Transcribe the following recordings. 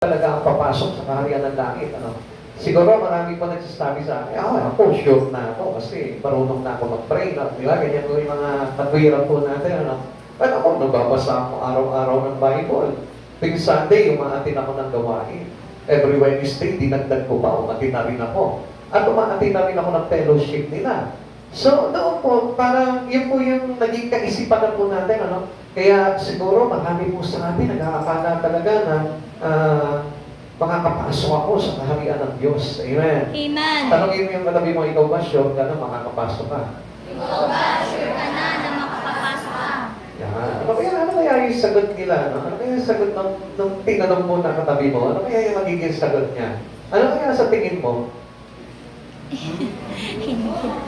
talaga ang papasok sa kaharian ng langit. Ano? Siguro marami po nagsasabi sa akin, ako sure na ako kasi marunong na ako mag-pray. No? Di ba? Ganyan po yung mga katwiran po natin. Ano? But ako, nagbabasa ako araw-araw ng Bible. Tuwing Sunday, umaatin ako ng gawain. Every Wednesday, dinagdag ko pa, umatin na rin ako. At umaatin na rin ako ng fellowship nila. So, doon po, parang yun po yung naging kaisipan na po natin. Ano? Kaya siguro marami po sa atin nag-aakala talaga na makakapasok ako sa kaharian ng Diyos. Amen. Amen. Tanongin mo yung katabi mo, ikaw ba sure ka na makakapasok ka? Ikaw ba sure ka na makakapasok ka? Yan. Ano kaya yung sagot nila? Ano kaya yung sagot ng tinanong mo na katabi mo? Ano kaya yung magiging sagot niya? Ano kaya sa tingin mo?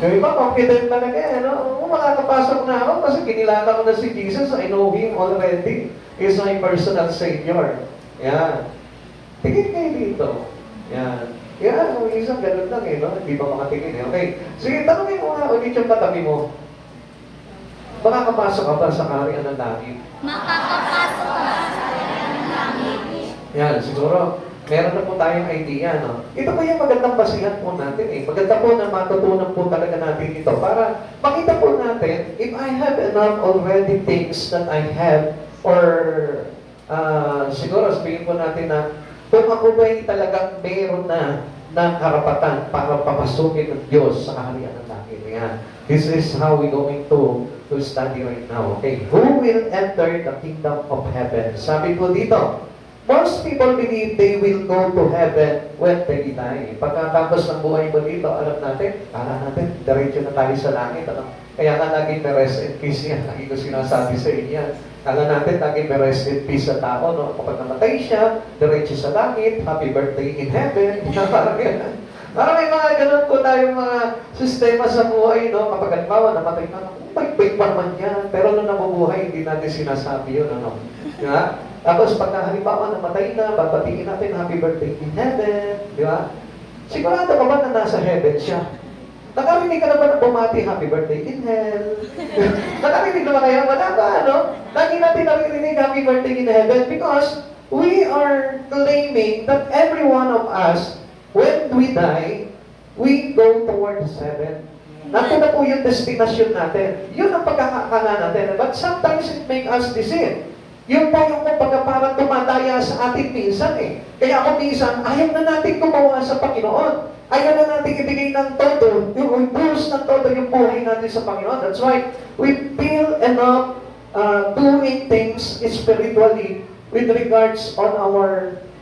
Yung iba, confident talaga eh, no? Makakapasok na ako kasi kinilala ko na si Jesus. I know Him already. He's my personal Savior. Yan. Tingin kayo dito. Yan. Yan, isang ganun lang eh, no? Hindi pa makatingin eh. Okay. Sige, tanongin mo nga ulit yung katabi mo. Makakapasok ka ba sa kaharian ng langit? Makakapasok ka sa kaharian ng langit. Yan, siguro, meron na po tayong idea, no? Ito po yung magandang basihan po natin eh. Maganda po na matutunan po talaga natin ito para makita po natin, if I have enough already things that I have, or siguro sabihin po natin na kung ako ba'y talagang meron na karapatan para papasukin ng Diyos sa kaharian ng langit. Yan. This is how we going to study right now. Okay. Who will enter the kingdom of heaven? Sabi po dito, most people believe they will go to heaven when they die. Pagkatapos ng buhay mo dito, alam natin, diretso na tayo sa langit. Ano? Kaya nga laging may rest in peace yan. Lagi ko sinasabi sa inyo. Kala natin, laging may rest in peace sa tao. No? Kapag namatay siya, diretso sa langit, happy birthday in heaven. Parang yan. Parang may mga ganun po tayong mga sistema sa buhay. No? Kapag halimbawa, namatay ka, bait pa naman yan. Pero nung nabubuhay, hindi natin sinasabi yun. Ano? Diba? Tapos pagka halimbawa namatay na, babatiin natin happy birthday in heaven. Di ba? Sigurado ka ba na nasa heaven siya? Nakarinig ka na ba na bumati happy birthday in hell? Nakarinig na ba kayo? Wala ba, ano? Lagi natin naririnig happy birthday in heaven because we are claiming that every one of us, when we die, we go towards heaven. Nandun na po yung destination natin. Yun ang pagkakakala natin. But sometimes it make us deceive. Yung po yung parang tumadaya sa atin minsan eh. Kaya ako minsan, ayaw na natin gumawa sa Panginoon. Ayaw na natin ibigay ng todo, yung buhos ng todo yung buhay natin sa Panginoon. That's why we feel enough doing things spiritually with regards on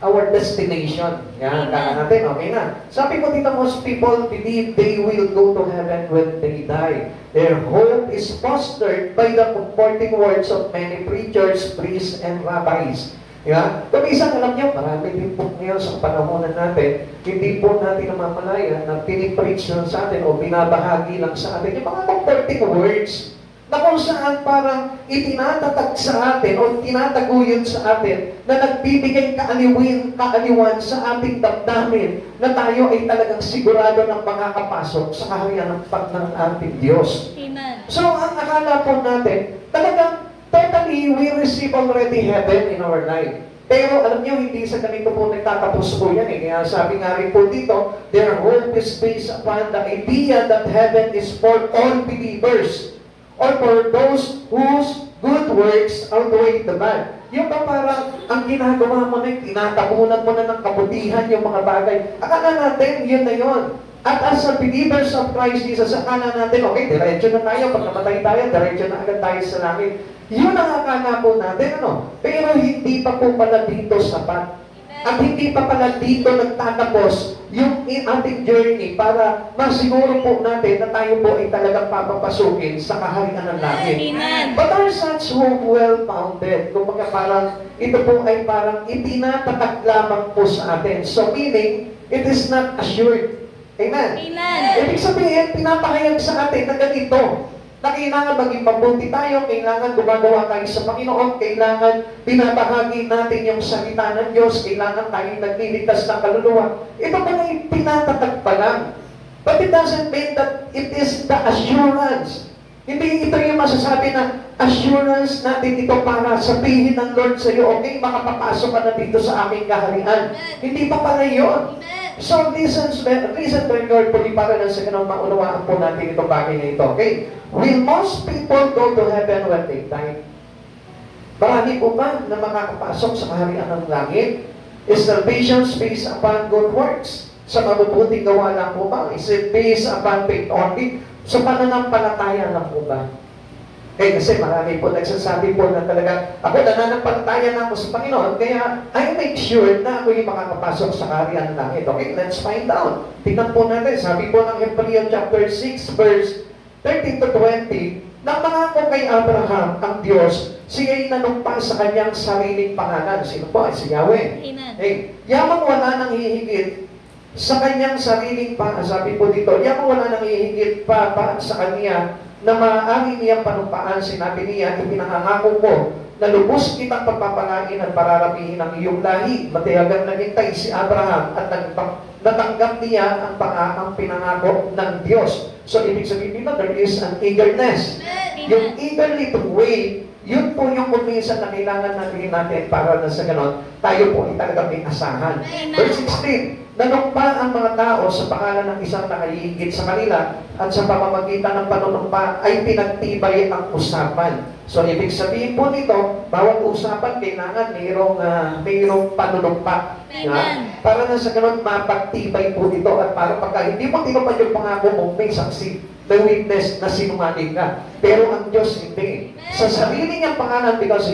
our destination. Yan, kaya natin, okay na. Sabi ko dito, most people believe they will go to heaven when they die. Their hope is fostered by the comforting words of many preachers, priests, and rabbis. Yeah? Kung isang alam niyo, marami din po ngayon sa panahonan natin, hindi po natin namamalayan na pinipreach lang sa atin o binabahagi lang sa atin yung mga comforting words na kung saan parang itinatatag sa atin o tinataguyod sa atin na nagbibigay kaaliwan sa ating damdamin na tayo ay talagang sigurado ng makakapasok sa kaharian ng ating Diyos. Amen. So, ang akala po natin, talagang totally we receive already heaven in our life. Pero alam niyo, hindi sa ganito po nagtatapos po yan eh. Kaya sabi nga rin po dito, their hope is based upon the idea that heaven is for all believers or for those whose good works outweigh the bad. Yung ba parang ang ginagawa mo na, tinatabunan mo na ng kabutihan yung mga bagay. Akala natin, yun na yun. At as a believers of Christ Jesus, akala natin, okay, diretso na tayo. Pag namatay tayo, diretso na agad tayo sa langit. Yun ang akala po natin, ano? Pero hindi pa po pala dito sapat. At hindi pa pala dito nagtatapos yung ating journey para masiguro po natin na tayo po ay talagang papapasukin sa kaharian ng langit. Amen. But are such hope well-founded? Kung parang ito po ay parang itinatatak lamang po sa atin. So meaning, it is not assured. Amen? Amen. Ibig sabihin, pinapahayag sa atin na ganito, na kailangan maging mabuti tayo, kailangan gumagawa tayo sa Panginoon, kailangan binabahagi natin yung salita ng Diyos, kailangan tayong nagliligtas ng kaluluwa. Ito pa na pinatatag pa lang. But it doesn't mean that it is the assurance. Hindi ito yung masasabi na assurance natin ito para sabihin ng Lord sa iyo, okay, makapapasok ka na dito sa aming kaharian. Hindi pa pala yun. So, listen very carefully para na sa ganun maunawaan po natin itong bagay na ito, okay? Will most people go to heaven when they die? Marami po ba na makakapasok sa kaharian ng langit? Is salvation based upon good works? Sa mabubuting gawa lang po ba? Is it based upon faith only? Sa pananampalataya lang po ba? Kasi marami po nagsasabi po na talaga, ako nananampalataya na ako sa Panginoon, kaya I make sure na ako yung makakapasok sa kaharian ng langit. Okay, let's find out. Tingnan po natin, sabi po ng Hebrews chapter 6, verse 13 to 20, nang mangako kay Abraham ang Diyos, siya'y nanumpa sa kanyang sariling pangalan. Sino po? Si Yahweh. Amen. Yamang wala nang hihigit sa kanyang sariling pangalan. Sabi po dito, yamang wala nang hihigit pa sa kanya na maaari niyang panumpaan. Sinabi niya, ipinangangako ko na lubos kitang pagpapalain at pararamihin ang iyong lahi. Matiyagang naghintay si Abraham at natanggap niya ang pinangako ng Diyos. So, ibig sabihin dito, there is an eagerness. Yung eagerly to wait, yun po yung kuminsan na kailangan natin para na sa ganon, tayo po ay talaga may asahan. Verse 16, nanumpa ang mga tao sa pangalan ng isang nakahihigit sa kanila at sa pamamagitan ng panunumpa ay pinagtibay ang usapan. So, ibig sabihin po nito, bawat usapan kailangan mayroong panunumpa. Para na sa ganon, mapagtibay po ito at para pagka hindi mo tinupad yung pangako mo, may saksi, may witness na sinungaling ka. Pero ang Diyos hindi. Sa sarili niyang pangalan, because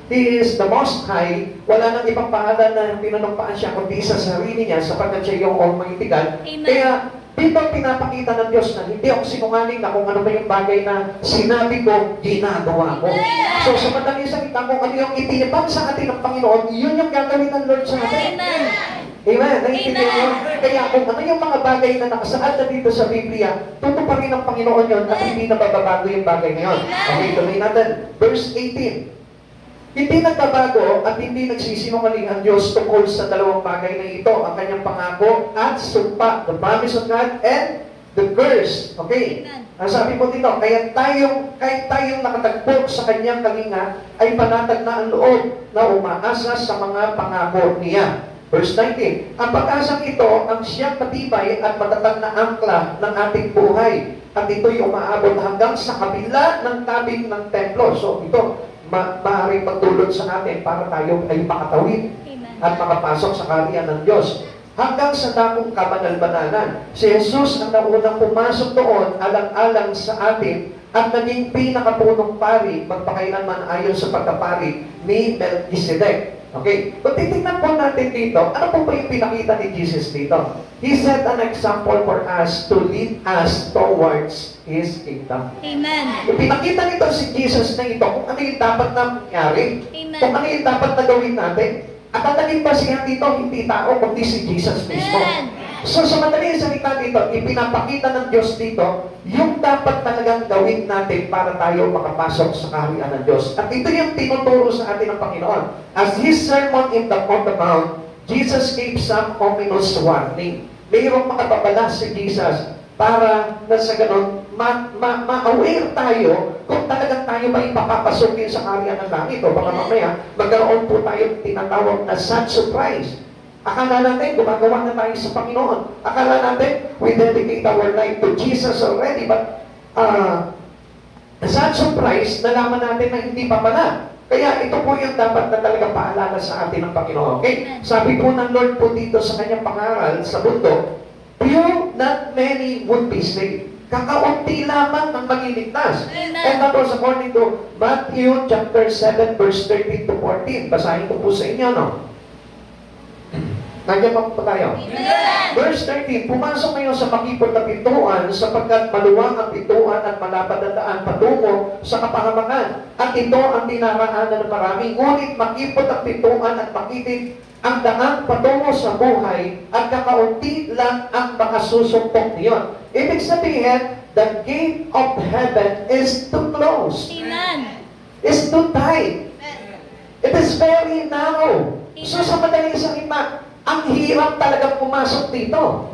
He is the Most High, wala nang ibang pangalan na pinunumpaan siya kundi sa sarili niya sapagkat siya yung Almighty God. Kaya dito pinapakita ng Diyos na hindi ako sinungaling na kung ano ba yung bagay na sinabi ko, ginagawa ko. So sa madaling salita, kung ano yung itinipag sa atin ng Panginoon, yun yung gagawin ng Lord sa atin. Amen. Naintindihan niyo? Kaya kung ano yung mga bagay na nakasaad na dito sa Biblia, tutuparin ng Panginoon yun at hindi na bababago yung bagay na yun. Okay, tuloy natin. Verse 18. Hindi nagbabago at hindi nagsisinungaling ang Diyos tungkol sa dalawang bagay na ito, ang kanyang pangako at sumpa, the promise of God and the curse. Okay? Ang sabi po dito, kahit tayong nakatagpo sa kanyang kalinga, ay panatag na ang loob na umaasa sa mga pangako niya. Verse 19, ang pag-asang ito ang siyang matibay at matatag na angkla ng ating buhay. At ito'y umaabot hanggang sa kabila ng tabing ng templo. So ito, maaaring magdulot sa atin para tayo ay makatawid at makapasok sa kaharian ng Diyos. Hanggang sa dakong kabanal-banalan. Si Jesus ang naunang pumasok doon alang-alang sa atin at naging pinakapunong pari magpakailanman ayon sa pagkapari ni Melchizedek. Okay, kung titignan po natin dito, ano po ba yung pinakita ni Jesus dito? He set an example for us to lead us towards His kingdom. Amen. Yung pinakita nito si Jesus na ito, kung ano yung dapat na mangyari, kung ano yung dapat na gawin natin. At ang naging basihan dito, hindi tao, kundi si Jesus mismo. So sa madaling salita dito, ipinapakita ng Diyos dito, yung dapat talagang gawin natin para tayo makapasok sa kaharian ng Diyos. At ito yung tinuturo sa atin ng Panginoon. As His sermon on the Mount, Jesus gave some ominous warning. Mayroong makapabala si Jesus para na sa ganon, ma-aware tayo kung talagang tayo ba ipapapasukin sa kaharian ng langit. O baka mamaya, magkaroon po tayo tinatawag na sad surprise. Akala natin, gumagawa na tayo sa Panginoon. Akala natin, we dedicate our life to Jesus already. But, sad surprise, nalaman natin na hindi pa pala. Kaya ito po yung dapat na talaga paalala sa atin ng Panginoon. Okay? Sabi po ng Lord po dito sa kanyang pangaral sa bundok, few, not many would be saved. Kakaunti lamang ang magiligtas. And that was according to Matthew chapter 7 verse 13 to 14. Basahin ko po sa inyo, no? Nandiyan pa po tayo. Verse 13, pumasok kayo sa makipot na pintuan sapagkat maluwang ang pintuan at malapad ang daan patungo sa kapahamakan. At ito ang dinaraanan ng marami. Ngunit makipot ang pintuan at makitid ang daan patungo sa buhay at kakaunti lang ang makasusumpok niyon. Ibig sabihin, the gate of heaven is too close. Amen. Is too tight. It is very narrow. So sa madaling salita, ang hirap talaga pumasok dito.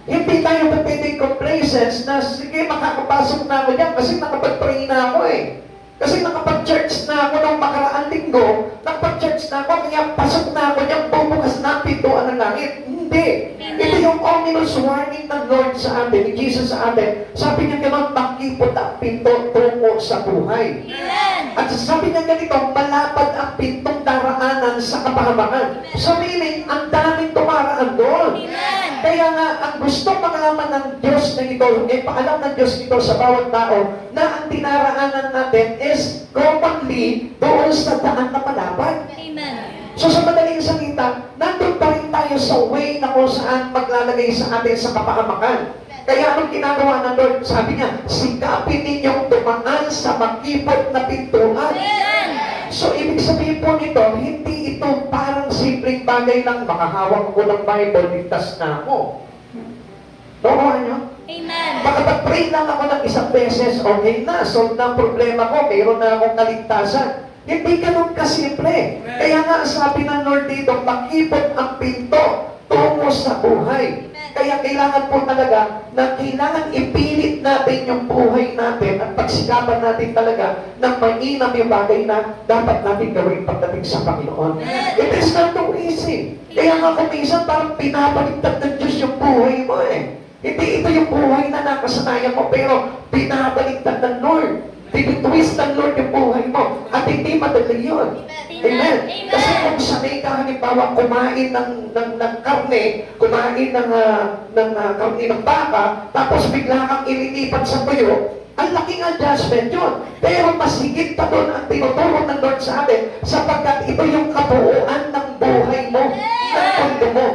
Hindi tayo pwedeng complacent na sige, makakapasok na ako dyan kasi nakapag-pray na ako eh. Kasi nakapag-church na ako nung makaraang linggo, nakapag-church na ako, kaya pasok na ako niyang bubukas na ang pintuan ng langit. Hindi. Ito yung ominous warning ng Lord sa atin, ni Jesus sa atin. Sabi niya gano'n, makipot ang pinto tungo sa buhay. Amen. At sabi niya ganito, malapad ang pintong daraanan sa kapahamakan. So meaning, ang daming tumaraan doon. Amen. Kaya nga, ang gustong makalaman ng Diyos na ito, paalam ng Diyos ito sa bawat tao, na ang dinaraanan natin is commonly doon sa daan na malapad. Amen. So sa madaling salita, nandun pa rin tayo sa way na kung saan maglalagay sa atin sa kapahamakan. Kaya anong ginagawa ng Lord? Sabi niya, sikapin ninyong dumaan sa makipot na pintuan. Amen. So, ibig sabihin po nito, hindi ito parang simpleng bagay lang, makahawak ko ng Bible, ligtas na ako. Nakuha niyo? Amen. Makapag-pray lang ako ng isang beses, okay na, solve na ang problema ko, mayroon na akong kaligtasan. Hindi ganun kasimple. Kaya nga, sabi ng Lord dito, makipot ang pinto tungo sa buhay. Kaya kailangan po talaga na kailangan ipilit natin yung buhay natin at pagsikapan natin talaga na mainam yung bagay na dapat natin gawin pagdating sa Panginoon. It is not too easy. Kaya nga kung minsan parang pinabaliktad ng Diyos yung buhay mo eh. Hindi ito yung buhay na nakasanayan mo, pero pinabaliktad ng Lord. Tinitwist ng Lord yung buhay mo. At hindi madali yun. Amen. Kasi kung sanay ka, halimbawa, kumain ng karne, kumain ng karne ng baka, tapos bigla kang ililipat sa tuyo, ang laking adjustment yun. Pero mas higit pa doon ang tinuturo ng Lord sa atin, sapagkat ito yung kabuuan ng buhay mo, ng mundo mo.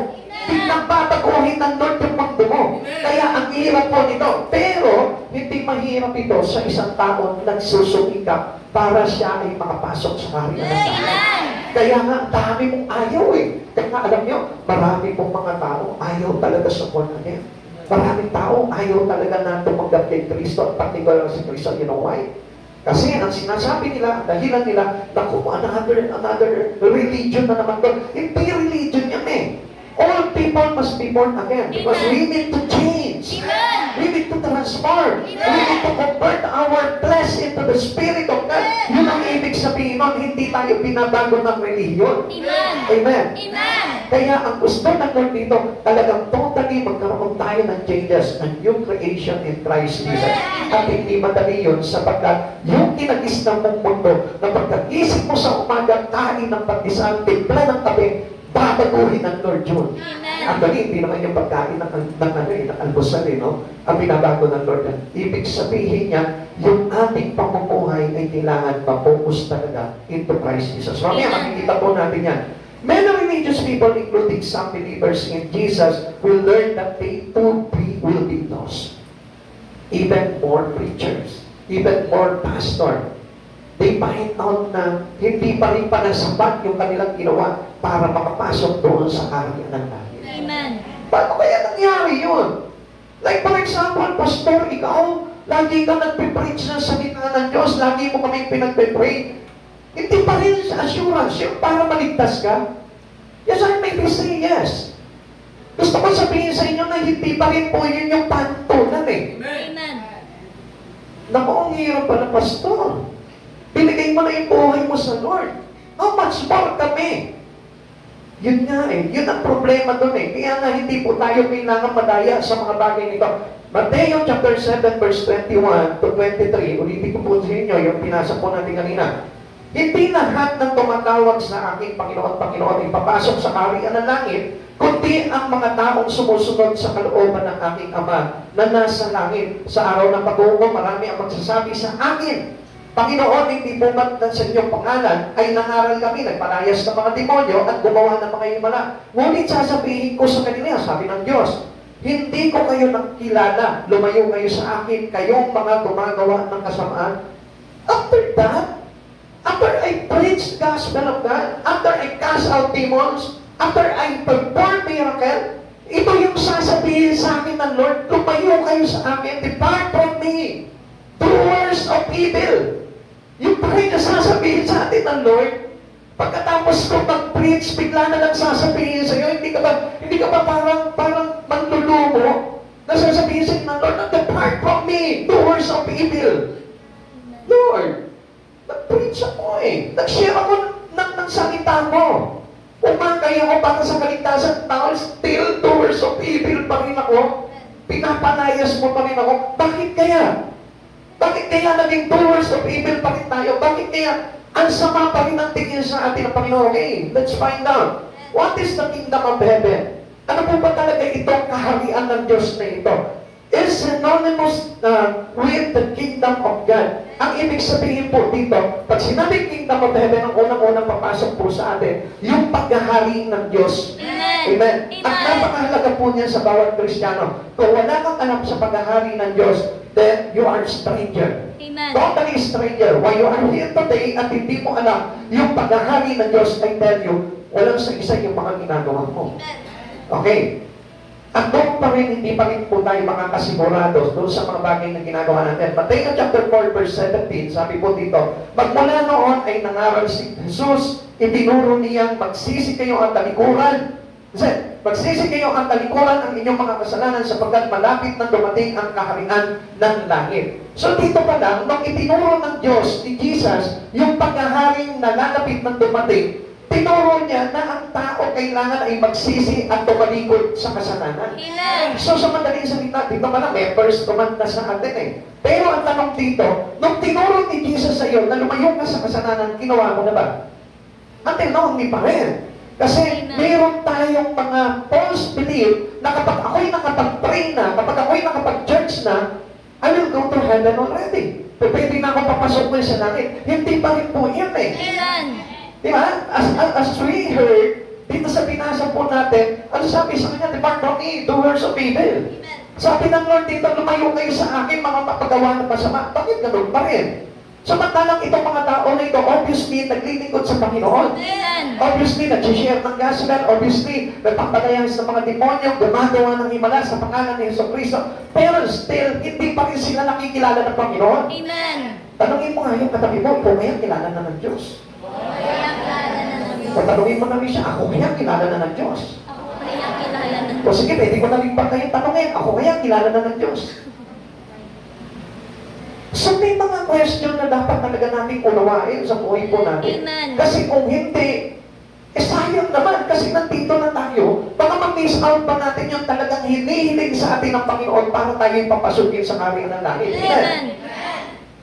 Biglang babaguhin ng Lord yung mundo mo. Kaya ang hirap po nito. Pero, hindi mahirap ito sa isang taon nagsusumikap para siya ay makapasok sa kaharian ng Diyos. Kaya nga, dami mong ayaw eh. Kaya alam nyo, marami pong mga tao ayaw talaga sa born again. Maraming tao ayaw talaga na tumanggap kay Kristo at particular si Kristo. You know why? Kasi ang sinasabi nila, dahilan nila, naku, another religion na naman doon. Hindi religion yan eh. All people must be born again because we need to change. Amen. We need to transform. We need to convert our flesh into the Spirit of God. Yun ang ibig sabihin nun, hindi tayo binabago ng religion. Amen. Amen. Amen. Kaya ang gusto ng Lord dito, talagang totally magkaroon tayo ng changes, a new creation in Christ Jesus. At hindi madali yun sapagkat yung kinagis ng mong mundo na pagkagising mo sa umaga, kain ng pandesal, timpla ng kape, babaguhin ng Lord yun. Ang dali, hindi naman yung pagkain ng almusal, no? Ang binabago ng Lord yan. Ibig sabihin niya, yung ating pamumuhay ay kailangan ma-focus talaga into Christ Jesus. Mamaya, makikita po natin yan. Many religious people, including some believers in Jesus, will learn that they too will be lost. Even more preachers, even more pastor, they find out na hindi pa rin pala sapat yung kanilang ginawa para makapasok doon sa kaharian ng langit. Amen. Paano kaya nangyari yun? Like for example, pastor, ikaw, lagi ka nagpipreach ng salita ng Diyos, lagi mo kami pinagpipray. Hindi pa rin sa assurance yun para maligtas ka. Yes, I may be saying yes. Gusto ko sabihin sa inyo na hindi pa rin po yun yung pantunan eh. Amen. Naku, ang hirap pa na pastor. Binigay mo na yung buhay mo sa Lord. How much more kami? Yun nga eh. Yun ang problema doon eh. Kaya nga hindi po tayo kailangan madaya sa mga bagay nito. Mateo chapter 7 verse 21 to 23. Ulitin ko po sa inyo yung pinasa po natin kanina. Hindi lahat ng tumatawag sa aking Panginoon, Panginoon, ipapasok sa kaharian ng langit, kundi ang mga taong sumusunod sa kalooban ng aking Ama na nasa langit. Sa araw ng pag-uumong, marami ang magsasabi sa akin, Panginoon, hindi bumat sa inyong pangalan ay nangaral kami, nagpalayas ng mga demonyo at gumawa ng mga himala. Ngunit sasabihin ko sa kanila, sabi ng Diyos, hindi ko kayo nakilala, lumayo kayo sa akin, kayong mga gumagawa ng kasamaan. After that, after I preach the gospel of God, after I cast out demons, after I perform miracle, ito yung sasabihin sa akin ng Lord, lumayo kayo sa akin, depart from me, doers of evil. Yung pa rin sasabihin sa atin ng Lord, pagkatapos ko mag-preach, bigla na lang sasabihin sa iyo, hindi ka ba parang manlulumo, na sasabihin sa ng Lord, depart from me, doers of evil. Lord, nag-preach ako eh. Nag-share ako ng salita mo. Umakay ako para sa kaligtasan ng tao, still doers of evil pa rin ako. Pinapanayas mo pa rin ako. Bakit kaya? Bakit kaya naging doers of evil pa rin tayo? Bakit kaya ang sama pa rin ang tingin sa atin ng Panginoon? Okay, let's find out. What is the kingdom of heaven? Ano po ba talaga itong kaharian ng Diyos na ito? Is synonymous with the kingdom of God. Ang ibig sabihin po dito, pag sinabing kingdom of heaven, ang unang-unang papasok po sa atin, yung paghahari ng Diyos. Amen. Amen. Amen. At napakahalaga po niya sa bawat Kristiyano. Kung wala kang alam sa paghahari ng Diyos, then you are a stranger. Amen. Totally stranger. Why you are here today at hindi mo alam yung paghahari ng Diyos, I tell you, walang sa isa yung mga ginagawa mo. Okay. At doon pa rin, hindi pa rin po tayo makakasigurados doon sa mga bagay na ginagawa natin. Mateo chapter 4 verse 17, sabi po dito, magmula noon ay nangaral si Jesus, itinuro niyang magsisi kayo ang talikuran. Kasi, magsisi kayo ang talikuran ang inyong mga kasalanan sapagkat malapit na dumating ang kaharian ng langit. So dito pa lang, nung itinuro ng Diyos, ni Jesus, yung paghaharing nalalapit na dumating, tinuro niya na ang tao kailangan ay magsisi at tumalikod sa kasalanan. Amen. So sa madaling salita, dito pa lang, may verse tumanda sa atin eh. Pero ang tanong dito, nung tinuro ni Jesus sa iyo na lumayo ka sa kasalanan, ginawa mo na ba? Until now, hindi pa rin. Kasi Amen. mayroon tayong mga false belief na kapag ako'y nakapag-pray na, kapag ako'y nakapag-church na, I will go to heaven already. Pwede na ako papasok mo sa langit. Hindi pa rin po yun eh. Amen. Di ba? As we heard, dito sa binasa po natin, ano sabi sa kanya, depart from me, doers of evil. Sabi ng Lord dito, lumayo kayo sa akin, mga mapagawa ng masama. Bakit ganun pa rin? Samantalang itong mga tao na ito, obviously, naglilingkod sa Panginoon. Amen. Obviously, nag-share ng gospel. Obviously, nagpapadayan sa mga demonyo, gumagawa ng himala sa pangalan ni Jesucristo. Pero still, hindi pa rin sila nakikilala ng Panginoon. Amen. Tanungin mo nga yung katabi mo, ikaw kaya kilala na ng Diyos. Kaya kilala na ng Diyos. O tanungin mo na rin siya, ako kaya kilala na ng Diyos. Ako kaya kilala na ng O sige, pwede ko na rin ba kayong tanungin, ako kaya kilala na ng Diyos. So may mga question na dapat talaga natin unawain sa buhay po natin. Amen. Kasi kung hindi, sayang naman kasi nandito na tayo, baka mag-miss out pa natin yung talagang hinihiling sa atin ng Panginoon para tayo papasukin sa kaharian ng langit. Amen.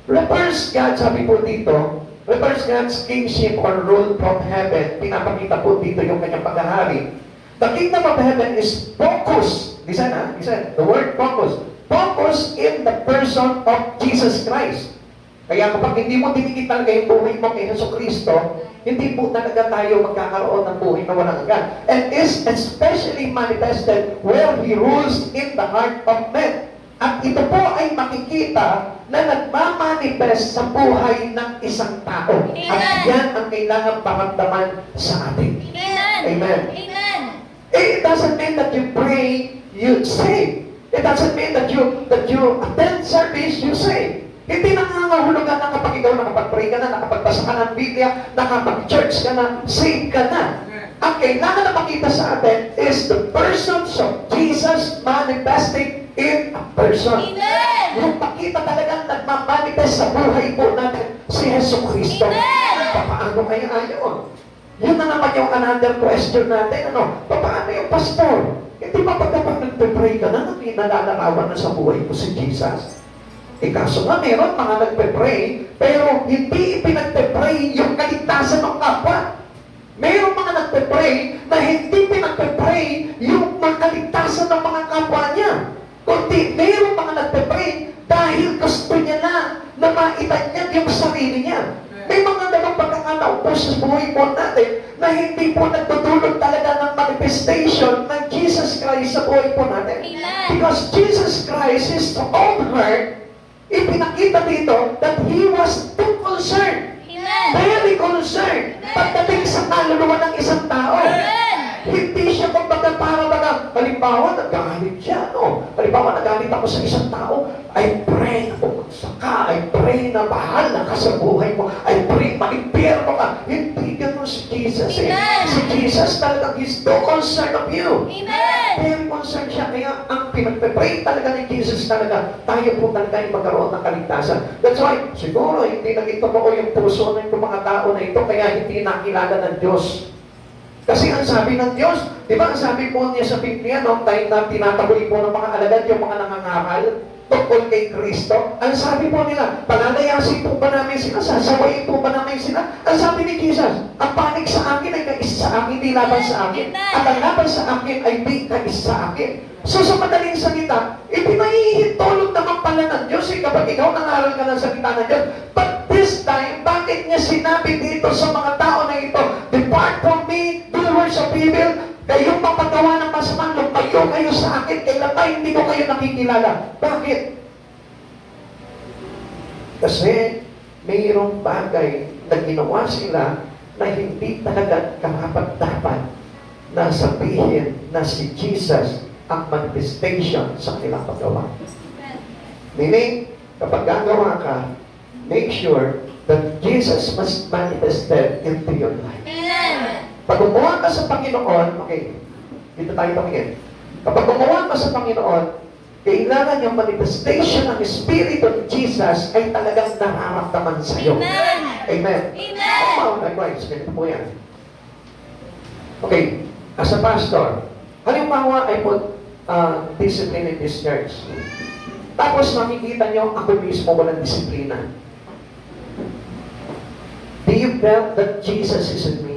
Refers God, sabi po dito, refers God's kingship or rule from heaven. Pinapakita po dito yung kanyang paghahari. The kingdom of heaven is focus. Listen, the word focus. Focus in the person of Jesus Christ. Kaya kapag hindi mo dinikit talaga yung buhay mo kay Jesucristo, hindi po talaga tayo magkakaroon ng buhay na walang hanggan. And is especially manifested where He rules in the heart of men. At ito po ay makikita na nagmamanifest sa buhay ng isang tao. At yan ang kailangan paramdaman sa atin. Amen. Amen. Amen. It doesn't mean that you pray, you say. It doesn't mean that you attend service, you say. Hindi nangangahulugan na kapag ikaw nakapag-pray ka na, nakapagbasa ka ng Biblia, nakapag-church ka na, save ka na. Ang kailangan na makita sa atin is the persons of Jesus manifesting in a person. Amen. Yung makita talagang nagmamanifest sa buhay po natin si Jesucristo. Amen. Paano kaya ayon? Yun na naman yung another question natin. Paano yung pastor? Hindi ba pagkapag nagpe-pray ka na, nalalarawan na sa buhay mo si Jesus? Kaso nga, meron mga nagpe-pray, pero hindi pinagpe-pray yung kaligtasan ng kapwa. Meron mga nagpe-pray na hindi pinagpe-pray yung mga kaligtasan ng mga kapwa niya. Kundi meron mga nagpe-pray dahil gusto niya na maitanyag yung sarili niya. May mga ganong pagkakataon po sa buhay po natin na hindi po nagtutulog talaga ng manifestation ng Jesus Christ sa buhay po natin. Amen. Because Jesus Christ is own heart, ipinakita dito that He was too concerned. Amen. Very concerned. Pagdating sa kaluluwa ng isang tao. Amen. Hindi siya kumbaga para halimbawa, nagalit siya, no? Halimbawa, nagalit ako sa isang tao, I pray ako, ka. I pray na bahala ka sa buhay mo. I pray maimpyerno ka. Hindi ganun si Jesus eh. Amen. Si Jesus talagang He's no concern of you. Amen. Very concerned siya. Kaya ang pinagpipray talaga ni Jesus talaga, tayo po talaga ay magkaroon ng kaligtasan. That's why, siguro hindi naging totoo yung puso ng mga tao na ito, kaya hindi nakilala ng Diyos. Kasi ang sabi ng Diyos, di ba ang sabi po niya sa Biblia, noong time na tinataboy po ng mga alagad, yung mga nangangaral, tungkol kay Kristo, ang sabi po nila, palalayasin po ba namin sila? Sasawayin po ba namin sila? Ang sabi ni Jesus, ang panig sa akin ay kais sa akin, di laban sa akin. At ang laban sa akin ay di kais sa akin. So sa madaling salita, ipinahihintulog naman pala ng Diyos kapag ikaw nangaral ka ng salita ng Diyos. But this time, bakit niya sinabi dito sa mga tao na ito, depart from me, doers of evil, kayong mapagawa ng masamang, lumayo kayo sa akin, kailan ba hindi ko kayo nakikilala? Bakit? Kasi mayroong bagay na ginawa sila na hindi talaga karapat-dapat na sabihin na si Jesus ang manifestation sa kanilang paggawa. Meaning, kapag gagawa ka, make sure that Jesus must manifested into your life. Amen. Pag gumawa ka sa Panginoon, okay, dito tayo tumingin. Kapag gumawa ka sa Panginoon, kailangan yung manifestation ng Espiritu ni Jesus ay talagang nararamdaman sa iyo. Amen. Amen. Amen. Oh, likewise, ganito po yan. Okay, as a pastor, halimbawa I put discipline in this church. Tapos makikita nyo, ako mismo walang disiplina. Do you feel that Jesus is in me?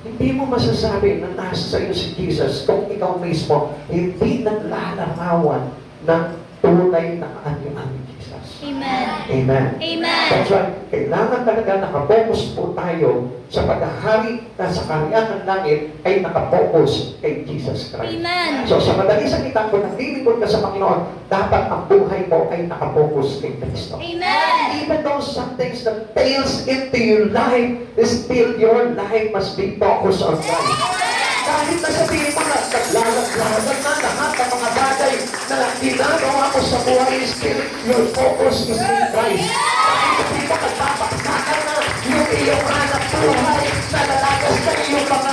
Hindi mo masasabi na nasa iyo si Jesus kung ikaw mismo hindi naglalarawan ng tunay na kaanyuan ni Jesus. Amen. Amen. Amen. That's why, kailangan talaga nakapokus po tayo sa paghahari na sa kaharian ng langit ay nakapokus kay Jesus Christ. Amen. So sa madali salita, kung naglilingkod ka sa Panginoon, dapat ang buhay mo ay nakapokus kay Kristo. Amen. Even though some things that fails into your life, still your life must be focused on Christ. Kahit na sabihin mo na naglalaglagan na lahat ng mga bagay na ginagawa mo sa buhay, still your focus is in Christ. Kahit sabihin mo nagpapaksakan na yung iyong anak buhay na nalagas na iyong mga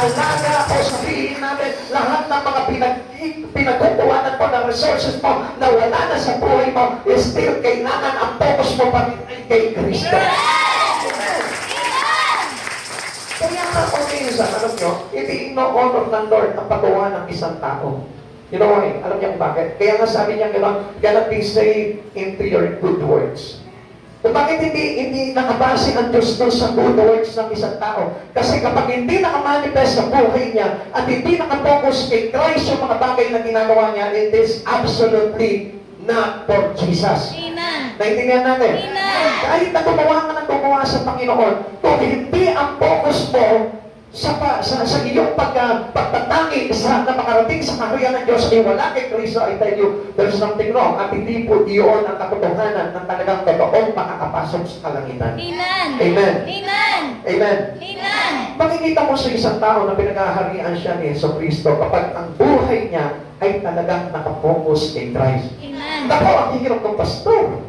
alaga o sabihin namin lahat ng mga pinagkukuhanan mo ng resources mo na wala na sa buhay mo, still kailangan ang focus mo pa rin ay kay Kristo. Kaya nga kung minsan, alam nyo, hindi ino-honor ng Lord ang paggawa ng isang tao. You know why? Alam niyo kung bakit? Kaya nga sabi niya, cannot be saved into your good works. Kung bakit hindi nakabase ang Diyos doon sa good works ng isang tao? Kasi kapag hindi nakamanifest sa buhay niya at hindi nakapokus kay Christ yung mga bagay na ginagawa niya, it is absolutely not for Jesus. Amen. Naintindihan natin? Amen. Kahit na gumawa ka ng gumawa sa Panginoon, kung hindi ang focus mo sa iyong pagtatangi na makarating sa kaharian ng Diyos ay wala kay Kristo, I tell you, there's something wrong. At hindi po iyon ang katotohanan ng talagang totoong makakapasok sa kalangitan. Amen. Amen. Amen. Amen. Amen. Makikita mo sa isang tao na pinagaharian siya ni Yeso Kristo kapag ang buhay niya ay talagang nakapokus kay Christ. Amen. Ako, ang hirap ng pastor.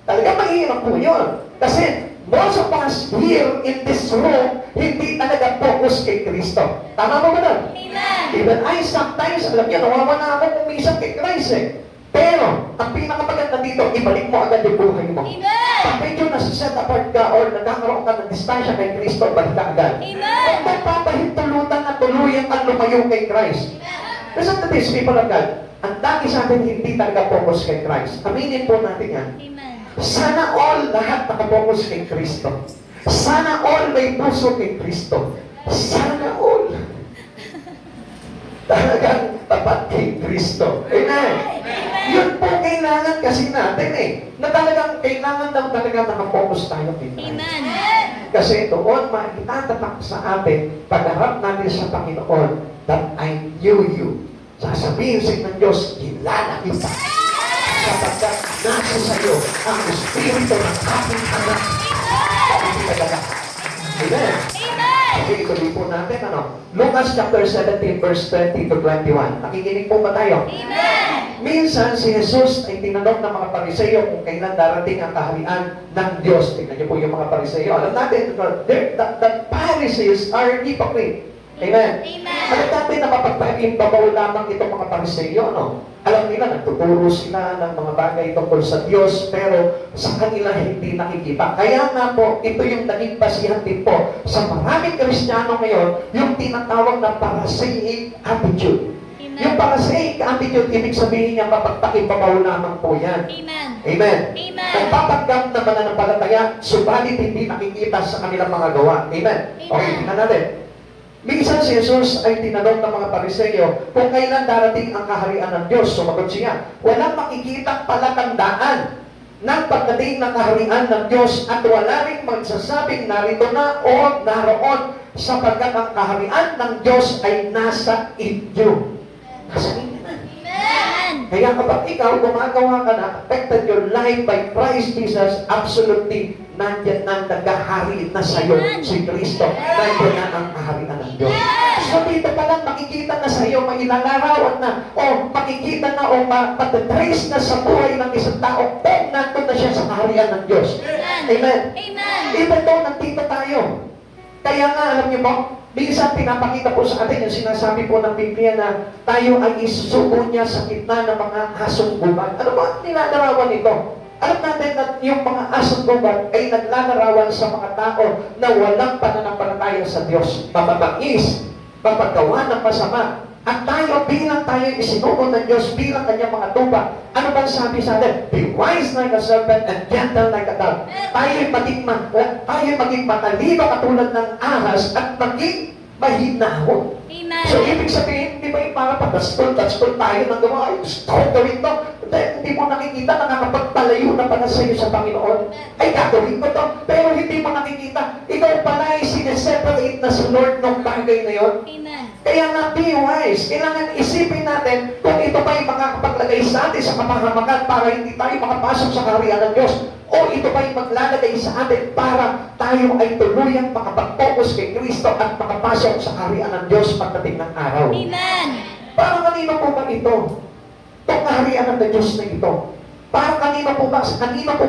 Talagang mahirap po yun. Kasi most of us here in this room, hindi talaga focus kay Kristo. Tama mo ba nun? Amen. Even I sometimes, alam niyo, nawawala ako kung minsan kay Christ eh. Pero, ang pinakamaganda dito, ibalik mo agad yung buhay mo. Amen. Pag medyo nasa-set apart ka or nagkakaroon ka ng distansya kay Kristo, balik ka agad. Amen. Kung magpapahintulutan na tuluyan ang lumayo kay Christ. Listen to this, people of God. Ang dami sa atin hindi talaga focus kay Christ. Aminin po natin yan. Amen. Sana all lahat nakapokus kay Kristo. Sana all may puso kay Kristo. Sana all talagang tapat kay Kristo. Amen. Yun po kailangan kasi natin eh. Na talagang kailangan daw talaga nakapokus tayo kay Kristo. Amen. Kasi doon maitatatak sa atin pagharap natin sa Panginoon that I knew you. Sasabihin sa ng Diyos, kilala kita. Sapagkat nasa sa iyo ang Espiritu ng ating anak. Amen. Amen. Okay, ituloy po natin, Lucas chapter 17, verse 20 to 21. Nakikinig po ba tayo? Amen. Minsan si Jesus ay tinanong ng mga Pariseo kung kailan darating ang kaharian ng Diyos. Tingnan niyo po yung mga Pariseo. Alam natin, the Pharisees are hypocrite. Amen. Amen. Alam natin na mapagpaimbabaw lamang itong mga Pariseo, no? Alam nila, nagtuturo sila ng mga bagay tungkol sa Diyos, pero sa kanila hindi nakikita. Kaya nga po, ito yung naging basihan din po sa maraming Kristiyano ngayon, yung tinatawag na Pharisaic attitude. Amen. Yung Pharisaic attitude, ibig sabihin niya, mapagpaimbabaw lamang po yan. Amen. Amen. Amen. Nagpapanggap na mananampalataya, subalit hindi nakikita sa kanilang mga gawa. Amen. Okay, tingnan natin. Minsan si Jesus ay tinanong ng mga Pariseo kung kailan darating ang kaharian ng Diyos. Sumagot siya, walang makikitang palatandaan ng pagdating ng kaharian ng Diyos at wala rin magsasabing narito na o naroon sapagkat ang kaharian ng Diyos ay nasa inyo. Nasa inyo na. Amen. Kaya kapag ikaw gumagawa ka na, affected your life by Christ Jesus, absolutely, nandiyan na naghahari na sa iyo si Kristo. Nandiyan na ang kaharian ng Diyos. So dito pa lang makikita na sa iyo, mailalarawan na, o makikita na, o matatrace na sa buhay ng isang tao kung nandun na siya sa kaharian ng Diyos. Amen. Amen. Even though nandito tayo. Kaya nga, alam niyo po, minsan pinapakita po sa atin yung sinasabi po ng Biblia na tayo ay isusubo niya sa gitna ng mga asong gubat. Ano ba ang nilalarawan nito? Alam natin na yung mga asong gubat ay naglalarawan sa mga tao na walang pananampalataya sa Diyos. Mababangis, mapaggawa ng masama. At tayo, bilang tayo isinugo ng Diyos, bilang kanyang mga tupa, ano bang sabi sa atin? Be wise like a serpent and gentle like a dove. Tayo maging matalino katulad ng ahas at maging mahinahon. Amen. So, ibig sabihin, di ba yung para pag-daskol tayo ng gawa, ay gusto ko gawin to. Hindi mo nakikita, nakakapagpalayo na pala sa iyo sa Panginoon. Ay, gagawin ko to. Pero hindi mo nakikita, ikaw pala ay sineseparate na sa Lord ng bagay na yon. Amen. Kaya nga, be wise. Kailangan isipin natin kung ito ba ay makakapaglagay sa atin sa kapahamakan para hindi tayo makapasok sa kaharian ng Diyos. O ito ba ay maglalagay sa atin para tayo ay tuluyang makapag-focus kay Kristo at makapasok sa kaharian ng Diyos pagdating ng araw. Amen. Para kanino po ba ito? Itong kaharian ng Diyos na ito. Para kanino po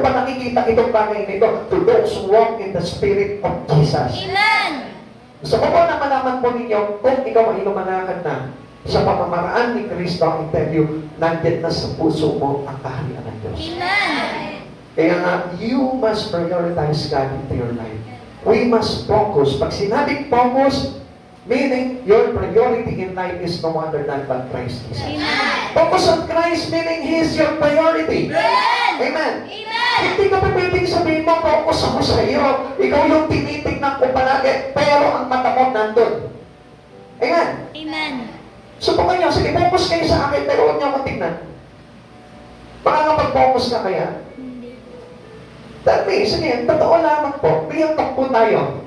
ba nakikita itong bagay na ito? To those who walk in the Spirit of Jesus. Amen. So kung na malaman po ninyo, kung ikaw ay lumanakan na sa pamamaraan ni Kristo, I tell you, nandyan na sa puso mo ang kaharian ng Diyos. Amen. Kaya nga, you must prioritize God into your life. We must focus. Pag sinabing focus, meaning your priority in life is no other than but Christ Jesus. Amen. Focus on Christ, meaning He is your priority. Amen. Amen. Hindi ka pa pwedeng sabihin mo, focus ako sa iyo. Ikaw yung tinitignan ko palagi, pero ang mata mo nandun. Amen. Amen. Subukan nyo, sige, focus kayo sa akin, pero huwag niyo akong tignan. Baka kapag-focus ka kaya, Hindi. that means, sige, totoo lamang po, bigyan po tayo.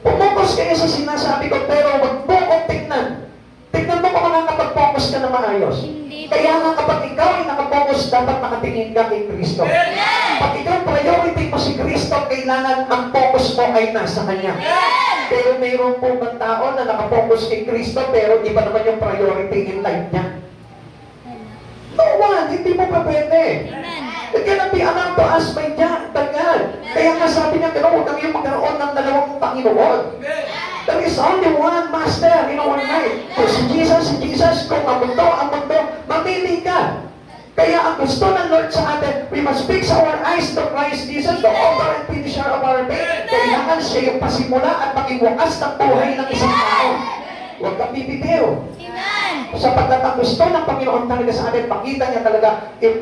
Pumokus kayo sa sinasabi ko, pero huwag mo akong tignan. Tignan mo kung makakapag-focus ka na maayos. Hindi. Kaya nga kapag ikaw ay nakapokus, dapat nakatingin ka kay Kristo. Pag ikaw priority mo si Kristo, kailangan ang focus mo ay nasa Kanya. Pero mayroon po bang tao na nakapokus kay Kristo, pero iba naman yung priority in life niya? No one, hindi mo pa pwede. Amen. It cannot be allowed to us by God. Kaya nga sabi niya, huwag kang magkaroon ng dalawang Panginoon. There is only one Master in our life. Kung si Jesus, kung ang mundo, mamili ka. Kaya ang gusto ng Lord sa atin, we must fix our eyes to Christ Jesus, the author and finisher of our faith. Kailangan siya yung pasimula at maging wakas ng buhay ng isang tao. Huwag kang bibitiw. Amen. Sapagkat ang gusto ng Panginoon talaga sa atin, pakita niya talaga, if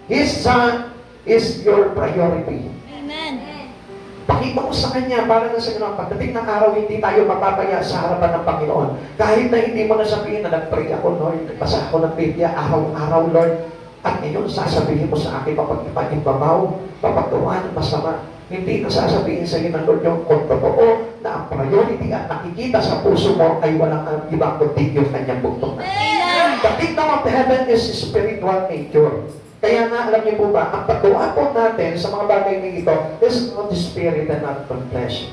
His Son is your priority. Amen. Pakita mo sa Kanya, para na sa Panginoon, pagdating ng araw, hindi tayo mapapaya sa harapan ng Panginoon. Kahit na hindi mo na sabihin na nag-pray ako, Lord, nagbasa ako ng Biblia, araw-araw, Lord, at ngayon sasabihin mo sa akin, papag-ibabaw, papagawa ng masama. Hindi na sasabihin sa iyo ng Lord yung kung totoo na ang priority at nakikita sa puso mo ay walang ibang kundi yung Kanyang bugtong. Amen. The kingdom of heaven is spiritual nature. Kaya nga, alam niyo po ba, ang paggawa po natin sa mga bagay na ito is not the spirit and not the flesh.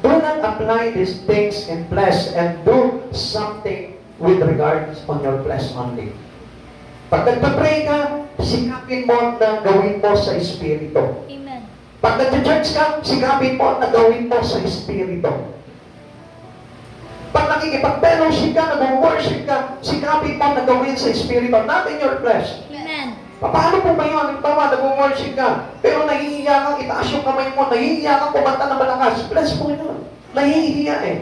Do not apply these things in flesh and do something with regards on your flesh only. Pag nagpa-pray ka, sikapin mo na gawin mo sa Espiritu. Amen. Pag nag-church ka, sikapin mo na gawin mo sa Espiritu. Pag nakikipag-fellowship ka, nag-worship ka, sikapin mo na gawin sa Espiritu, not in your flesh. Amen. Paano po ba yun? Tama, nag-worship ka, pero nahihiya kang itaas yung kamay mo, nahihiya kang kumanta na malakas. Bless mo yun. Nahihiya eh.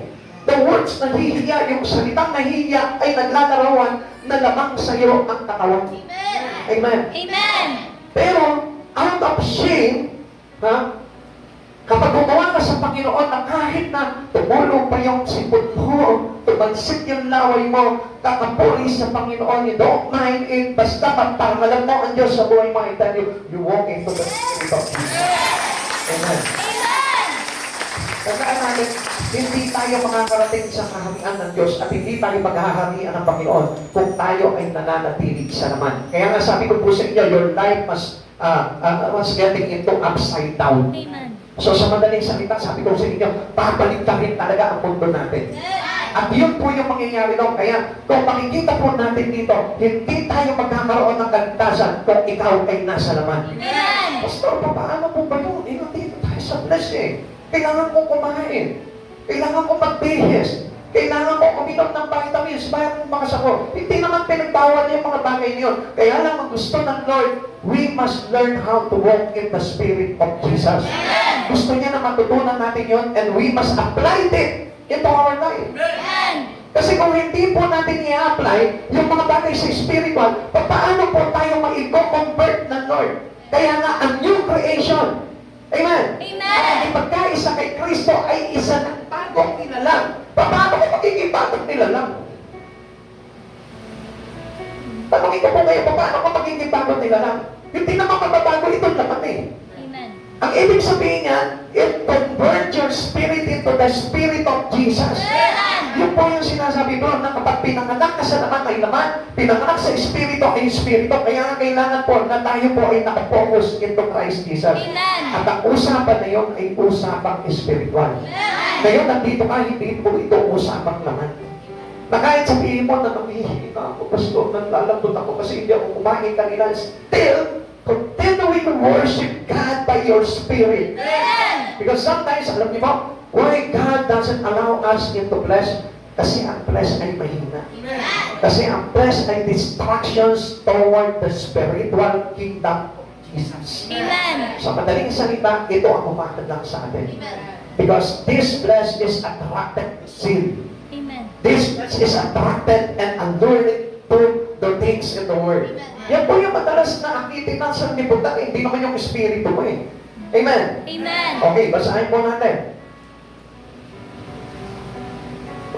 The words nahihiya, yung salitang nahihiya ay naglalarawan na lamang sa iyo ang katawan. Amen. Amen. Amen. Pero, out of shame, kapag gumawa ka sa Panginoon na kahit na tumulo pa yung sipot mo, tumansik yung laway mo, kakapuri sa Panginoon, you don't mind it, basta magparangalan mo ang Diyos sa buhay mo, I tell you, you walk into the Spirit of Jesus. Amen. Amen. Tandaan natin, hindi tayo makakarating sa kaharian ng Diyos at hindi tayo maghaharian ng Panginoon kung tayo ay nananatilig sa naman. Kaya nga sabi ko po sa inyo, your life must getting into upside down. Amen. So sa madaling salita, sabi ko sa inyo, babalik na rin talaga ang mundo natin. At yun po yung mangyayari doon. Kaya kung makikita po natin dito, hindi tayo magkakaroon ng kaligtasan kung ikaw ay nasa laman. Amen. Pastor, paano po ba yun? Dito tayo sa flesh eh. Kailangan kong kumain. Kailangan kong magbihis. Kailangan kong uminom ng vitamins para lumakas ako. Hindi naman pinagbawal yung mga bagay niyon. Kaya lang ang gusto ng Lord, we must learn how to walk in the Spirit of Jesus. Gusto niya na matutunan natin yon and we must apply it into our life. Amen. Kasi kung hindi po natin i-apply yung mga bagay sa spiritual, paano po tayo ma-convert ng Lord? Kaya nga, ang new creation. Amen. Amen. Ang pagkaisa kay Kristo ay isa ng bagong nilalang. Paano ko magiging bagong nilalang? Tanongin ko po ngayon, paano ko magiging bagong nilalang? Hindi naman mababago ito naman eh. Amen. Ang ibig sabihin niya, it convert your spirit into the Spirit of Jesus. Yun po yung sinasabi doon na kapag pinanganak ka sa laman ay laman, pinanganak sa Espiritu ay Espiritu. Kaya nga kailangan po na tayo po ay nakafocus into Christ Jesus. Amen. At ang usapan na yun ay usapang espiritual. Ngayon, nandito ka, hindi po ito usapang laman. Na kahit sabihin mo na nanghihingi ka ako, pastor, naglalambot ako kasi hindi ako kumain kanina, still, continuing to worship God by your spirit. Because sometimes, alam niyo ba, why God doesn't allow us into flesh? Kasi ang flesh ay mahina. Kasi ang flesh ay distractions toward the spiritual kingdom of Jesus. Amen. Sa madaling salita, ito ang umakad lang sa atin. Because this flesh is attracted to sin. Amen. This flesh is attracted and allured to the things in the world. Yan po yung madalas na akitin ng sanlibutan, hindi naman yung espiritu mo eh. Amen. Amen. Okay, basahin po natin.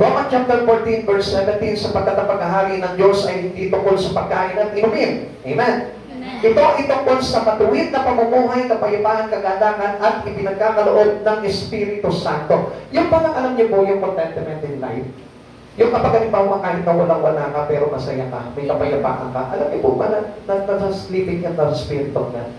Romans chapter 14 verse 17, sapagkat ang paghahari ng Diyos ay hindi tungkol sa pagkain at inumin. Amen. Amen. Ito ay tungkol sa matuwid na pamumuhay, kapayapaan, kagandahan at ipinagkakaloob ng Espiritu Santo. Yung parang alam niyo po yung contentment in life. Yung kapag halimbawa kahit na walang-wala ka pero masaya ka, may kapayapaan ka, alam niyo po ba na nasa-sleeping ka ng Spirit of God?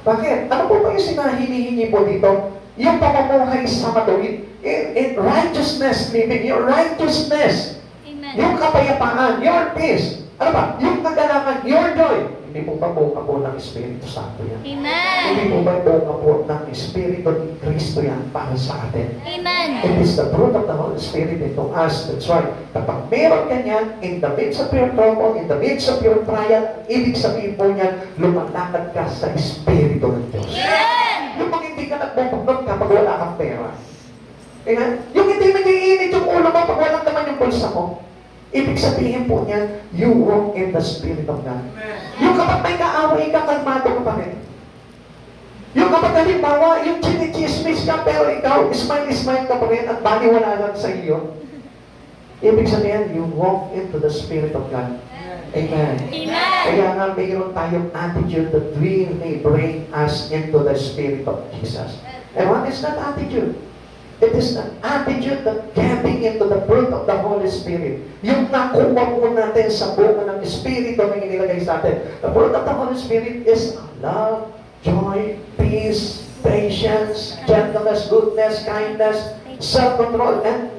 Bakit? Ano po ba yung sinahinihingi po dito? Yung pamumuhay sa matuwid. In righteousness living, your righteousness. Amen. Yung kapayapaan, your peace. Ano ba? Yung kagalakan, your joy. Hindi po ba buka po ng Espiritu Santo yan? Hindi Amen. po ba buka po ng Espiritu ni Kristo yan para sa atin? Amen. It is the fruit of the Holy Spirit into us. That's right. Kapag meron ka yan, in the midst of your trouble, in the midst of your trial, ibig sabihin po niyan, lumalakad ka sa Espiritu ng Diyos. Amen. Yung mga hindi ka nagbubugnot kapag wala kang pera. Amen? Yung hindi nag-iinit yung ulo mo pag walang naman yung bulsa mo. Ibig sabihin po niyan, you walk in the Spirit of God. Yung kapag may kaaway ka, kalmado ka pa rin. Yung kapag halimbawa, yung chinichismis ka, pero ikaw, smile ka pa rin at baliwala lang sa iyo. Ibig sabihin, you walk into the Spirit of God. Amen. Amen. Kaya nga mayroon tayong attitude that we may bring us into the Spirit of Jesus. And what is that attitude? It is an attitude that getting into the fruit of the Holy Spirit. Yung nakuha po natin sa bunga ng Espiritu na inilagay sa atin. The fruit of the Holy Spirit is love, joy, peace, patience, gentleness, goodness, kindness, self-control, and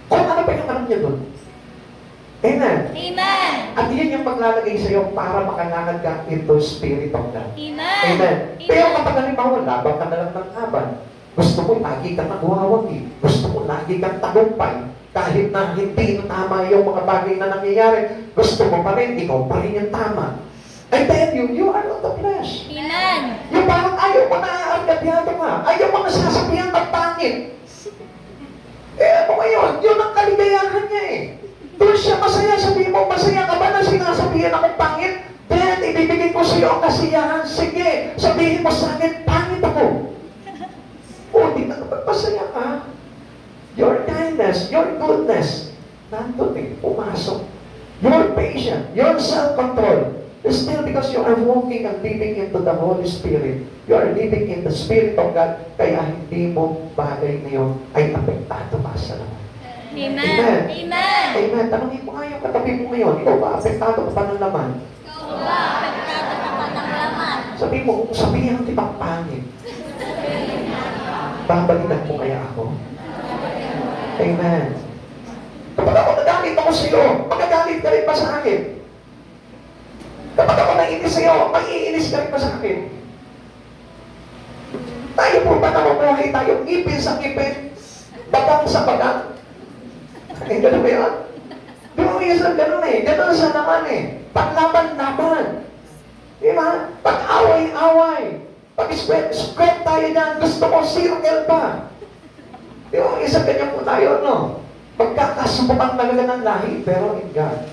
kung ano pa yung alam niyo doon? Amen. Amen. At yan yung maglalagay sa iyo para makalakad ka into Spirit of God. Amen. Amen. Pero kapag halimbawa, laban ka na lang ng laban, gusto mo lagi kang nagwawagi, gusto mo lagi kang tagumpay, kahit na hindi na tama yung mga bagay na nangyayari, gusto mo pa rin, ikaw pa rin yung tama. I tell you, you are not the flesh. Amen. Yung parang ayaw mo na argabyado ka, ayaw mo na sasabihan ng pangit. Ano ngayon? Yun ang kaligayahan niya eh. Doon siya masaya, sabihin mo, masaya ka ba na sinasabihan akong pangit? Then, ibibigay ko sa iyo ang kasiyahan. Sige, sabihin mo sa akin, pangit ako. O, di na masaya ka. Your kindness, your goodness, nandun eh, pumasok. Your patience, your self-control, is still because you are walking and living into the Holy Spirit. You are living in the Spirit of God, kaya hindi mo bagay na yun ay apektado pa sa naman. Amen. Amen. Amen. Amen. Tanongin mo nga yung katabi mo ngayon, ikaw ba apektado ka pa ng laman? Ikaw ba, apektado ka pa ng laman? Sabi mo, kung sabihan kitang pangit, babalikan mo kaya ako? Amen. Kapag ako nagalit ako sa iyo, magagalit ka rin pa sa akin. Kapag ako naiinis sa iyo, maiinis ka rin pa sa akin. Tayo po ba namubuhay tayo? Ngipin sa ngipin, bagang sa bagang. Eh, gano'n ba yun? Di ba yung isang gano'n eh? Gano'n sa naman eh. Paglaban-laban. Di ba? Pag-away-away. Pag-spread tayo dyan, gusto ko circle pa. Di ba? Isang ganyan po tayo, no? Pagkakasubukan talaga ng lahi, pero in God.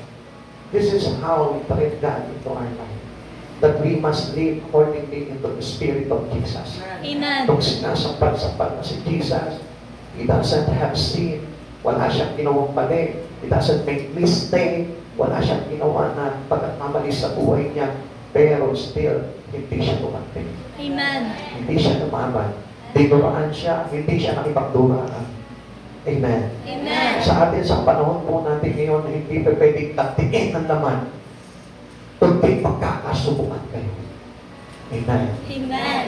This is how we treat God into our life. That we must live accordingly into the Spirit of Jesus. Amen. Nung sinasampal-sampal na si Jesus, He doesn't have sin. Wala siyang ginawang mali. He doesn't make mistake. Wala siyang ginawa na pagkakamali sa buhay niya. Pero still, hindi siya tumanting. Amen. Hindi siya lumaban. Dinuraan siya, hindi siya nakipagduraan. Amen. Amen. Sa atin, sa panahon po natin ngayon, hindi pa pwedeng tatiin ng laman. Kundi pagkakasubukan kayo. Amen. Amen.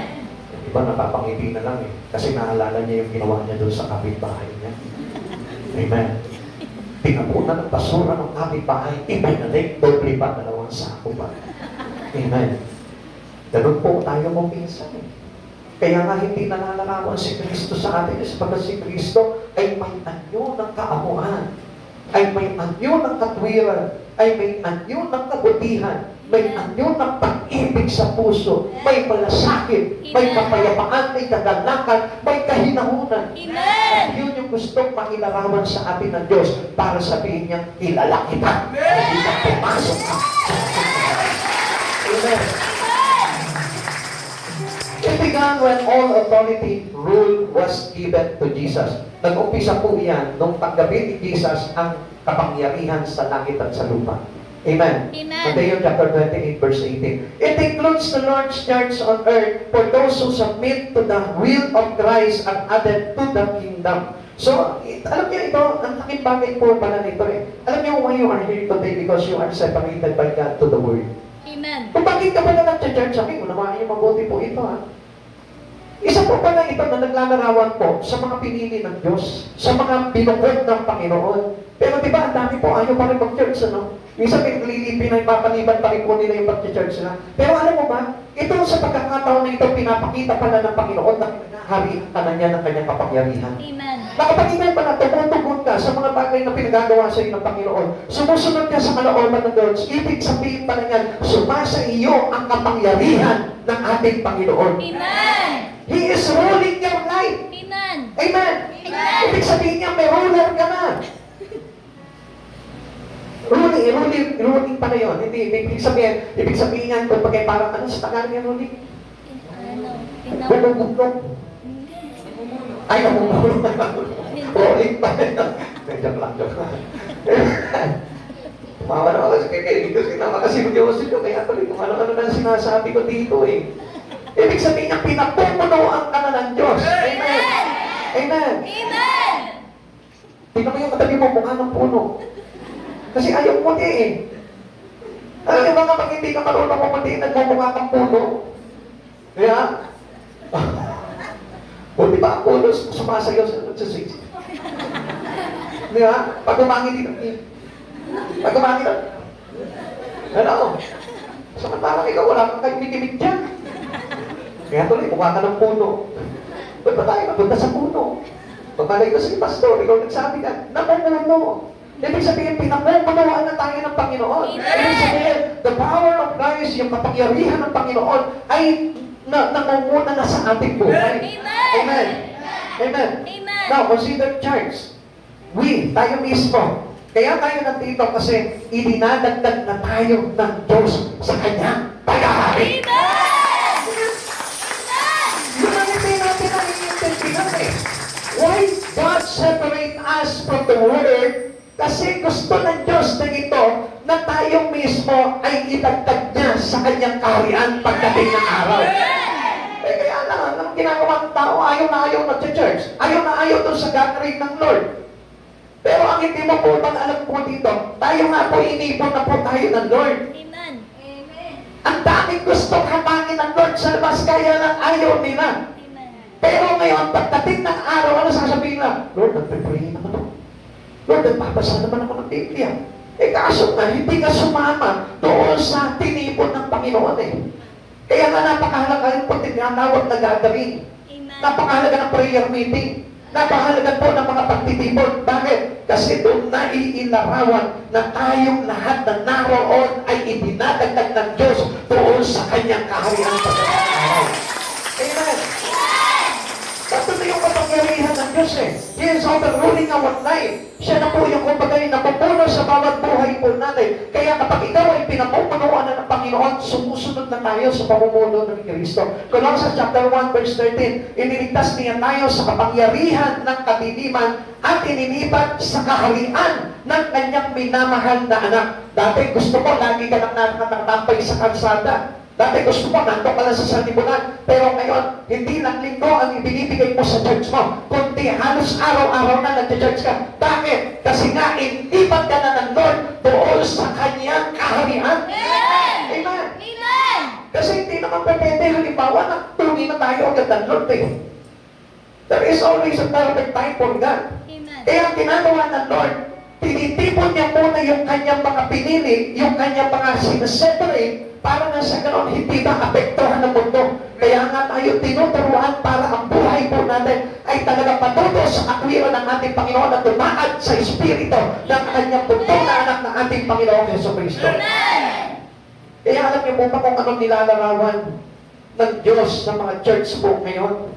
Diba napapangiti na lang eh. Kasi naalala niya yung ginawa niya doon sa kapitbahay niya. Amen. Pinapunan ng basura ng kapitbahay, ibinalik, doble pa, dalawang sako pa. Amen. Ganun po tayo mo minsan eh. Kaya nga hindi nananakawan si Kristo sa atin sapagkat si Kristo ay may anyo ng kaamuhan, ay may anyo ng katwiran, ay may anyo ng kabutihan, may anyo ng pag-ibig sa puso, may malasakit, may kapayapaan, may kagalakan, may kahinahunan. Amen. At yun yung gustong makilarawan sa atin ng Diyos para sabihin niya, kilala kita. Hindi ka pumasok ka. Amen. It began when all authority rule was given to Jesus. Nag-umpisa po yan nung tanggapin ni Jesus ang kapangyarihan sa langit at sa lupa. Amen. Amen. Matthew chapter 28 verse 18. It includes the Lord's church on earth for those who submit to the will of Christ and added to the kingdom. So, alam niyo ito, ang laking bagay po pala nito eh. Alam niyo why you are here today? Because you are separated by God to the Word. Amen. Kung bakit ka pala nag-church, sabi, unawain niyo mabuti po ito ha. Isa po pala ito na naglalarawan po sa mga pinili ng Diyos, sa mga binukod ng Panginoon. Pero di ba, ang dami po, ayaw pa rin mag-church, ano? Minsan pinaglilipin ay papaliban pa rin po nila yung pag-church na. Pero alam mo ba, ito sa pagkakataon na ito, pinapakita pala ng Panginoon na harihan ka na niya ng kanyang kapangyarihan. Amen. Nakapag-inay pa na, tumutugon ka sa mga bagay na pinagagawa sa iyo ng Panginoon. Sumusunod ka sa kalooban ng Diyos. Ibig sabihin pa na yan, sumasa iyo ang kapangyarihan ng ating Panginoon. Amen. He is ruling your life. Amen. Amen. Amen. Ibig sabihin niya, may ruler ka na. Ruling pa na yun. Hindi, ibig sabihin niyan, kung pagay parang ano sa Tagalog yung ruling? Bumubulong. Ay, namumulong. Ruling pa na yun. Joke lang. Tumawa na ako kasi kaya dito sinama kasi yung Diyos ko. Kaya tuloy kung ano-ano na sinasabi ko dito eh. Ibig sabihin niya, pinagpupunuan ka na ng Diyos. Amen. Amen. Amen. Tingnan mo yung katabi mo, mukha ng puno. Kasi ayaw mo eh. Alam niyo ba kapag hindi ka marunong pumunti, nagmumukha kang puno? Kaya, o di ba ang puno, sumasayaw sa stage. Di ba? Pag umangin dito, Pag kumain ka, ano? Samantalang ikaw, wala kang kaimig-imig dyan. Kaya tuloy, mukha ka ng puno. Ba't ba tayo napunta sa puno? Pagmalay ko si Pastor, ikaw nagsabi ka, namumuno. Ibig sabihin, pinamumunuan na tayo ng Panginoon. Ibig sabihin, the power of Christ, yung kapangyarihan ng Panginoon, ay namumuna na sa ating buhay. Amen. Amen. Amen. Now, consider church. Tayo mismo. Kaya tayo nandito kasi idinadagdag na tayo ng Diyos sa Kanyang paghahari. Yun ang hindi natin naiintindihan eh. Why God separate us from the world? Kasi gusto ng Diyos na ito na tayo mismo ay idagdag niya sa Kanyang kaharian pagdating ng araw. Eh kaya lang, ang ginagawa ng tao, ayaw na ayaw na church. Ayaw na ayaw doon sa gathering ng Lord. Pero ang hindi mo po alam po dito, tayo nga po inipon na po tayo ng Lord. Amen. Amen. Ang daming gusto kapangin ng Lord sa labas, kaya lang ayaw nila. Amen. Pero ngayon, pagdating ng araw, ano sasabihin na? Lord, nagpe-pray naman ako. Lord, nagpapasa naman ako ng Biblia. Eh kaso na, hindi ka sumama doon sa tinipon ng Panginoon eh. Kaya nga napakahalaga yung pag tinatawag na gathering. Amen. Napakahalaga ng prayer meeting. Napakahalaga po ng mga pagtitipon. Bakit? Kasi doon naiilarawan na tayong lahat na naroon ay ibinadagdag ng Diyos doon sa Kanyang kaharian sa araw. Amen. Ito na yung kapangyarihan ng Diyos eh. He is overruling our life. Siya na po yung kumbaga yung napupuno sa bawat buhay po natin. Kaya kapag ikaw ay pinamumunuan na ng Panginoon, sumusunod na tayo sa pamumuno ng Kristo. Colossians chapter 1 verse 13, iniligtas niya tayo sa kapangyarihan ng kadiliman at inilipat sa kaharian ng kanyang minamahal na anak. Dati gusto mo, lagi ka nang nakatampay sa kalsada. Dati gusto mo, nandun ka lang sa sanlibunan. Pero ngayon, hindi lang linggo ang ibinibigay mo sa church mo, kundi halos araw-araw na nag-church ka. Bakit? Kasi nga, inipat ka na ng Lord doon sa Kanyang kaharian. Amen. Amen. Amen. Kasi hindi naman pwede, halimbawa, nagtungi na tayo agad ng Lord eh. There is always a perfect time for God. Amen. Kaya ang ginagawa ng Lord, tinitipon niya muna yung kanyang mga pinili, yung kanyang mga sineseparate, para na sa ganon hindi na apektuhan ng mundo. Kaya nga tayo tinuturuan para ang buhay po natin ay talaga patuto sa akwiro ng ating Panginoon na tumaad sa Espiritu ng kanyang buntong na anak ng ating Panginoong Jesucristo. Kaya alam niyo po ba kung anong nilalarawan ng Diyos sa mga church po ngayon?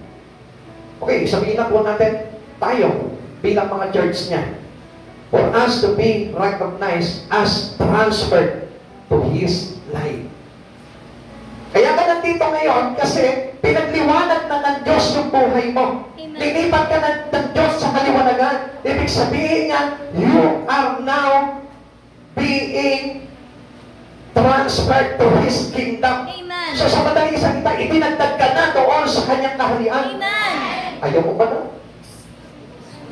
Okay, sabihin na po natin, tayo bilang mga church niya, for us to be recognized as transferred to His life. Kaya ka nandito ngayon kasi pinagliwanag na ng Diyos yung buhay mo. Amen. Linipat ka ng Diyos sa kaliwanagan. Ibig sabihin niya, you are now being transferred to His kingdom. Amen. So sa madaling salita, itinagdag ka na doon sa kanyang kaharian. Amen. Ayaw mo ba na?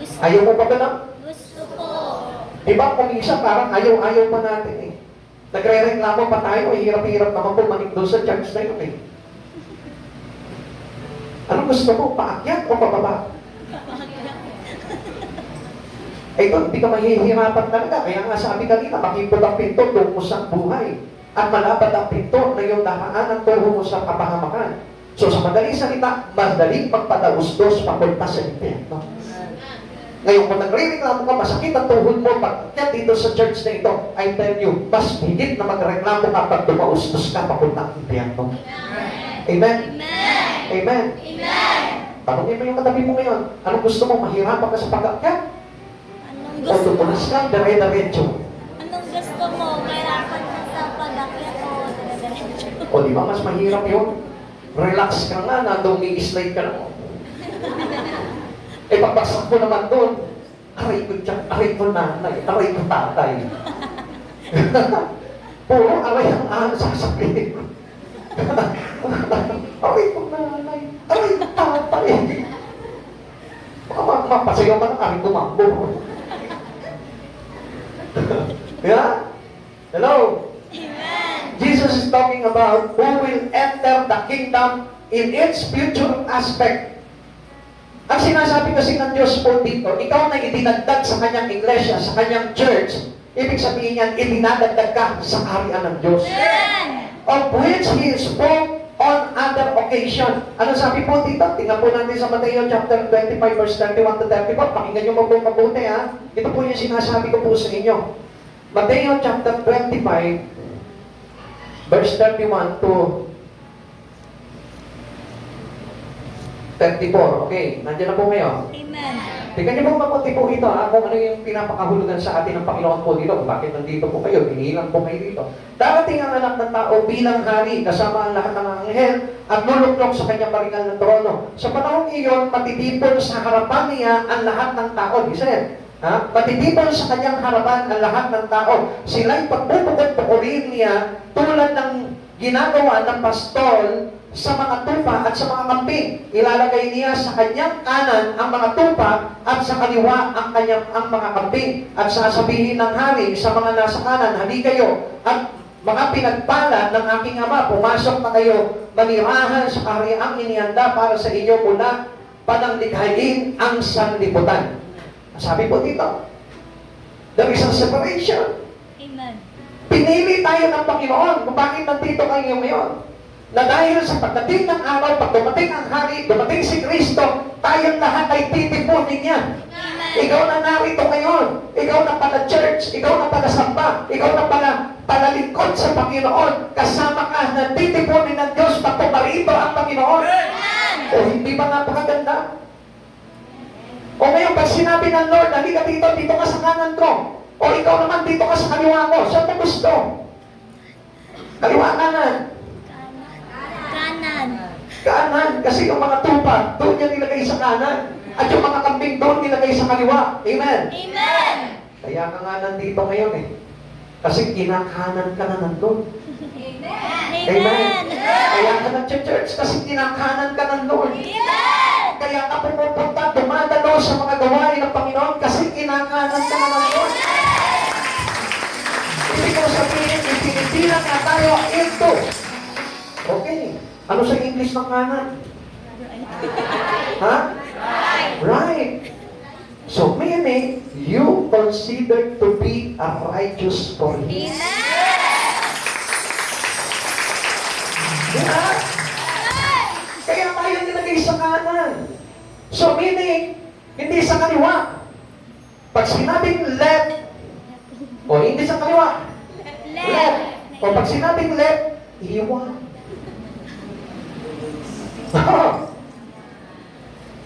Gusto, Ayaw mo ba na? gusto ko. Diba kung isa parang ayaw-ayaw pa natin eh. Nagre-reklamo pa tayo, hirap-hirap naman po manig doon sa church na yun eh. Ano gusto mo? Paakyat o pababa? Ito, hindi ka mahihirapan talaga. Kaya nga sabi kanina, makipot ang pinto tungo sa buhay. At malapad ang pinto na yung daraanan tungo mo sa kapahamakan. So sa madaling salita, madaling pagpadausdos papunta sa impyerno. Ngayon, kung nagre-reklamo ka, masakit ang tuhod mo pag dito sa church na ito, I tell you, mas higit na magreklamo ka pag dumaustos ka papunta ang impyerno. Amen? Amen. Amen? Amen. Tanongin mo yung katabi mo ngayon, anong gusto mo, mahirapan ka sa pag-akyat? Anong O gusto mo? tutunas ka, dire-diretso? Anong gusto mo? Mahirapan ka sa pag-akyat o dire-diretso? O di ba, mas mahirap yun? Relax ka nga, nandong i-slide ka na. Eh, pagbagsak ko naman doon, aray ko tiyak, aray ko nanay, aray ko tatay. Puro aray ang sasabihin ko. Aray ko nanay, aray ko tatay. Mapasayaw ka na, aray ko mambo. Yeah? Hello? Amen. Jesus is talking about who will enter the kingdom in its future aspect. Ang sinasabi kasi ng Diyos po dito, ikaw na idinagdag sa kanyang iglesia, sa kanyang church, Ibig sabihin yan, idinadagdag ka sa kaharian ng Diyos. Amen. Of which He spoke on other occasion. Ano sabi po dito? Tingnan po natin sa Mateo chapter 25 verse 31 to 34. Pakinggan nyo mabuti ha. Ito po yung sinasabi ko po sa inyo. Mateo chapter 25 verse 31 to 34. Okay, nandiyan na po ngayon. Amen. Tingnan niyo po mabuti po ito ha, kung ano yung pinapakahulugan sa atin ng Panginoon po dito, kung bakit nandito po kayo, hinihilang po kayo dito. Darating ang anak ng tao bilang hari, kasama ang lahat ng anghel, at luluklok sa kanyang paringal ng trono. Sa panahon iyon, matitipon sa harapan niya ang lahat ng tao. Listen, ha? Matitipon sa kanyang harapan ang lahat ng tao. Sila'y pagpupukod-pukurin niya tulad ng ginagawa ng pastol sa mga tupa at sa mga kambing. Ilalagay niya sa kanyang kanan ang mga tupa at sa kaliwa ang mga kambing. At sasabihin ng hari sa mga nasa kanan, "Hali kayo at mga pinagpala ng aking ama, pumasok na kayo manirahan sa kahariang inihanda para sa inyo mula pananglikhain ang sanlibutan." Sabi po dito, there is a separation. Amen. Pinili tayo ng Panginoon kung bakit nandito kayo ngayon. Na dahil sa pagdating ng araw, pag dumating ang hari, dumating si Kristo, tayong lahat ay titipunin niya. Amen. Ikaw na narito ngayon. Ikaw na pala church. Ikaw na pala samba. Ikaw na pala palalingkod sa Panginoon. Kasama ka na titipunin ng Diyos pag pumarito ang Panginoon. Amen. O hindi ba napakaganda? O ngayon, pag sinabi ng Lord, halika dito, dito ka sa kanan ko. O ikaw naman, dito ka sa kaliwa ko. Saan mo gusto? Kaliwa, kanan. Kanan. Kanan, kasi yung mga tupa, doon niya nilagay sa kanan. At yung mga kambing doon nilagay sa kaliwa. Amen. Amen. Kaya ka nga nandito ngayon eh. Kasi kinakanan ka na nandun. Amen. Kaya ka nag-church kasi kinakanan ka nandun. Amen. Kaya ka pumupunta, dumadalo sa mga gawain ng Panginoon kasi kinakanan ka na nandun. Ibig ko sabihin, ipinipilang na tayo ito. Okay. Ano sa English ng kanan? Ha? Right. So, meaning, you consider to be a righteous for Him. Diba? Kaya tayo nilagay sa kanan. So, meaning, hindi sa kaliwa. Pag sinabing left, o hindi sa kaliwa, left. O pag sinabing left, iwan.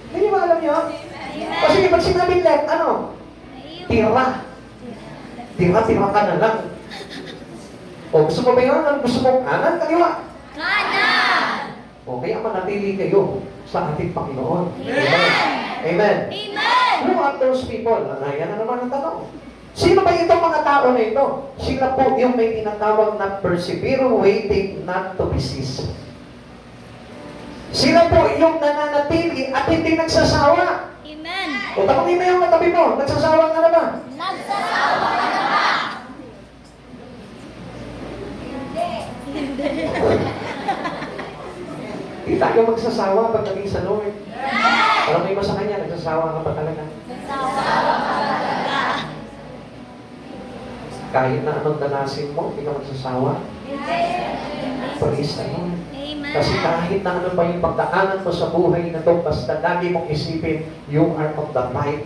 Hindi ba alam niyo? Kasi pag sinabing left, ano? Tira. Tira ka na lang. O gusto mo ba yun? Ano gusto mo? Kanan, kaliwa? Kanan. O kaya manatili kayo sa ating Panginoon. Amen. Amen. Amen. Who are those people? Yan na naman ang tanong. Sino ba itong mga tao na ito? Sila po yung may tinatawag na persevere, waiting, not to be ceased. Sila po yung nananatili at hindi nagsasawa. Amen. O tanongin mo yung katabi mo, nagsasawa ka na ba? Nagsasawa ka na ba? Hindi tayo magsasawa pagdating sa Lord. Tanongin mo sa Kanya, nagsasawa ka pa talaga. Nagsasawa ka talaga. Kahit na anong danasin mo, hindi ka magsasawa. Praise the Lord. Amen. Kasi kahit na ano pa yung pagdaanan mo sa buhay na ito, basta lagi mong isipin, you are on the right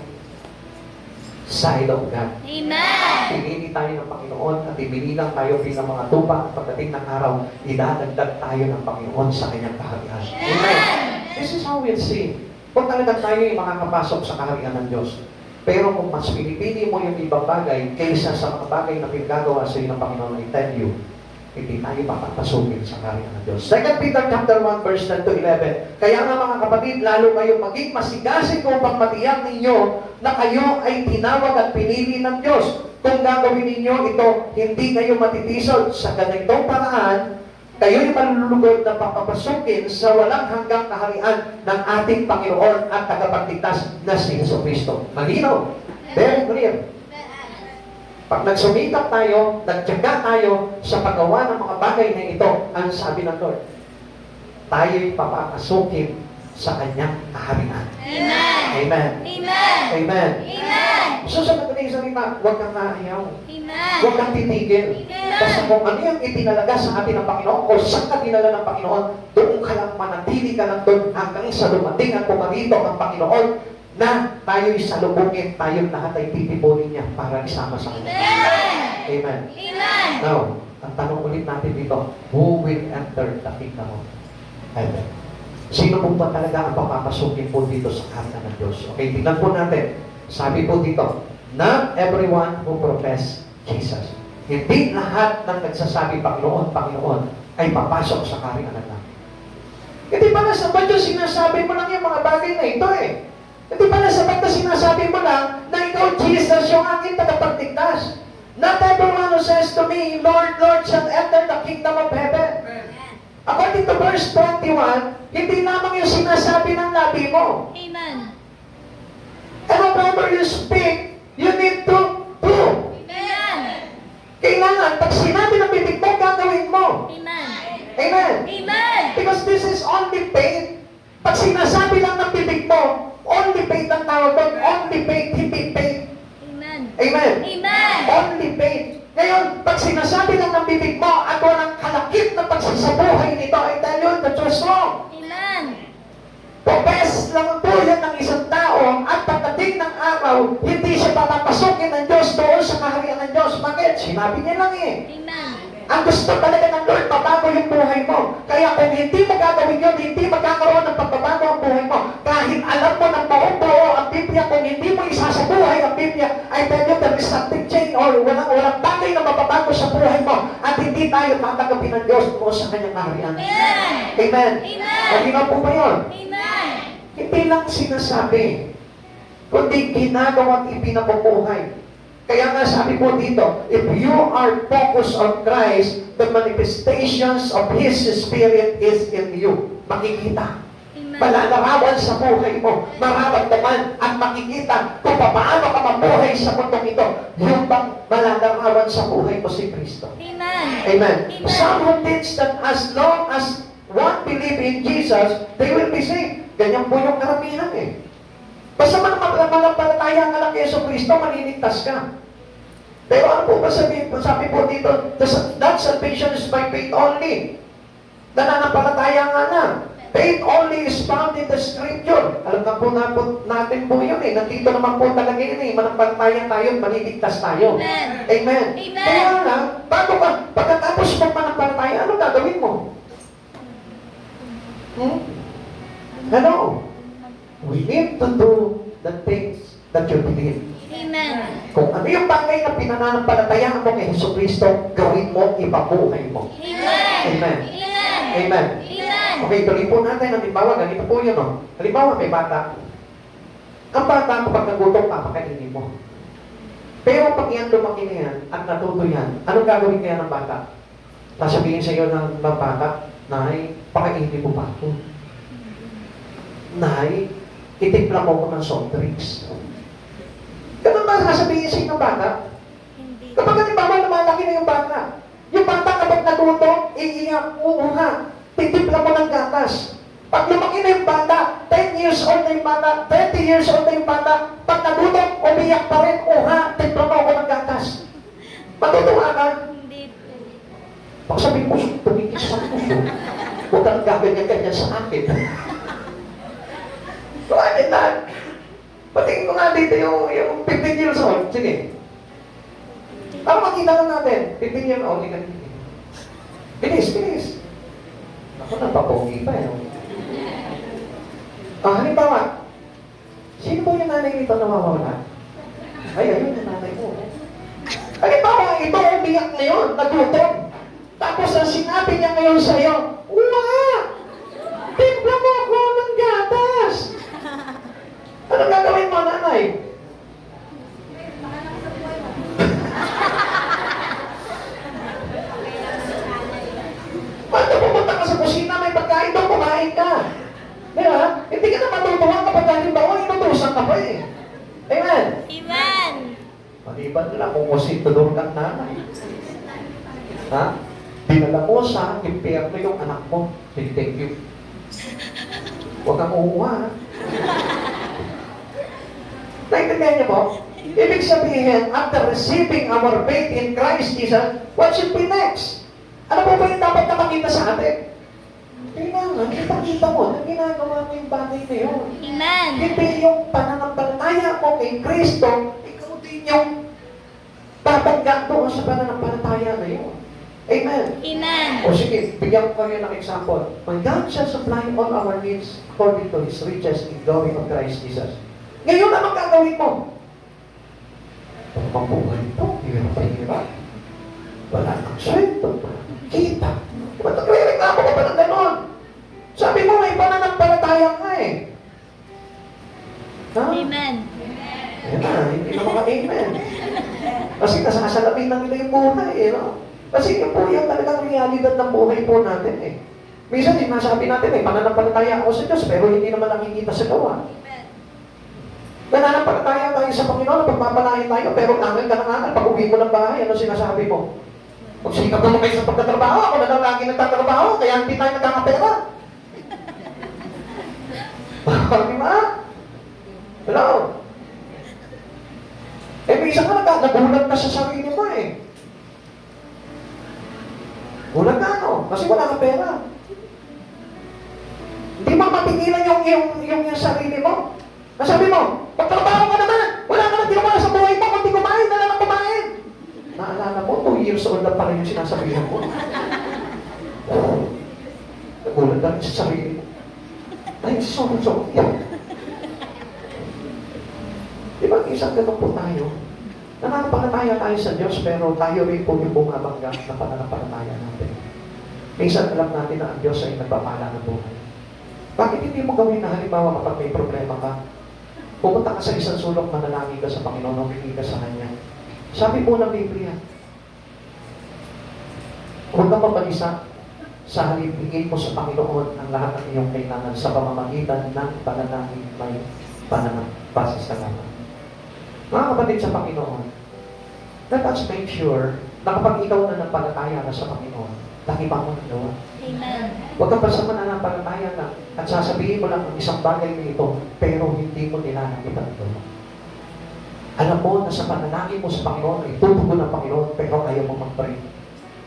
side of God. Amen. Pinili tayo ng Panginoon at ibinilang tayo bilang mga tupa at pagdating ng araw, idadagdag tayo ng Panginoon sa kanyang kaharian. Amen. This is how we'll see. Kung talaga tayo yung makakapasok sa kaharian ng Diyos. Pero kung mas pinipili mo yung ibang bagay kaysa sa mga bagay na pinagagawa sa iyo ng Panginoon, I tell you, hindi tayo papapasukin sa kaharian ng Diyos. 2 Peter chapter 1 verse 10 to 11. Kaya nga mga kapatid, lalo kayo maging masigasig upang matiyak ninyo na kayo ay tinawag at pinili ng Diyos. Kung gagawin ninyo ito, hindi kayo matitisod sa ganitong paraan, kayo'y malulugod na papapasukin sa walang hanggang kaharian ng ating Panginoon at tagapagligtas na si Jesucristo. Malinaw. Very clear. Pag nagsumikap tayo, nagtyaga tayo sa paggawa ng mga bagay na ito, ang sabi ng Lord, tayo'y papapasukin sa kanyang kaharian. Amen. Amen. Amen. Amen. Amen. Susunod na yung salita, huwag kang naayaw. Amen. Huwag kang titigil. Basta kung ano yung itinalaga sa atin ng Panginoon, o saan ka dinala ng Panginoon, doon ka lang manatili ka lang doon hanggang sa dumating at pumarito ang Panginoon na tayo'y salubungin, tayong lahat ay titipunin niya para isama sa Kanya. Amen. Amen. Now, ang tanong ulit natin dito, who will enter the kingdom of heaven? Sino po ba talaga ang papapasukin po dito sa kaharian ng Diyos? Okay, tingnan po natin. Sabi po dito, not everyone who profess Jesus. Hindi lahat ng nagsasabi, Panginoon, Panginoon, ay papasok sa kaharian ng Diyos. Hindi pa nasabat yung sinasabi mo lang yung mga bagay na ito eh. Hindi pa nasabat na sinasabi mo lang na ikaw, Jesus, yung aking tagapagligtas. Not everyone who says to me, Lord, Lord, shall enter the kingdom of heaven. According to verse 21, hindi lamang yung sinasabi ng labi mo. Amen. And whatever you speak, you need to do. Amen. Kailangan, pag sinabi ng bibig mo, gagawin mo. Amen. Amen. Amen. Because this is only faith. Pag sinasabi lang ng bibig mo, only faith ang tawag doon. Only faith, hindi faith. Amen. Amen. Amen. Only faith. Ngayon, pag sinasabi lang ng bibig mo at walang kalakip na pagsasabuhay nito, I tell you, the truth wrong. Amen. Profess lang po yan ng isang tao at pagdating ng araw, hindi siya papapasukin ng Diyos doon sa kaharian ng Diyos. Bakit? Sinabi niya lang eh. Amen. Ang gusto talaga ng Lord, mabago yung buhay mo. Kaya kung hindi mo gagawin yun, hindi magkakaroon ng pagbabago ang buhay mo. Kahit alam mo ng buo ang Biblia, kung hindi mo isasabuhay ang Biblia, I tell you, there is something change or walang bagay na mababago sa buhay mo at hindi tayo tatanggapin ng Diyos mo sa kanyang kaharian. Amen. Amen. Amen. Malinaw po ba yun? Amen. Hindi lang sinasabi, kundi ginagawa at ipinabubuhay. Kaya nga sabi po dito, if you are focused on Christ, the manifestations of His Spirit is in you. Makikita. Amen. Malalarawan sa buhay mo, mararamdaman at makikita kung paano ka mabuhay sa mundong ito. Yung bang malalarawan sa buhay mo si Kristo. Amen. Amen. Amen. Some who teach that as long as one believe in Jesus, they will be saved. Ganyan po yung karamihan eh. Basta malampalataya ka lang kay Yeso Kristo, maniligtas ka. Pero ano po ba sabi po dito, that salvation is by faith only. Nananampalataya nga na. Faith only is found in the Scripture. Alam na po natin po yun eh. Nandito naman po talaga yun eh. Manampalataya tayo, maniligtas tayo. Amen. Amen. Amen. Kaya nga, bago ka, pagkatapos mo manampalataya, ano gagawin mo? Hello? We need to do the things that you believe. Amen. Kung ano yung bagay na pinananampalatayaan mo kay Hesus Kristo, gawin mo, ipabuhay mo. Amen. Amen. Amen. Amen. Amen. Okay, tuloy po natin. Halimbawa, ganito po yun. Oh. Halimbawa, may bata. Ang bata, kapag nagutom, papakainin mo. Pero pag yan lumaki na yan, at natuto yan, anong gagawin kaya ng bata? Sasabihin sa iyo ng bata, Nay, pakainin mo pa ako. Nay, itimpla mo ko ng soft drinks. Ganun ba sasabihin sa inyo bata? Hindi. Kapag halimbawa lumalaki na yung bata kapag nagutom, iiyak, uuha, titimpla mo ng gatas. Pag lumaki na yung bata, 10 years old na yung bata, 20 years old na yung bata, pag nagutom, umiyak pa rin, uha, timpla mo ako ng gatas. Matutuwa ka? Hindi. Pag sabihin ko, tumigil sa puso, huwag kang gaganyan-ganyan sa akin. Bakit na? Patingin ko nga dito yung 15 years old. Sige. Para makita lang natin. 15 years old. Bilis, bilis. Ako napapogi pa eh. Halimbawa, sino po yung nanay nito nawawala? Ay, ayun yung nanay mo. Halimbawa, ito umiyak ngayon, nagutom. Tapos ang sinabi niya ngayon sa iyo, timpla mo ako ng gatas. Ano gagawin mo, nanay? Pagka pumunta ka sa kusina, may pagkain doon, kumain ka. Di ba? Hindi ka na matutuwa kapag halimbawa, inutusan ka pa eh. Amen? Amen. Maliban lang kung kusintudor kang nanay. Ha? Dinala mo sa impyerno yung anak mo. Say, thank you. Huwag kang uuwa, ha? Naintindihan niyo po? Ibig sabihin, after receiving our faith in Christ Jesus, what should be next? Ano po ba yung dapat na makita sa atin? Kailangan, ipakita mo na ginagawa mo yung bagay na yun. Amen. Hindi yung pananampalataya mo kay Kristo, ikaw din yung tatagga doon sa pananampalataya na yun. Amen. Amen. O sige, bigyan ko kayo ng example. When God shall supply all our needs according to His riches in glory of Christ Jesus. Ngayon, anong gagawin mo? Pagpabuhay ito, hirap. Wala kang sweldo, kita. Ba't nagre-reklamo ka pa ng ganon? Sabi mo, may pananampalataya ka eh. Ha? Amen. Yan na, hindi na maka-amen. Kasi nasasalamin lang nila yung buhay eh, no? Kasi yun po yung talagang realidad ng buhay po natin eh. Minsan, sinasabi natin eh, pananampalataya ako sa Diyos, pero hindi naman nakikita sa gawa. Nananampalataya tayo sa Panginoon, pagpapalain tayo, pero angal ka ng angal. Pag uwi mo ng bahay, ano sinasabi mo? Magsikap naman kayo sa pagtatrabaho, ako na lang lagi nagtatrabaho, kaya hindi tayo nagkakapera. Di ba? Hello? Eh, minsan ka nagulat ka sa sarili mo eh. Gulat ka ano? Kasi wala ka pera. Hindi mo mapigilan yung sarili mo. Nasabi mo, pagtrabaho ka naman, wala ka nang ginawa sa buhay mo, kundi kumain na lang ang kumain. Naalala mo, 2 years old na pala yung sinasabihan mo. Nagulat ka sa sarili mo. Ay, so, yeah. Di ba, isang ganun po tayo. Nananampalataya tayo sa Diyos, pero tayo rin po yung bumabangga na pananampalataya natin. Minsan alam natin na ang Diyos ay nagpapala ng buhay. Bakit hindi mo gawin na halimbawa kapag may problema ka? Pumunta ka sa isang sulok, manalangin ka sa Panginoon, humingi ka sa Kanya. Sabi po ng Biblia, huwag kang mabalisa, sa halip bigay mo sa Panginoon ang lahat ng iyong kailangan sa pamamagitan ng panalangin may pananampalataya. Mga kapatid sa Panginoon, let us make sure na kapag ikaw na nampalataya na sa Panginoon, laki pa mo nagawa. Amen. Huwag ka pa sa mananampalataya na at sasabihin mo lang ang isang bagay na ito, pero hindi mo nilalakit ang ito. Alam mo na sa panalangin mo sa Panginoon ay tutugon ng Panginoon, pero ayaw mo mag-pray.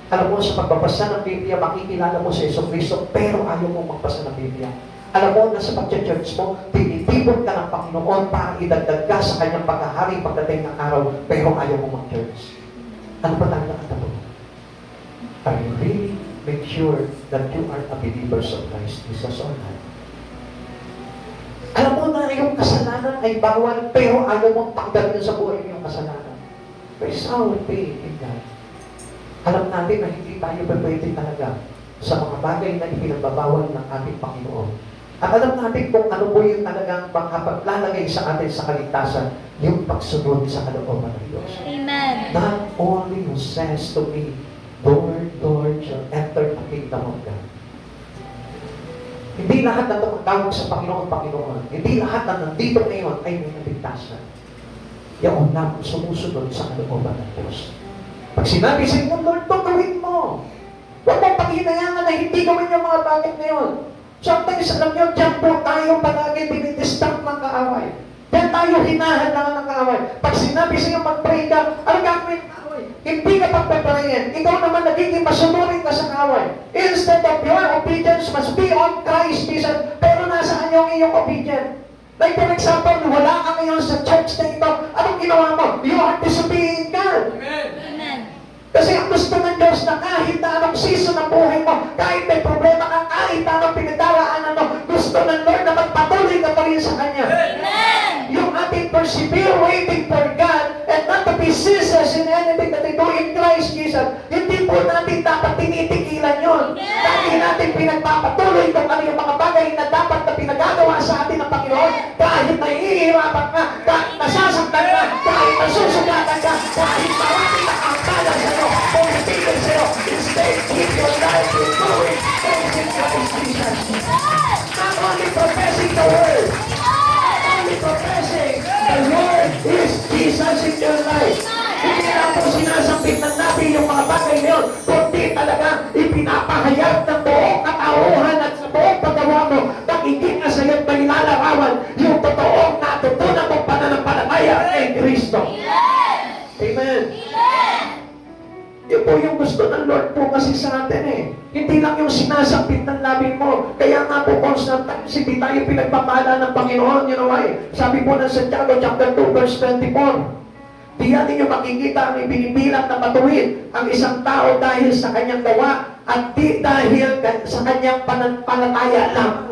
Alam mo sa pagbabasa ng Biblia, makikilala mo sa Jesucristo, pero ayaw mo magbasa ng Biblia. Alam mo na sa pag-church mo, tinitipon ka ng Panginoon para idagdag ka sa kanyang pagkahari pagdating ng araw, pero ayaw mo mag-church. Ano ba tayo nakatapos? Are you really make sure that you are a believers of Christ Jesus or not? Alam mo na yung kasalanan ay bawal, pero ayaw mong tanggalin sa buhay mo yung kasalanan. There is our faith in God. Alam natin na hindi tayo pwede talaga sa mga bagay na ipinagbabawal ng ating Panginoon. At alam natin kung ano po yung talagang makapaglalagay sa atin sa kaligtasan, yung pagsunod sa kalooban ng Diyos. Amen. Not only who says to me, Lord shall enter the kingdom of God. Hindi lahat na tumatawag sa Panginoon. Hindi lahat na nandito ngayon ay may naligtasan. Yung na sumusunod sa kalooban ng Diyos. Pag sinabi sa inyo, Lord, ito gawin mo. Huwag mong paghinayangan na hindi gawin yung mga bagay na yun. Sometimes, alam nyo, dyan po tayo palagi dinidistract ng kaaway. Dyan tayo hinahalangan ng kaaway. Pag sinabi sa inyo, mag-pray ka, ano gagawin ng kaaway? Hindi ka pagpaprayin. Ikaw naman nagiging masunurin ka sa kaaway. Instead of your obedience must be on Christ Jesus. Pero nasaan yung iyong obedience? Like for example, wala ka ngayon sa church na ito. Anong ginawa mo? You are disobeying God. Amen. Kasi ang gusto ng Diyos na kahit na anong season ng buhay mo, kahit may problema ka, kahit na anong pinagdaraanan mo, gusto ng Lord na magpatuloy ka pa rin sa Kanya. Amen. Yung ating persevere waiting for God and not to be ceaseless in anything that we do in Christ Jesus, hindi po natin dapat tinitigilan yun. Dati natin pinagpapatuloy kung ano yung mga bagay na dapat na pinagagawa sa atin ng Panginoon, kahit nahihirapan ka, kahit nasasaktan ka, kahit nasusugatan ka, kahit marami na ang kala sa'yo, pumipigil sa'yo, instead, keep your life in doing things in Christ Jesus. Not only professing the word, only professing the Lord is Jesus in your life. Hindi na po sinasambit ng natin yung mga bagay na yun, kundi talaga ipinapahayag ng buong katauhan at sa buong paggawa mo, nakikita sa iyo at nilalarawan yung totoong natutunan mong pananampalataya kay Kristo. Yun po yung gusto ng Lord po kasi sa atin eh. Hindi lang yung sinasapit ng labi mo. Kaya nga po, constant times, hindi tayo pinagpapala ng Panginoon. You know why? Sabi po ng Santiago chapter 2 verse 24. Diyan ninyo makikita ang ibinibilang na matuwid ang isang tao dahil sa kanyang gawa at di dahil sa kanyang pananampalataya lang.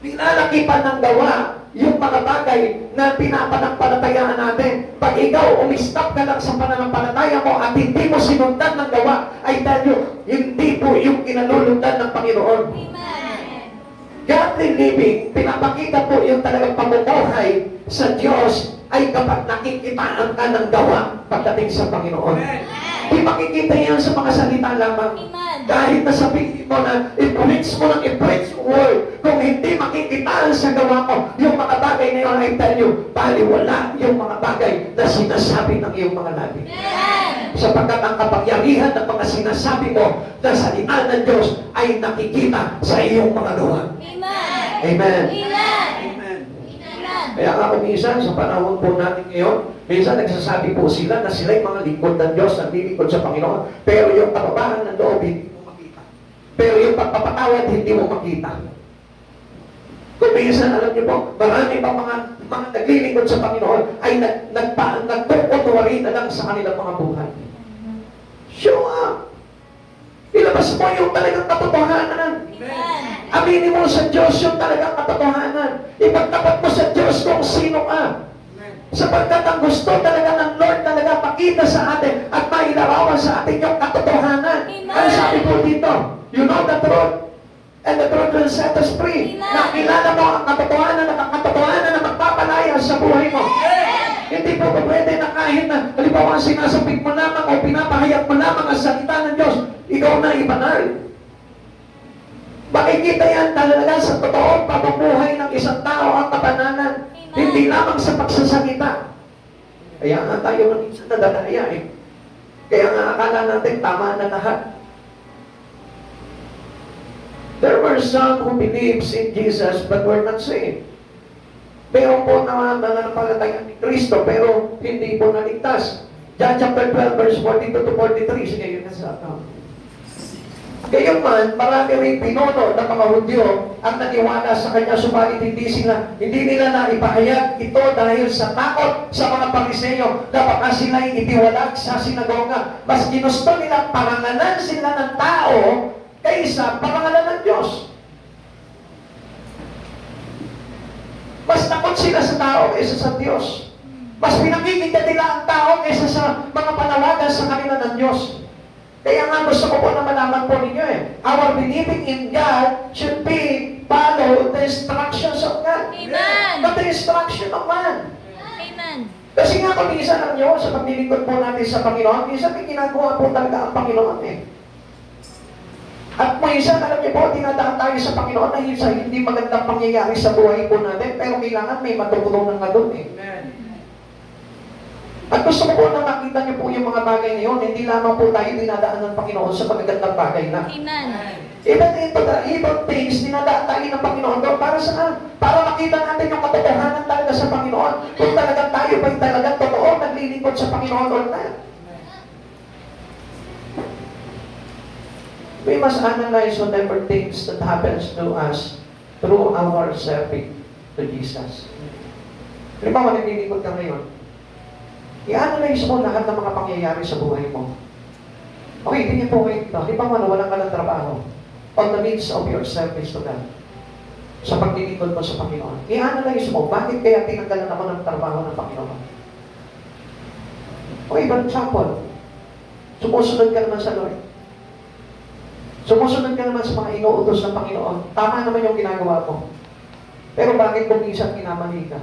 Pinalakipan ng gawa yung mga bagay na pinapanampalatayaan natin. Pag ikaw umistap ka lang sa pananampalataya mo at hindi mo sinundan ng gawa, ay dahil hindi po yung kinalulundan ng Panginoon. Amen. Godly living, pinapakita po yung talagang pamumuhay sa Diyos ay kapag nakikitaan ka ng gawa pagdating sa Panginoon. Di makikita yan sa mga salita lamang. Amen. Kahit na sabihin mo na i-preach mo ng i-preach word, kung hindi makikitaan sa gawa mo, yung mga bagay na yun, I tell you, baliwala yung mga bagay na sinasabi ng iyong mga labi. Amen. Sapagkat ang kapangyarihan ng mga sinasabi mo na salita ng Diyos ay nakikita sa iyong mga gawa. Amen. Amen. Amen. Amen. Amen. Kaya nga kung minsan, sa panahon po natin ngayon, minsan nagsasabi po sila na sila'y mga lingkod ng Diyos, naglilingkod sa Panginoon. Pero yung kababahan ng loob, hindi mo makita. Pero yung pagpapatawad, hindi mo makita. Kung minsan, alam niyo po, marami pa mga naglilingkod sa Panginoon ay nagkukunwari na lang sa kanilang mga buhay. Show up! Ilabas mo yung talagang katotohanan. Amen. Aminin mo sa Diyos yung talagang katotohanan. Ipagtapat mo sa Diyos kung sino ka. Sapagkat ang gusto talaga ng Lord talaga pakita sa atin at mailarawan sa atin yung katotohanan. Amen. Ano sabi po dito? You know the truth, and the truth will set us free. Amen. Nakilala mo ang katotohanan na magpapalaya sa buhay mo. Hindi po pwede na kahit na halimbawa sinasabit mo lamang o pinapahayag mo lamang ang salita ng Diyos, ikaw na ibanal. Makikita yan talaga sa totoong pamumuhay ng isang tao ang kapananan. Amen. Hindi lamang sa pagsasalita. Kaya nga tayo ng minsan nadadaya eh. Kaya nga akala natin tama na lahat. There were some who believes in Jesus but were not saved. Meron po na nananampalataya ni Kristo pero hindi po naligtas. John chapter 12 verse 42 to 43. Sige, yun na sa account. Gayon man, marami rin pinuno ng mga Hudyo ang naniwala sa kanya, subalit hindi nila naipahayag ito dahil sa takot sa mga Pariseyo na baka sila'y itiwalag sa sinagoga. Mas ginusto nila parangalan sila ng tao kaysa parangalan ng Diyos. Mas takot sila sa tao kaysa sa Diyos. Mas pinakikita nila ang tao kaysa sa mga panawagan sa kanila ng Diyos. Kaya nga gusto ko po na malaman po ninyo eh. Our believing in God should be follow the instructions of God. Amen. Not the instruction of man. Amen. Kasi nga kung minsan ang nyo, sa paglilingkod po natin sa Panginoon, minsan may ginagawa po talaga ang Panginoon eh. At minsan, alam niyo po, dinadaan tayo sa Panginoon dahil sa hindi magandang pangyayari sa buhay po natin, pero kailangan may matutunan ka doon eh. Amen. At gusto ko po na makita niyo po yung mga bagay na yun, hindi lamang po tayo dinadaan ng Panginoon sa magagandang bagay na. Amen. Even into the evil things, dinadaan tayo ng Panginoon doon. Para saan? Para makita natin yung katotohanan talaga sa Panginoon. Kung talagang tayo ba'y talagang totoo, naglilingkod sa Panginoon or not. We must analyze whatever things that happens to us through our serving to Jesus. Halimbawa, naglilingkod ka ngayon. I-analyze mo lahat ng mga pangyayari sa buhay mo. Okay, tingin po kayo ito. Halimbawa, nawalan ka ng trabaho on the midst of your service to God. Sa paglilingkod mo sa Panginoon. I-analyze mo, bakit kaya tinanggalan ako ng trabaho ng Panginoon? Okay, for example, sumusunod ka naman sa Lord. Sumusunod ka naman sa mga inuutos ng Panginoon. Tama naman yung ginagawa mo. Pero bakit kung minsan kinamali ka?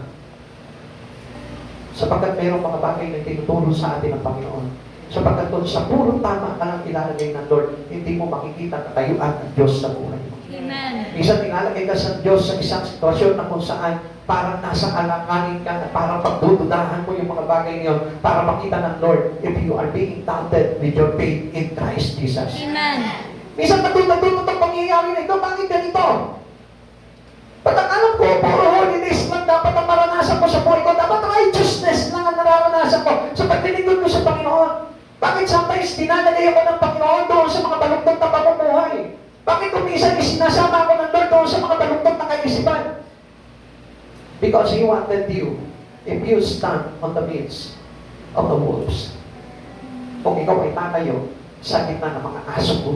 Sapagkat mayroong mga bagay na tinuturo sa atin ng Panginoon. Sapagkat kung sa puro tama ka lang ilalagay ng Lord, hindi mo makikita katayuan ng Diyos sa buhay mo. Amen. Minsan nilalagay ka sa Diyos sa isang sitwasyon na kung saan parang nasa alanganin ka na parang pagdududahan mo yung mga bagay niyon para makita ng Lord if you are being doubted with your faith in Christ Jesus. Amen. Minsan natutong pangyayari na ito, bakit ganito? Ba't ang alam ko, puro holiness lang dapat ang maranasan ko sa buhay ko. Dapat righteousness lang ang nararanasan ko sa paglilingkod ko sa Panginoon. Bakit sometimes dinadalay ako ng Panginoon doon sa mga baluktot na pamumuhay? Bakit kuminsan isinasama ako ng Lord doon sa mga baluktot na kaisipan? Because He wanted you, if you stand on the midst of the wolves, kung ikaw ay tatayo sa gitna ng mga aso po,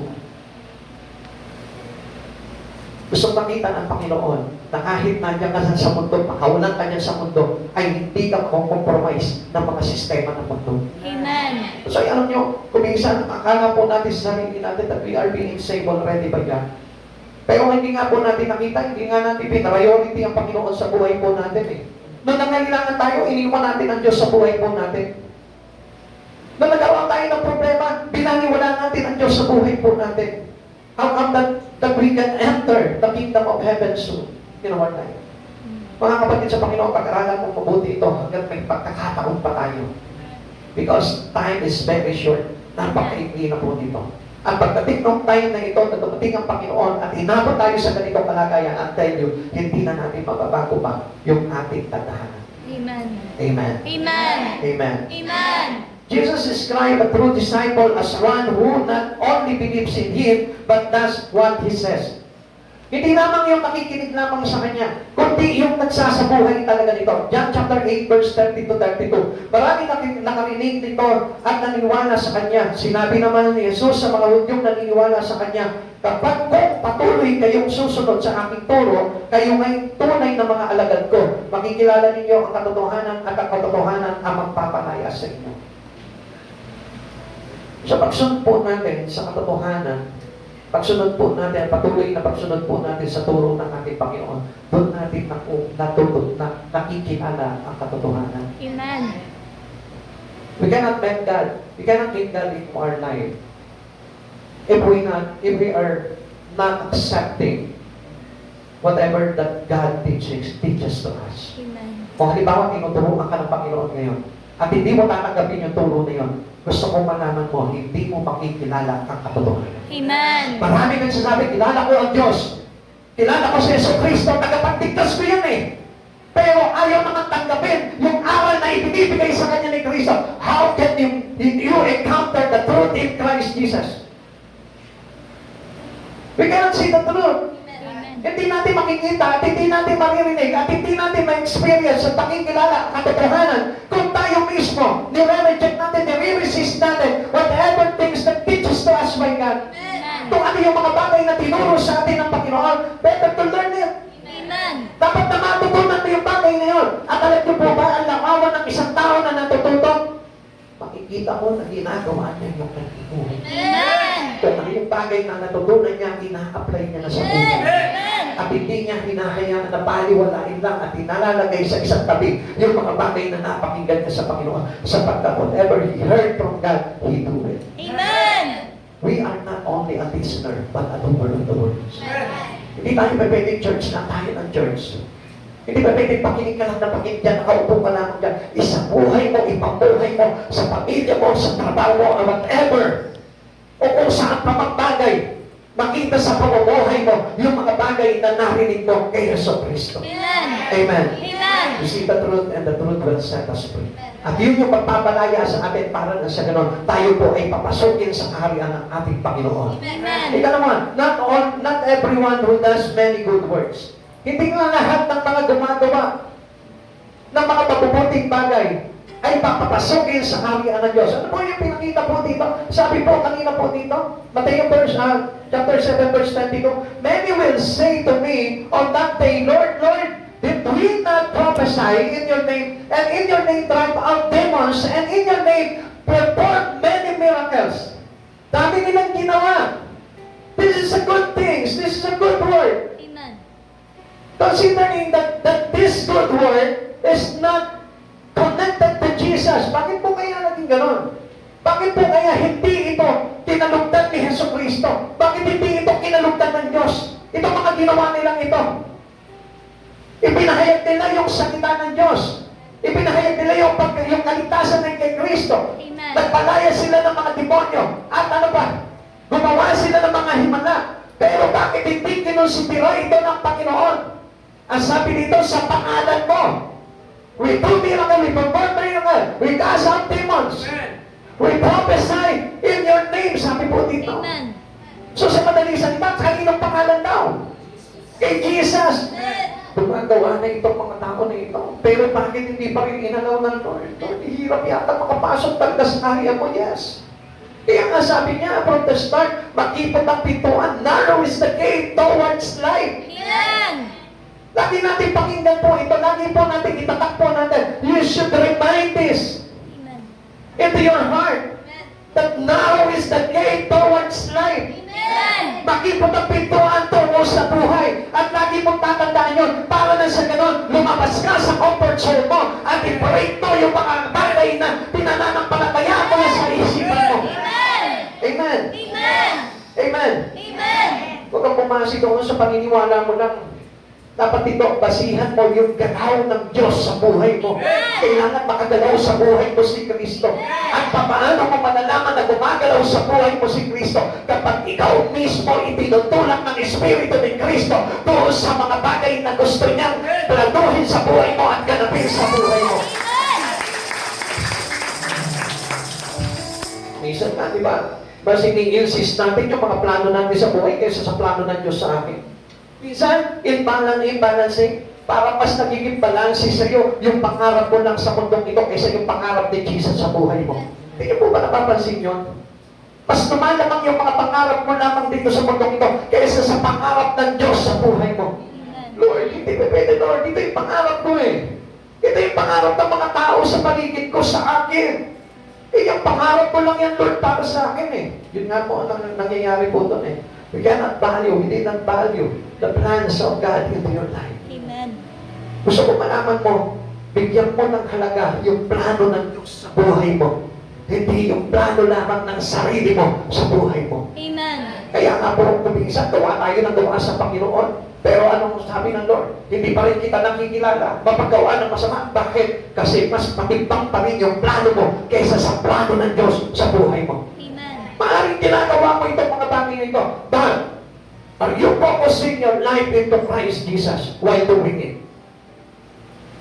gusto makita ng Panginoon na kahit nandiyan ka sa mundo, makawalan ka niya sa mundo, ay hindi ka compromise ng mga sistema ng mundo. Amen. So, alam nyo, kung minsan, akala po natin sa sarili natin that we are being saved already by God. Pero hindi nga po natin nakita, hindi nga natin priority ang Panginoon sa buhay po natin eh. Nung nangailangan tayo, iniwan natin ang Diyos sa buhay po natin. Nung nagawa tayo ng problema, binaniwala natin ang Diyos sa buhay po natin. How come that we can enter the kingdom of heaven soon? You know what time? Mga kapatid sa Panginoon, pag-aralan mo mabuti ito hanggang may pagkakataon pa tayo. Because time is very short. Napakaikli na po dito. Ang pagdating ng time na ito, na dumating ang Panginoon at inabot tayo sa ganitong kalagayan, I'll tell you, hindi na natin mababago pa yung ating tadhana. Amen. Amen. Amen. Amen. Amen. Jesus described a true disciple as one who not only believes in Him, but does what He says. Hindi lamang yung nakikinig lamang sa Kanya, kundi yung nagsasabuhay talaga nito. John chapter 8, verse 30-32. Marami nakarinig nito at naniniwala sa Kanya. Sinabi naman ni Jesus sa mga Hudyong naniniwala sa Kanya, kapag kung patuloy kayong susunod sa aking turo, kayo ay tunay na mga alagad ko. Makikilala ninyo ang katotohanan at ang katotohanan ang magpapalaya sa inyo. Sa pagsunod po natin sa katotohanan, pagsunod po natin, patuloy na pagsunod po natin sa turo ng ating Panginoon, doon natin nakikilala ang katotohanan. Amen. We cannot meet God. We cannot meet God in our life if we are not accepting whatever that God teaches to us. Amen. Kung halimbawa, tinuturuan ka ng Panginoon ngayon, at hindi mo tatanggapin yung turo na yun, gusto kong malaman mo, hindi mo makikilala ang katotohanan. Amen. Marami nagsasabi, kilala ko ang Diyos. Kilala ko si Jesucristo, tagapagligtas ko yan eh. Pero ayaw naman tanggapin yung aral na ibinibigay sa kanya ni Kristo. How can you encounter the truth in Christ Jesus? We cannot see the truth. Amen. Hindi natin makikita at hindi natin maririnig at hindi natin ma-experience at pakikilala ang katotohanan kung tayo mismo nire-reject natin, nire-resist natin whatever things that teaches to us by God. Amen. Kung ano yung mga bagay na tinuro sa atin ng Panginoon, better to learn it. Amen. Dapat na matutunan mo yung bagay na yun. At alam niyo po ba, ang lakawan ng isang tao na natututo? Makikita mo na ginagawa niya yung kanyang buhay. Amen. Kung ano yung bagay na natutunan niya, ina-apply niya na sa buhay. Amen. At hindi niya hinahayaan na baliwalain lang at inalalagay sa isang tabi yung mga bagay na napakinggan niya sa Panginoon. Sapagkat whatever he heard from God, he do it. Amen. We are not only a listener, but a doer of the words. Hindi tayo pwedeng church na tayo ng church. Hindi ba pwedeng pakinig ka lang na pakinig dyan, nakaupo ka lamang dyan, isabuhay mo, ipambuhay mo, sa pamilya mo, sa trabaho mo, or whatever. O kung saan pa magbagay, makita sa pamumuhay mo, yung mga bagay na narinig mo kay Jesucristo. Amen. Amen. Amen. You see the truth and the truth will set us free. At yun yung pagpapalaya sa atin para na sa ganon, tayo po ay papasukin sa kaharian ng ating Panginoon. Amen. Ika naman, not everyone who does many good works. Hindi nga lahat ng mga gumagawa ng mga mabubuting bagay ay papapasukin sa kaharian ng Diyos. Ano po yung pinakita po dito? Sabi po kanina po dito, Matthew chapter 7 verse 22, many will say to me on that day, Lord, Lord, did we not prophesy in your name, and in your name drive out demons, and in your name perform many miracles? Dami nilang ginawa. This is a good thing. This is a good word. Amen. Considering that this good word is not connected to Jesus, bakit po kaya naging ganon? Bakit po kaya hindi ito kinalugdan ni Jesucristo? Bakit hindi ito kinalugdan ng Diyos? Ito mga ginawa nilang ito. Ipinahayag nila yung salita ng Diyos. Ipinahayag nila yung kaligtasan ng kay Kristo. Amen. Nagpalaya sila ng mga demonyo. At ano ba? Gumawa sila ng mga himala. Pero bakit hindi kinonsidera ito ng Panginoon? Ang sabi dito, sa pangalan mo, we do miracle, we perform miracle, we cast out demons. We prophesy in your name, sabi po dito. Amen. So sa madaling salita, kaninong pangalan daw? Kay Jesus. Gumagawa na itong mga tao na ito. Pero bakit hindi pa rin inalaw ng Lord? Lord, hirap yata makapasok talaga sa area mo, yes. Kaya nga sabi niya, from the start, makipot ang pintuan. Narrow is the gate towards life. Amen. Lagi natin pakinggan po ito. Lagi po natin itatak po natin. You should remind this Amen. into your heart. That narrow is the gate towards life. Amen. Makipot ang pintuan tungo sa buhay. At lagi mong tatandaan yun. Para na sa ganun, lumabas ka sa comfort zone mo at i-break mo yung mga bagay na pinananampalataya mo sa isipan mo. Amen. Amen. Amen. Amen. Amen. Huwag kang pumasok doon sa paniniwala mo lang. Dapat ito, basihan mo yung galaw ng Diyos sa buhay mo. Kailangan makagalaw sa buhay mo si Kristo. At paano mo malalaman na gumagalaw sa buhay mo si Kristo kapag ikaw mismo itinutulak ng Espiritu ni Kristo doon sa mga bagay na gusto niyang planuhin sa buhay mo at ganapin sa buhay mo. Minsan nga, di ba? Mas ini-insist natin yung mga plano natin sa buhay kaysa sa plano ng Diyos sa akin. Minsan, imbalancing, para mas nagiging balanse sa iyo yung pangarap mo lang sa mundong ito kaysa yung pangarap ni Jesus sa buhay mo. Hindi niyo po ba napapansin yun? Mas lumalamang yung mga pangarap mo lamang dito sa mundong ito kaysa sa pangarap ng Diyos sa buhay mo. Lord, hindi pa pwede, Lord. Ito yung pangarap ko eh. Ito yung pangarap ng mga tao sa paligid ko sa akin. Eh, yung pangarap ko lang yan, Lord, para sa akin eh. Yun nga po ang nangyayari po doon eh. We cannot value, we did not value the plans of God into your life. Amen. Gusto ko malaman mo, bigyan mo ng halaga yung plano ng Diyos sa buhay mo. Hindi yung plano lamang ng sarili mo sa buhay mo. Amen. Kaya nga po, kuminsan, gawa tayo ng gawa sa Panginoon. Pero anong sabi ng Lord? Hindi pa rin kita nakikilala. Mapagawa ng masama. Bakit? Kasi mas matimbang pa rin yung plano mo kaysa sa plano ng Diyos sa buhay mo. Amen. Maaaring ginagawa mo itong mga bagay na ito. But, are you focusing your life into Christ Jesus while doing it?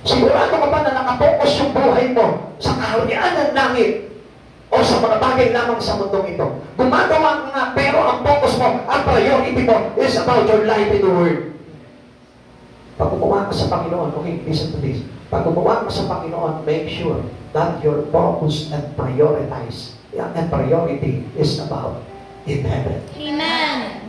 Sigurado ka ba na nakapokus yung buhay mo sa kaharian ng langit o sa mga bagay lamang sa mundong ito? Gumagawa ka nga, pero ang focus mo, ang priority mo is about your life in the Word. Pag gumawa ka sa Panginoon, okay, listen to this. Pag gumawa ka sa Panginoon, make sure that your focus and priority is about in heaven. Amen.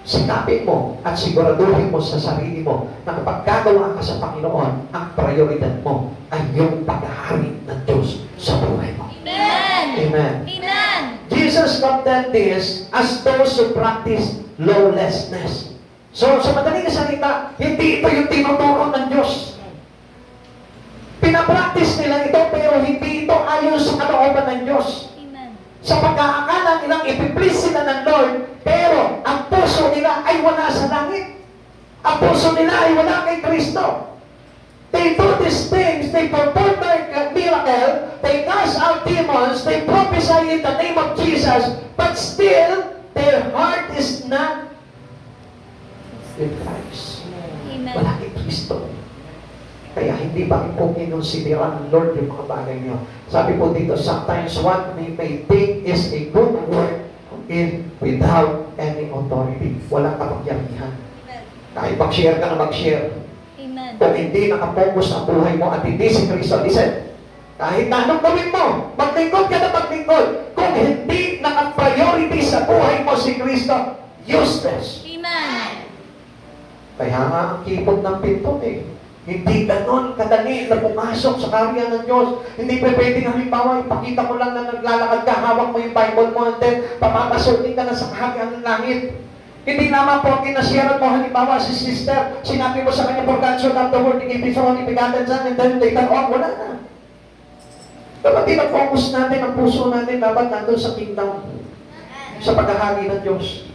Sikapin mo at siguraduhin mo sa sarili mo na kapag gagawa ka sa Panginoon, ang prioridad mo ay yung paghahari ng Diyos sa buhay mo. Amen. Amen. Amen. Jesus condemned this as those who practice lawlessness. So, sa madaling salita, hindi ito yung tinuturo ng Diyos. Pinapractice nila ito, pero hindi ito ayon sa kalooban ng Diyos. Amen. Sa pagkakakala nilang ipiplease sila ng Lord, pero ang puso nila ay wala sa langit. Ang puso nila ay wala kay Kristo. They do these things, they perform miracle, they cast out demons, they prophesy in the name of Jesus, but still, their heart is not in Christ. Amen. Wala kay Kristo. Kaya hindi ba po kinonsideran ng Lord yung mga bagay niyo? Sabi po dito, sometimes what we may think is a good work in without any authority. Walang kapangyarihan. Kahit mag-share ka na mag-share. Amen. Kung hindi nakapokus ang buhay mo at hindi si Kristo, listen, kahit na anong gawin mo, maglingkod ka na maglingkod. Kung hindi naka-priority sa buhay mo si Kristo, useless. Amen. Kaya nga ang kipot ng pinto eh. Hindi ganon kadali na pumasok sa karya ng Diyos. Hindi pa pwedeng halimbawa, ipakita mo lang na naglalakad ka, hawak mo yung Bible mo, and then papapasukin ka na sa kaharian ng langit. Hindi naman po kinasyaran mo, halimbawa si sister, sinabi mo sa kanya, for God so loved the world, he gave his only begotten Son, and then later on, wala na. Dapat tinag-focus natin, ang puso natin, dapat nandun sa kingdom, sa paghahari ng Diyos.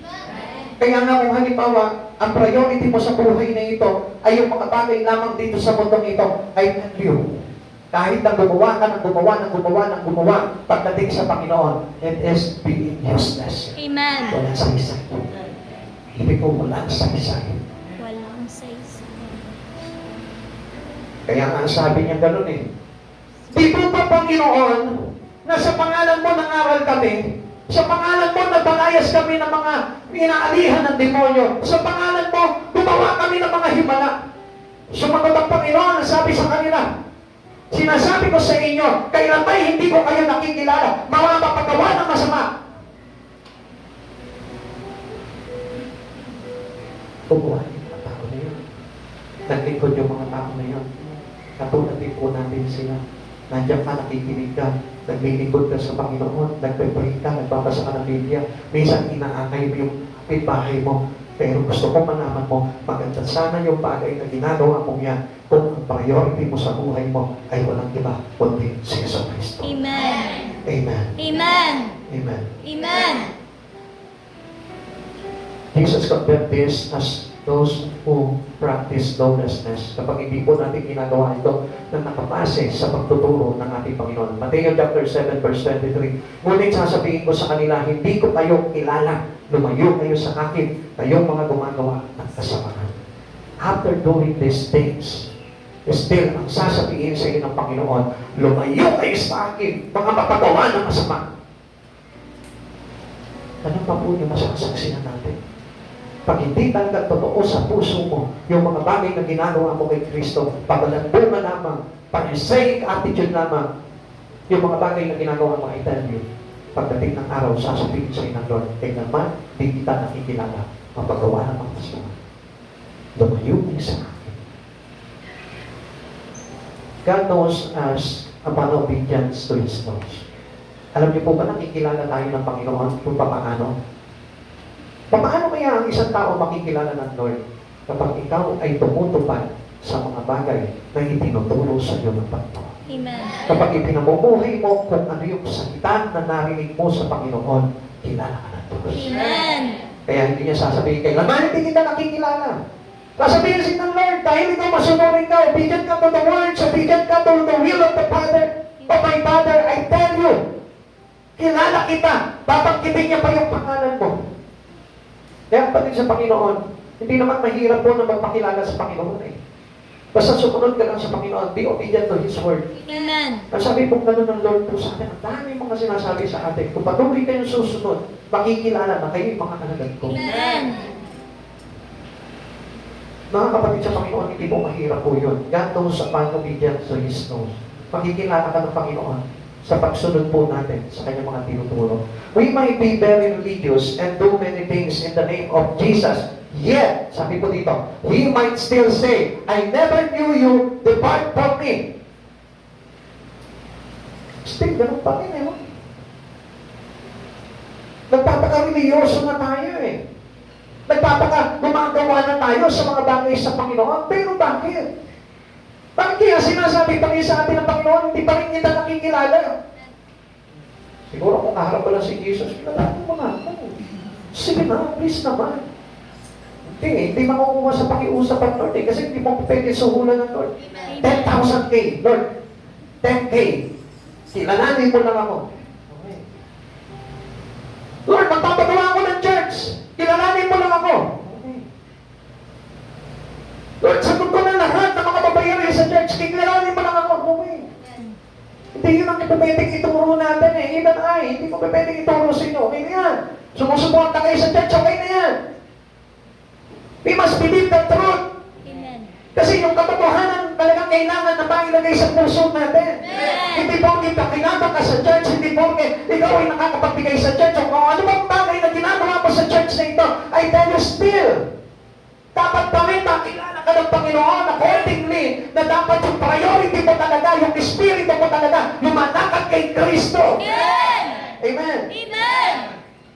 Kaya nga kung halimbawa, ang priority mo sa buhay na ito ay yung mga bagay lamang dito sa mundong ito, I tell you, kahit na gumawa ka ng gumawa, pagdating sa Panginoon, it is being useless. Amen. Walang saysay. Ibig ko walang saysay. Walang saysay. Kaya nga sabi niya gano'n eh, di po ba Panginoon, na sa pangalan mo nangaral kami, sa pangalan mo nagbalayas kami ng mga inaalihan ng demonyo, sa pangalan mo gumawa kami ng mga himala. Sumagot ang Panginoon, sabi sa kanila, sinasabi ko sa inyo, kailan ba'y hindi ko kayo nakikilala, mga mapagawa ng masama. Pupuhanin yung mga tao na yun. Naglingkod yung mga tao na yun. Katulad din po natin sila. Nandiyan ka, nakikinig ka, naglilingkod ka sa Panginoon, nagpe-pray ka, nagbabasa ka ng Biblia. Minsan inaakay mo yung bahay mo. Pero gusto ko malaman mo, maganda sana yung bagay na ginagawa mo yan kung ang priority mo sa buhay mo ay walang iba kundi si Yesu Cristo. Amen. Amen. Amen. Amen. Amen. Jesus compared this as those who practice lawlessness. Kapag hindi po natin ginagawa ito na nakapase sa pagtuturo ng ating Panginoon. Mateo chapter 7 verse 23. Ngunit sasabihin ko sa kanila, hindi ko kayo kilala. Lumayo kayo sa akin, kayong mga gumagawa ng kasamaan. After doing these things, still ang sasabihin sa inyo ng Panginoon, lumayo kayo sa akin, mga mapagawa ng masama. Ano pa po yung masasaksihan natin? Pag hindi talaga totoo sa puso mo, yung mga bagay na ginagawa mo kay Kristo, pabalambungan lamang, parisaic attitude lamang, yung mga bagay na ginagawa mo, I tell you, pagdating ng araw, sasabihin sa inyo ng Lord, kaya naman, di kita nakikilala, mapagawa ng mga masama. Lumayo niyo sa akin. God knows us about obedience to His laws. Alam niyo po ba, nakikilala tayo ng Panginoon kung paano? Paano kaya ang isang tao makikilala ng Lord kapag ikaw ay tumutupad sa mga bagay na itinuturo sa iyo ng Panginoon? Amen. Kapag ipinamumuhay mo kung ano yung salita na narinig mo sa Panginoon, kilala ka ng Diyos. Amen. Kaya hindi niya sasabihin, kailangan hindi kita nakikilala. Sasabihin sin ng Lord, dahil ikaw masunurin ka, obedient ka to the words, obedient ka to the will of the Father, of my Father, I tell you, kilala kita, babanggitin niya pa yung pangalan mo. Kaya pati sa Panginoon, hindi naman mahirap po na magpakilala sa Panginoon eh. Basta sumunod ka lang sa Panginoon, be obedient to His Word. Amen. Ang sabi po gano'n ng Lord po sa atin, ang dami mga sinasabi sa atin, kung patuloy kayong susunod, makikilala na kayo yung mga alagad ko. Amen. Mga kapatid sa Panginoon, hindi po mahirap po yun. God knows upon obedience to His laws. Makikilala ka ng Panginoon sa pagsunod po natin sa kanyang mga tinuturo. We might be very religious and do many things in the name of Jesus. Yet, sabi po dito, He might still say, I never knew you, depart from me. Still, ganun pa rin eh. No? Nagpapaka-religyoso na tayo eh. Gumagawa na tayo sa mga bagay sa Panginoon. Pero bakit? Bakit kaya sinasabi pa rin sa atin ng Panginoon, hindi pa rin kita nakikilala? Siguro kung kaharap ko lang si Jesus, kilala mo nga ako. Sige na, please naman. Hindi makukuha sa pakiusap ng Lord eh, kasi hindi mo pwede suhulan ng Lord. 10,000K, Lord. 10K. Kilalanin mo lang ako. Okay. Lord, magpapagawa ako ng church. Kilalanin mo lang ako. Okay. Lord, sagot ko na lahat ng mga babayaran sa church. Kilalanin mo lang ako. Okay. Hindi yun ang pwedeng ituro natin eh. Even hindi ko pwedeng ituro sa inyo. Okay na yan. Sumusuporta kayo sa church, okay na yan. We must believe the truth. Amen. Kasi yung katotohanan talagang kailangan na mailagay sa puso natin. Amen. Hindi po kita kinabang ka sa church, hindi po ikaw ay nakakapagbigay sa church. O kung ano bang bagay na ginagawa mo sa church na ito, I tell you still, dapat pa rin makilala ka ng Panginoon accordingly na dapat yung priority mo talaga, yung espiritu mo talaga, lumanakad kay Kristo. Amen. Amen. Amen.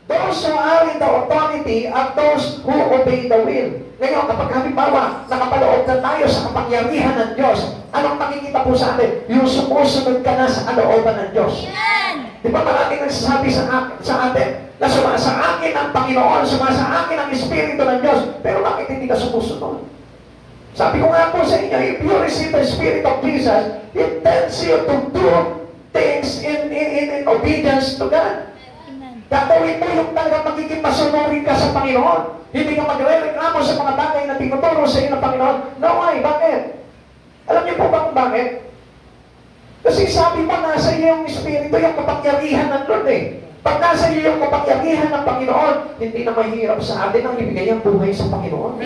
Those who are in the authority are those who obey the will. Ngayon, kapag halimbawa, nakapaloob na tayo sa kapangyarihan ng Diyos, anong makikita po sa atin? Yung sumusunod ka na sa kalooban ng Diyos. Amen. Di ba maraming nagsasabi sa atin na sumasa akin ang Panginoon, sumasa akin ang Espiritu ng Diyos, pero bakit hindi ka sumusunod? Sabi ko nga po sa inyo, if you receive the Spirit of Jesus, it tells you to do things in obedience to God. Gagawin mo yung talagang magiging masunurin ka sa Panginoon. Hindi ka magre-reklamo sa mga bagay na tinuturo sa iyo ng Panginoon. No, why? Bakit? Alam niyo po ba kung bakit? Kasi sabi mo, nasa iyo yung Espiritu, yung kapangyarihan ng Lord eh. Pag nasa iyo yung kapangyarihan ng Panginoon, hindi na mahirap sa atin ang ibigay ang buhay sa Panginoon.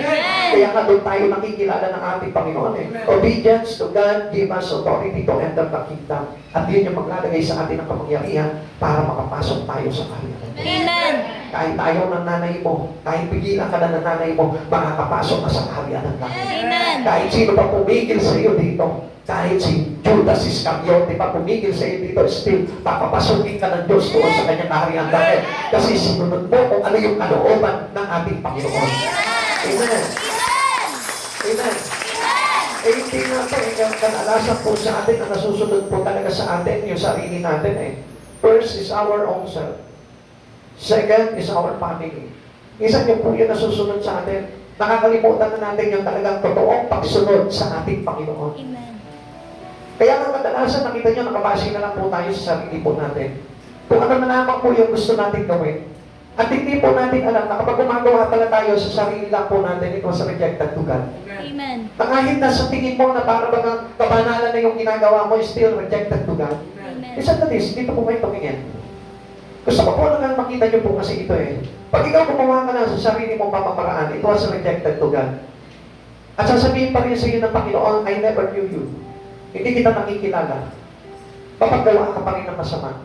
Kaya nga doon tayo nakikilala ng ating Panginoon eh. Obedience to God give us authority to enter the kingdom. At yun yung maglalagay sa atin ng kapangyarihan para makapasok tayo sa kaharian. Amen. Kahit ayaw ng nanay mo, kahit pigilan ka na ng nanay mo, makakapasok ka sa kaharian ng langit. Amen. Kahit sino pa pumigil sa iyo dito, kahit si Judas Iscariote pa pumigil sa iyo dito, still, papapasukin ka ng Diyos doon sa kanyang kaharian. Dahil kasi sinunod mo kung ano yung kalooban ng ating Panginoon. Amen. Amen. Eh, hindi nga ito, yung kanalasan po sa atin na nasusunod po talaga sa atin, yung sarili natin eh. First is our own self. Second is our family. Isa niyo po yung nasusunod sa atin. Nakakalimutan na natin yung talagang totoong pagsunod sa ating Panginoon. Amen. Kaya nga kadalasan nakita niyo, nakabase na lang po tayo sa sarili po natin. Kung ano na lamang po yung gusto natin gawin. At hindi po natin alam na kapag gumagawa pala tayo sa sarili lang po natin, it was rejected to God. Amen. Na kahit na sa tingin mo na para bang kabanalan na yung ginagawa mo, is still rejected to God. Amen. Isa na this, dito po kayo tumingin. Gusto ko po lang makita niyo po kasi ito eh. Pag ikaw gumawa ka na sa sarili mong pamamaraan, it was rejected to God. At sasabihin pa rin sa iyo ng Panginoon, I never knew you. Hindi kita nakikilala. Papagawa ka pa rin ng masama.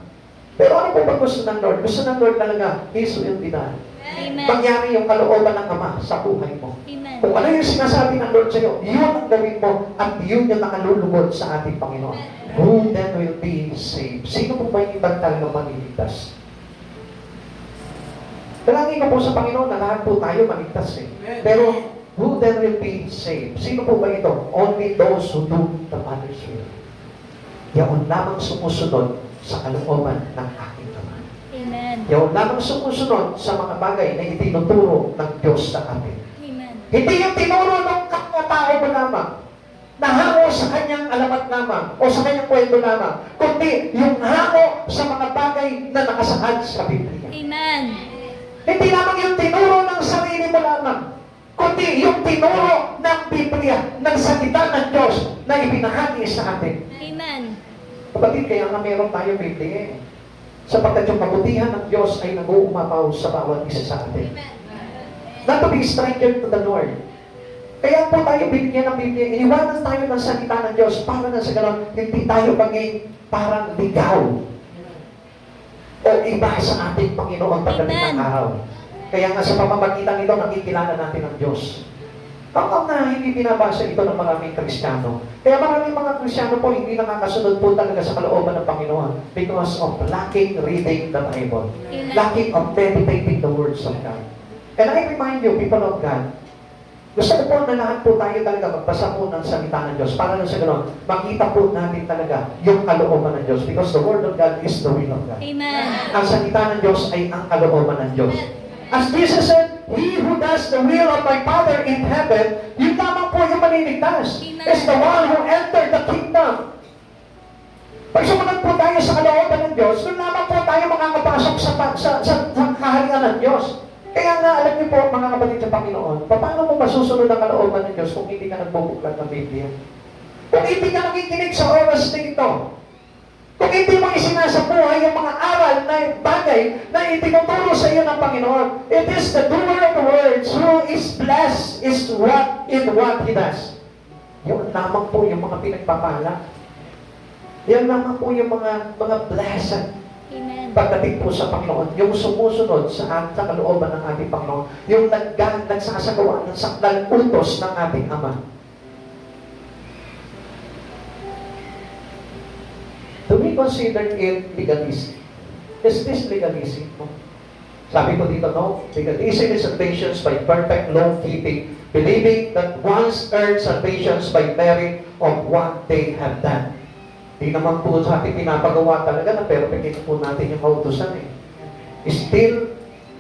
Pero ano po ba gusto ng Lord? Gusto ng Lord talaga, His will be done. Amen. Mangyari yung kalooban ng Ama sa buhay mo. Amen. Kung ano yung sinasabi ng Lord sa iyo, yun ang gawin mo at yun yung nakalulubod sa ating Panginoon. Who then will be saved? Sino po ba yung ibang talagang maliligtas? Dalangin ko po sa Panginoon na lahat po tayo maligtas eh. Pero who then will be saved? Sino po ba ito? Only those who do the Father's will. Yaon lamang sumusunod sa kalooban ng aking Ama. Amen. Yaon lamang sumusunod sa mga bagay na itinuturo ng Diyos sa atin. Amen. Hindi yung tinuro ng kapwa-tao mo lamang, na hango sa kanyang alamat lamang, o sa kanyang kwento lamang, kundi yung hango sa mga bagay na nakasaad sa Biblia. Amen. Hindi lamang yung tinuro ng sarili mo lamang, kundi yung tinuro ng Biblia, ng salita ng Diyos na ibinahagi sa atin. Amen. Kapatid, kaya nga meron tayo Biblia eh. Sapagkat yung kabutihan ng Diyos ay nag-uumapaw sa bawat isa sa atin. Not to be stranger to the Lord. Kaya po tayo binigyan ng Biblia, iniwanan tayo ng salita ng Diyos para na sa ganon, hindi tayo maging parang ligaw o iba sa ating Panginoon pagdating ng araw. Kaya nga sa pamamagitan ito, nakikilala natin ang Diyos. Baka na hindi binabasa ito ng maraming Kristiyano. Kaya maraming mga Kristiyano po hindi nakakasunod po talaga sa kalooban ng Panginoon because of lacking reading the Bible. Lacking of meditating the words of God. And I remind you, people of God, gusto ko po na lahat po tayo talaga magbasa po ng salita ng Diyos para na sa gano'n, makita po natin talaga yung kalooban ng Diyos because the Word of God is the will of God. Amen. Ang salita ng Diyos ay ang kalooban ng Diyos. As Jesus said, He who does the will of my Father in heaven, yun lamang po yung maliligtas. Amen. Is the one who entered the kingdom. Pag sumunod po tayo sa kalooban ng Diyos, doon lamang po tayo makakapasok sa kaharian ng Diyos. Kaya nga, alam niyo po, mga kapatid sa Panginoon, paano mo masusunod ang kalooban ng Diyos kung hindi ka nagbubuklat ng Biblia? Kung hindi ka nakikinig sa oras na ito, kung hindi mo isinasabuhay yung mga aral na bagay na itinuturo sa iyo ng Panginoon, it is the doer of the words who is blessed is what He does. Yun lamang po yung mga pinagpapala. Yan lamang po yung mga blessed. Amen. Pagdating po sa Panginoon, yung sumusunod sa kalooban ng ating Panginoon, yung nagsasagawa ng sakdal utos ng ating Ama. Do we consider it legalism? Is this legalism? No. Sabi ko dito, no? Legalism is salvation by perfect law-keeping, believing that one's earned salvation by merit of what they have done. Di naman po sa ating pinapagawa talaga na perfect po natin yung kautusan eh. Still,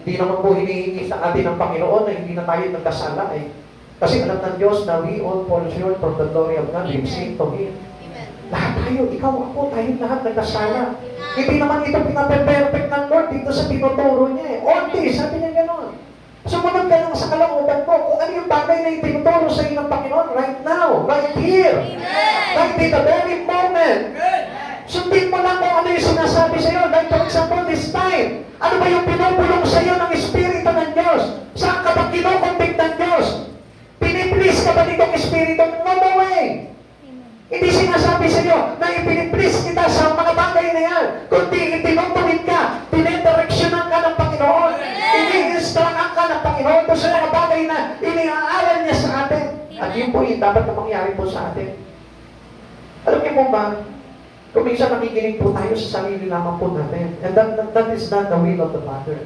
di naman po hinihingi sa atin ng Panginoon na hindi na tayo nagkasala eh. Kasi alam ng Diyos na we all fall short from the glory of God. We've sinned to Him. Lahat tayo, ikaw, ako, tayo lahat nagkasala. Hindi naman ito pinape-perfect ng Lord dito sa tinuturo niya eh. Onti, sabi niya gano'n. Sumunod ka lang sa kalooban mo. Kung ano yung bagay na itinuturo sa iyo ng Panginoon right now, right here. Right in the very moment. Sundin mo lang kung ano yung sinasabi sa iyo. Like for example, this time. Ano ba yung pinupulong sa iyo ng Espiritu ng Diyos? Saan ka ba kinukonvict ng Diyos? Piniplease ka ba nitong Espiritu? No way! Hindi sinasabi sa iyo na ipiniplease kita sa mga bagay na yan. Kundi itinutuwid ka, tinedireksyonan ka ng Panginoon. Ini-instructan ka ng Panginoon doon sa mga bagay na iniaaral niya sa atin. At yun po yung dapat na mangyari po sa atin. Alam niyo po ba, kung minsan nakikinig po tayo sa sarili lamang po natin. And that is not the will of the Father.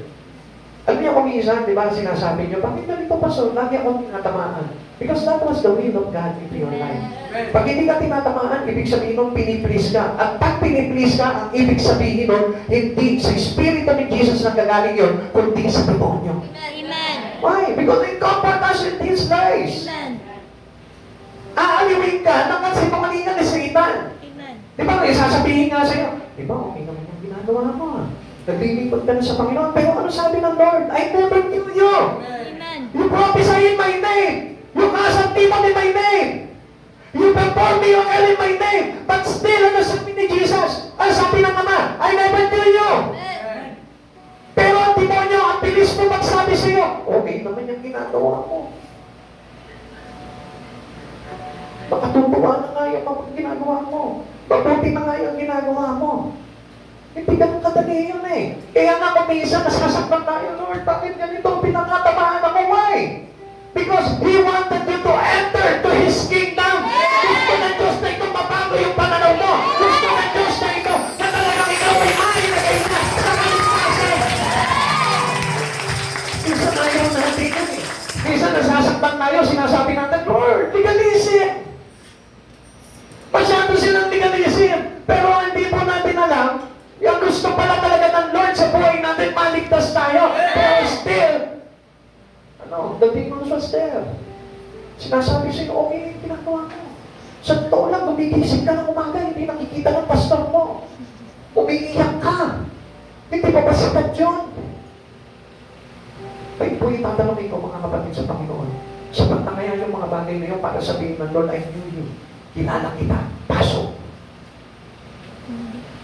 Alam niyo kung minsan, di ba, sinasabi niyo, bakit ganito pa so? Lagi akong tinatamaan. Because that was the will of God in your life. Pag hindi ka tinatamaan, ibig sabihin nun, piniplease ka. At pag piniplease ka, ang ibig sabihin nun, hindi sa Espiritu ni Jesus na gagaling yun, kundi sa demonyo. Amen. Why? Because they comfort us with these lies. Amen. Aaliwin ka ng kasinungalingan ni Satan. Amen. Di ba, may sasabihin nga sa'yo, di ba, okay naman yung ginagawa mo. Naglilipot ka na sa Panginoon. Pero ano sabi ng Lord? I never knew you. Amen. You prophesy in my name. You cast out demon in my name. You perform miracle in my name. But still, ano sabi ni Jesus? Ano sabi ng Ama? I never knew you. Pero ang demonyo, ang bilis mo magsabi sa iyo, okay naman yung ginagawa mo. Makatutuwa na nga yung mga ginagawa mo. Mabuti na nga yung ginagawa mo. Hindi ganun kadali yun eh. Kaya nga kung minsan nasasaktan tayo, Lord, bakit ganito pinakatamaan ako? Why? Because He wanted you to enter to His kingdom. Gusto ng Diyos na ito mabago yung pananaw mo. Gusto ng Diyos na ito na talagang ikaw ay mailagay na sa kaligtasan. Minsan ayaw natin yan eh. Minsan nasasaktan tayo, sinasabi natin, Lord, legalism. Masyado silang legalism. Pero hindi po natin alam, yung gusto pala talaga ng Lord sa buhay natin, maligtas tayo. Pero still, the demons was there. Sinasabi sa'yo, okay yung ginagawa mo. Sa totoo lang, gumigising ka ng umaga, hindi nakikita ng pastor mo. Umiiyak ka. Hindi pa ba sapat yun? Kayo po itatanongin ko mga kapatid sa Panginoon. Sapat na kaya yung mga bagay na yun para sabihin ng Lord, I knew you. Kilala kita. Pasok.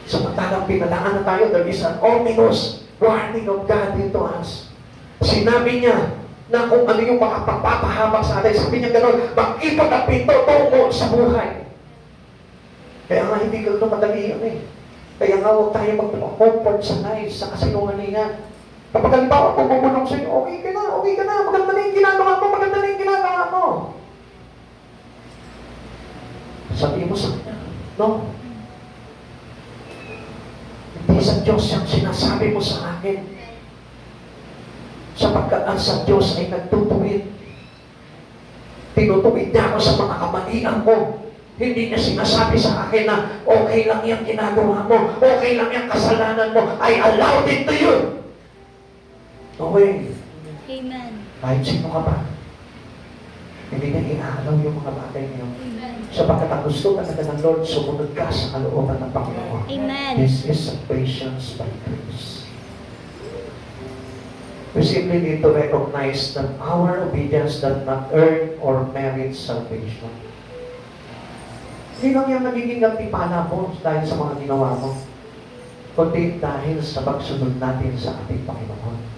Samantalang pinadaan na tayo, there is an ominous warning of God into us. Sinabi niya na kung ano yung mga pagpapahamak sa atin, sabi niya gano'n, mag-ipot ang pinto tungo sa buhay. Kaya nga hindi gano'n madali yun eh. Kaya nga huwag tayo mag-comfort sa lies, sa kasinungalingan. Kapag halimbawa kung bumulong sa'yo, okay ka na, maganda na yung ginagawa mo, maganda na yung ginagawa mo. Sabi mo sa kanya, no. Hindi sa Diyos yung sinasabi mo sa akin. Sapagkat ang sa Diyos ay nagtutuwid. Tinutuwid niya ako sa mga kamalian ko. Hindi niya sinasabi sa akin na okay lang yung ginagawa mo, okay lang yung kasalanan mo, I allowed it to you. Okay. Amen. Kahit sino ka pa, hindi niya inaalaw yung mga bagay niyo. Amen. Sapagkat ang gusto talaga ng Lord, sumunod ka sa kalooban ng Panginoon. Amen. This is salvations by grace. We simply need to recognize that our obedience does not earn or merit salvation. Hindi lang yan nagiging gantimpala mo dahil sa mga ginawa mo, kundi dahil sa pagsunod natin sa ating Panginoon.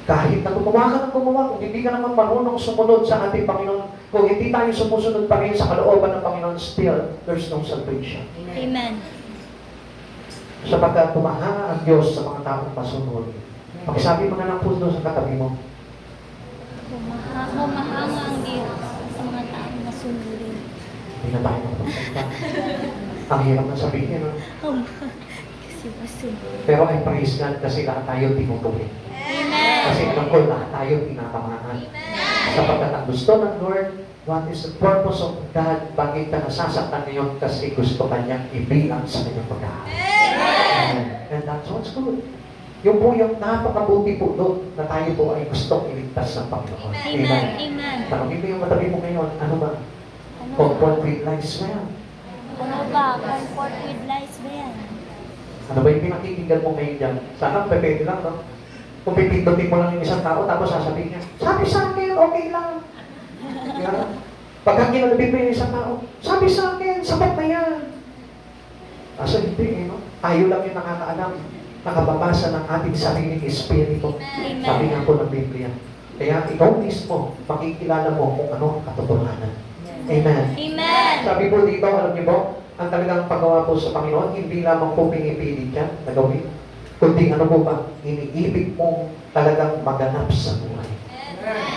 Kahit na gumawa ka ng gumawa, kung hindi ka naman marunong sumunod sa ating Panginoon, kung hindi tayo sumusunod pa rin sa kalooban ng Panginoon, still, there's no salvation. Amen. Sapagkat tumahanga ang Diyos sa mga taong masunod. Pakisabi mo na lang po doon sa katabi mo. Humahanga ang Diyos sa mga taong nasunurin. Hindi na tayo magpapagpa. Ang hirap na sabihin, no? Kasi masunod. Pero I praise God kasi lahat tayo tinutuloy. Amen. Kasi alam ko, lahat tayo tinatamaan. Sapagkat ang gusto ng Lord, what is the purpose of God? Bakit ka nasasaktan ngayon? Kasi gusto kanyang ibilang sa kanyang pagkakas. And that's what's good. Yung po yung napakabuti po doon na tayo po ay gustong iligtas ng Panginoon. Amen. Amen. Tanongin mo yung matabi mo ngayon, ano ba? Ano ba? Comfort with lies ba yan? Ano ba? Comfort with lies ba yan? Ano ba yung pinakikinggan mo ngayon dyan? Sana pwede lang, no? Kung pipindutin mo lang yung isang tao, tapos sasabihin niya, sabi sa akin, okay lang. Yeah. Pagka kinalabit mo yung isang tao, sabi sa akin, sapat na yan. Asa hindi, no? Tayo lang yung nakakaalam, nakababasa ng ating sariling espiritu. Sabi nga po ng Biblia. Kaya ikaw mismo, makikilala mo kung ano ang katotohanan. Amen. Amen. Sabi po dito, alam niyo po, ang talagang paggawa po sa Panginoon, hindi lamang po pinipilit yan na gawin, kundi ano po ba, iniibig mong talagang maganap sa buhay.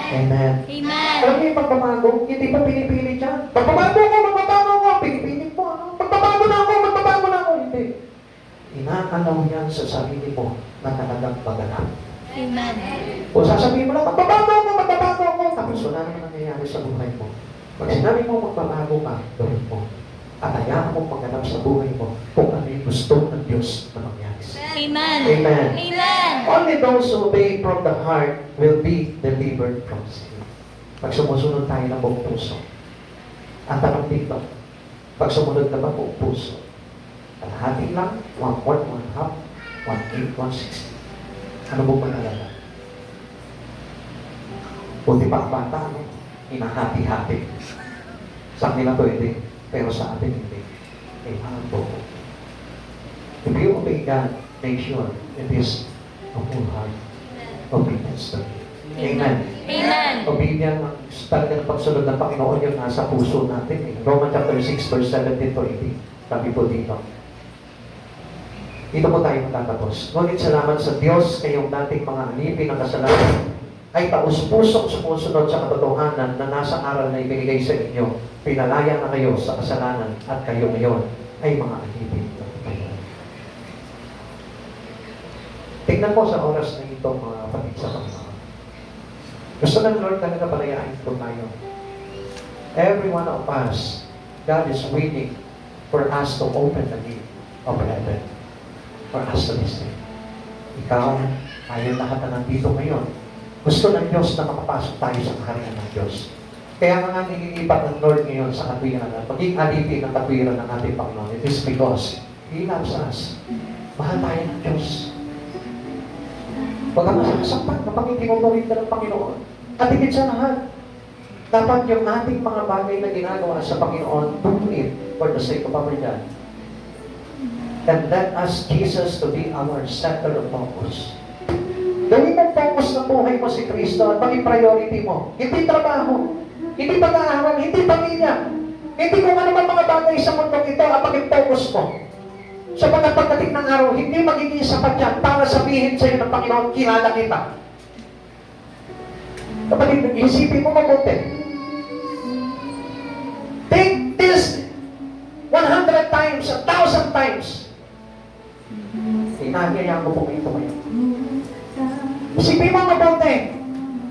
Amen. Amen. Alam niyo yung pagbabago, hindi pa pinipilit yan. Magbabago ko, pinipilit mo, ano? Magbabago na ako, hindi. Inaalaw yan sa sarili mo na talagang maganap. Amen. O sasabihin mo lang, magbabago ako, tapos wala naman nangyayari sa buhay mo. Pag sinabi mo magbabago ka, gawin mo. At hayaan mo maganap sa buhay mo kung ano yung gusto ng Diyos na mangyari sa iyo. Amen. Amen. Amen. Only those who obey from the heart will be delivered from sin. Pag sumusunod tayo ng buong puso. Ang tanong dito, pag sumunod ka ba buong puso? Kalahati lang, 1/4, 1/2, 1/8, 1/6. Ano mo panalala? Buti pa ang bata, no? Hinahati-hati. Sa kanila pwede, pero sa atin hindi. Kailangan po. If you obey God, make sure it is a full heart obedience to Him. Amen. Amen. Obedience ang talaga ng pagsunod ng Panginoon yung nasa puso natin. Romans chapter 6, verse 17 to 18. Sabi po dito. Dito po tayo matatapos. Ngunit salamat sa Diyos kayong dating mga alipin ng kasalanan ay taus-pusok sumusunod sa katotohanan na nasa aral na ibinigay sa inyo. Pinalaya na kayo sa kasalanan at kayo ngayon ay mga alipin ng Panginoon. Tingnan po sa oras na ito mga kapatid sa Panginoon. Gusto ng Lord talaga palayain po tayo. Every one of us, God is waiting for us to open the gate of heaven. For us to listen. Ikaw, tayo lahat na nandito ngayon. Gusto ng Diyos na makapasok tayo sa kaharian ng Diyos. Kaya nga nililipat ng Lord ngayon sa katwiran na maging alipin ng katwiran ng ating Panginoon. It is because He loves us. Mahal tayo ng Diyos. Huwag ka masasaktan kapag hindi mo gawin ka ng Panginoon. At higit sa lahat, dapat yung ating mga bagay na ginagawa sa Panginoon, do it for the sake of our God. And let us Jesus to be our center of focus. Gawin mong focus ng buhay mo si Kristo at maging priority mo. Hindi trabaho, hindi pag-aaral, hindi pamilya, hindi kung ano man mga bagay sa mundong ito ang maging focus mo. Sapagkat pagdating ng araw, hindi magiging sapat yan para sabihin sa iyo ng Panginoon, kilala kita. Kapatid, isipin mo mabuti. Take this 100 times, 1,000 times. Inahayaan ko po ito ngayon. Isipin mo mabuti.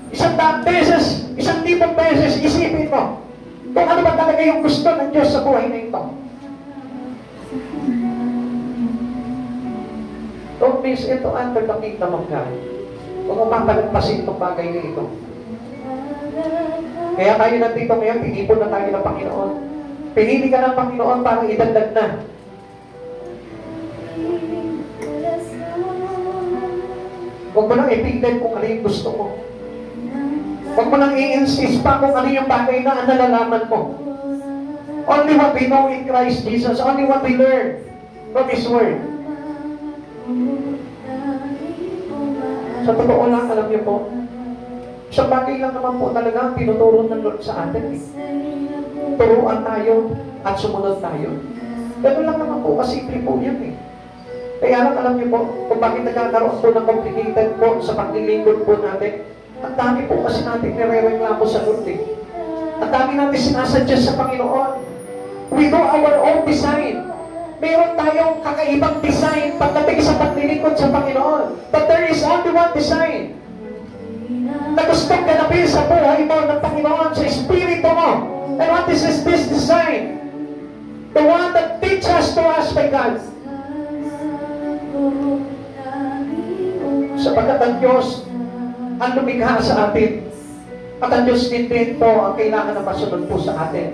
100 beses, 1,000 beses, isipin mo. Kung ano ba talaga yung gusto ng Diyos sa buhay na ito. Don't miss it to enter the kingdom of God. Huwag mo papalagpasin itong bagay na ito. Kaya tayo nandito ngayon, tinipon na tayo ng Panginoon. Pinili ka ng Panginoon para idagdag na. Huwag mo lang ipitin kung ano yung gusto mo. Huwag mo lang i-insist pa kung ano yung bagay na nalalaman mo. Only what we know in Christ Jesus, only what we learn from His Word. Sa totoo lang, alam niyo po, isang bagay lang naman po talaga ang tinuturo ng Lord sa atin. Turuan tayo at sumunod tayo. Ganun lang naman po, kasimple po yan eh. Kaya lang alam niyo po, kung bakit nagkakaroon po ng complicated po sa paglilingkod po natin, ang dami po kasi natin nire-reklamo sa Lord eh. Ang dami natin sinasadya sa Panginoon. We do our own design. Meron tayong kakaibang design pagdating sa paglilingkod sa Panginoon. But there is only one design na gustong ganapin sa buhay mo ng Panginoon, sa Espiritu mo. And what is this design? The one that teaches to us by God. Sapagkat ang Diyos ang lumikha sa atin. At ang Diyos din po ang kailangan na masunod po sa atin.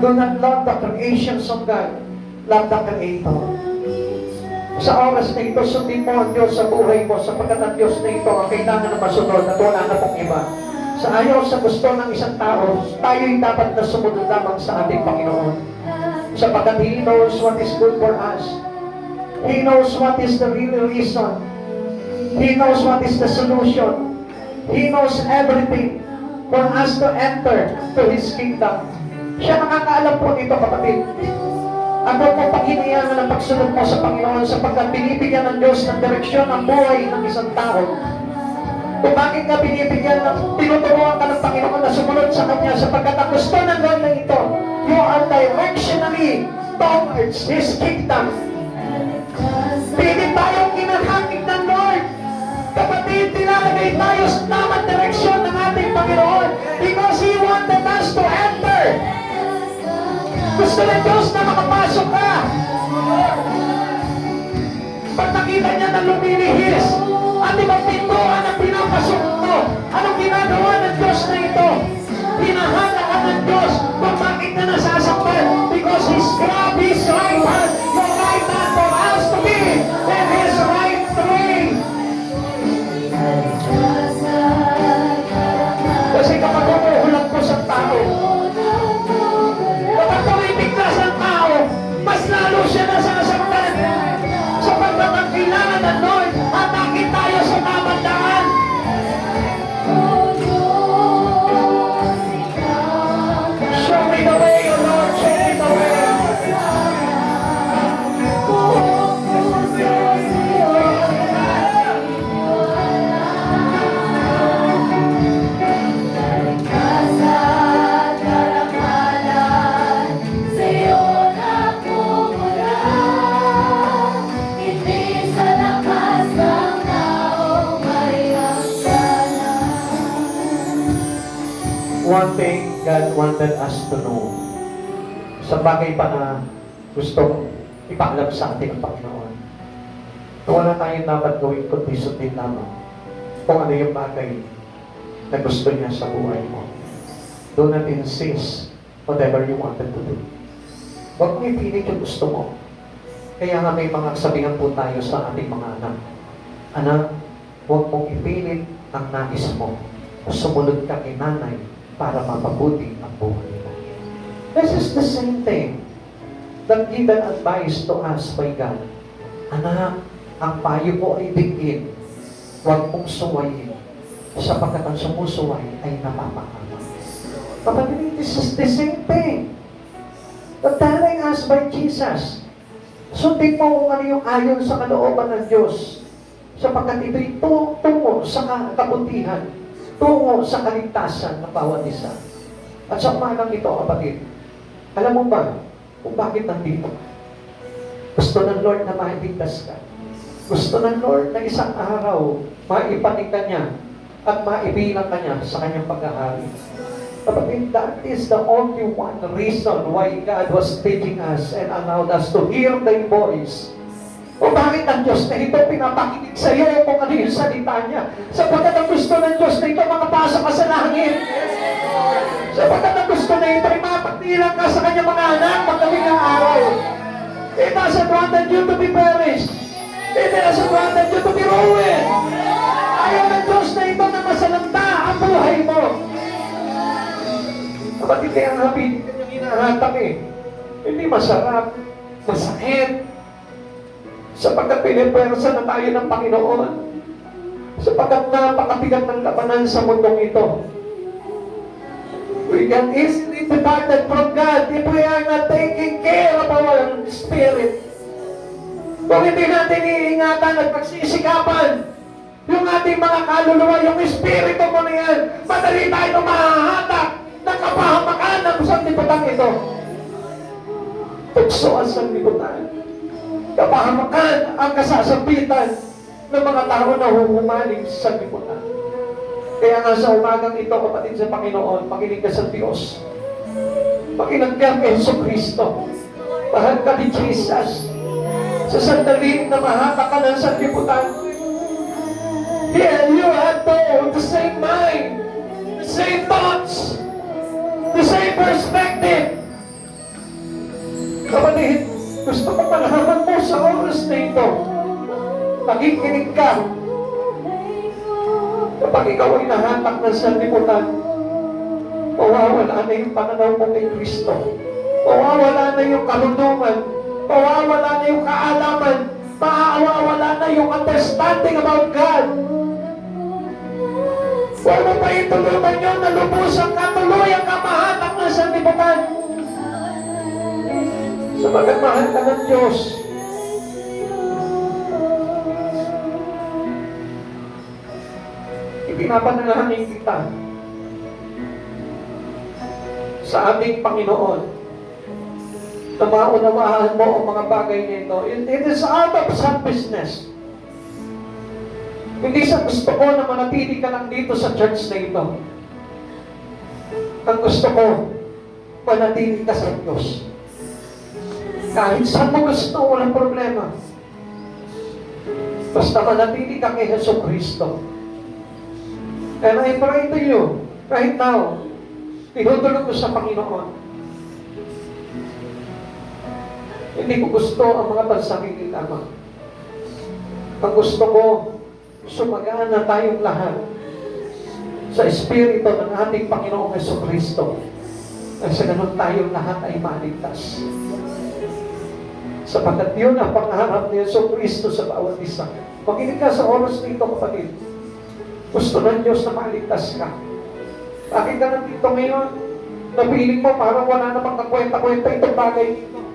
Do not love the creations of God. Love the Creator. Sa oras na ito, sundin mo ang Diyos sa buhay mo, sapagkat ang Diyos na ito ang kailangan na masunod at wala na pong iba. Sa ayaw sa gusto ng isang tao, tayo'y dapat na sumunod lamang sa ating Panginoon. Sapagkat He knows what is good for us. He knows what is the real reason. He knows what is the solution. He knows everything for us to enter to His kingdom. Siya nakakaalam po nito, kapatid. Ako po pag-hinayangan ang pagsunod mo sa Panginoon sapagkat binibigyan ng Diyos ng direksyon ang buhay ng isang tao. Kung bakit ka binibigyan ng tinuturuan ka ng Panginoon na sumunod sa Kanya sapagkat ang gusto ng Lord na ito, you are directionally towards His kingdom. Pilit tayong kinahangin ng Lord. Kapatid, tinalagay tayo sa tamang direksyon ng ating Panginoon because He wanted us to enter. Gusto ng Diyos na makapasok ka. Pag nakita niya na lumilihis at ibang pintuan ang pinapasok mo, anong ginagawa ng Diyos na ito? Hinahanap ka ng Diyos kung bakit na nasasaktan because His grab His right hand, your right hand for us to be in His right way. Kasi kapag umuhulat ko sa tao, kapag tumibiglas ang tao, mas lalo siya nasasaktan. Sapagkat ang kailangan ng Lord, atakin tayo sa tamang daan. Show me the way, O Lord, show me the way. One thing God wanted us to know, sa bagay pa na gustong ipaalam sa ating Panginoon, na wala tayong dapat gawin kundi sundin lamang kung ano yung bagay na gusto niya sa buhay mo. Do not insist whatever you wanted to do. Huwag mo ipilit yung gusto mo. Kaya nga may mga sabihan po tayo sa ating mga anak. Anak, huwag mong ipilit ang nais mo. Sumunod ka kay nanay para mapabuti ang buhay mo. This is the same thing that given advice to us by God. Anak, ang payo ko ay bigin. Huwag mong suwayin. Sapagkat ang sumusuway ay napapakama. Kapatid, this is the same thing. The telling us by Jesus. Sundin mo kung ano yung ayon sa kalooban ng Diyos. Sapagkat ito'y tungo sa kabutihan. Tungo sa kaligtasan ng bawat isa. At sa umagang ito, kapatid, alam mo ba kung bakit nandito? Gusto ng Lord na maibigtas ka. Gusto ng Lord na isang araw maipanig ka niya at maibilang ka niya sa kanyang paghahari. Kapatid, that is the only one reason why God was teaching us and allowed us to hear thy voice. O bakit ang Diyos na ito pinapakinig sa iyo kung ano yung salita niya? Sapagkat ang gusto ng Diyos na ito makapasok ka sa langit. Sapagkat ang gusto na ito ay mapagtilang ka sa kanyang mga anak magdaming ang araw. It doesn't want you to be perished. It doesn't want you to be ruined. Ayaw ng Diyos na ito na masalanta ang buhay mo. Kapatid, kaya nga kanyang hinahatap eh. Hindi masarap, masakit. Sapagkat pinipersa na tayo ng Panginoon. Sapagkat napakabigat ng labanan sa mundong ito. We can easily be departed from God if we are not taking care of our spirit. Kung hindi natin iingatan at pagsisikapan yung ating mga kaluluwa, yung espiritu mo na yan, madali tayo mahahatak ng kapahamakan ng sanlibutan ito. Tukso ang sanlibutan. Kapahamakan ang kasasabitan ng mga tao na huhumaling sa sanlibutan. Kaya nga sa umagang ito, kapatid sa Panginoon, makinig ka sa Diyos. Makinig ka kay Jesucristo. Mahal ka ni Jesus. Sa sandaling na mahatak ka ng sanlibutan, you have the same mind, the same thoughts, the same perspective. Kapatid, gusto ko malaman mo sa oras oras na ito, nakikinig ka, kapag ikaw ay nahatak ng sanlibutan, mawawala na yung pananaw mo kay Kristo. Mawawala na yung karunungan. Mawawala na yung kaalaman. Mawawala na yung understanding about God. Huwag mo pa itulungan nyo na lubusan ka, tuluyang ka mahatak ng sanlibutan. Sabagat mahal ka ng Diyos. Ipinapanalangin kita sa ating Panginoon na maunawaan mo ang mga bagay nito. It is out of selfishness. Hindi sa gusto ko na manatili ka lang dito sa church na ito. Ang gusto ko, manatili ka sa Diyos. Kahit saan mo gusto, walang problema. Basta manatili ka kay Jesucristo. And I pray to you, right now, tinutulog ko sa Panginoon. Hindi ko gusto ang mga pansarili lamang. Ang gusto ko, sumagana tayong lahat sa Espiritu ng ating Panginoong Jesucristo. At sa ganun tayong lahat ay maligtas. Sapagkat yun ang pangarap ni Jesucristo sa bawat isa. Makinig ka sa oras nito, kapatid. Gusto ng Diyos na maligtas ka. Bakit ka nandito ngayon? Napiling mo parang wala namang kakwenta-kwenta itong bagay dito.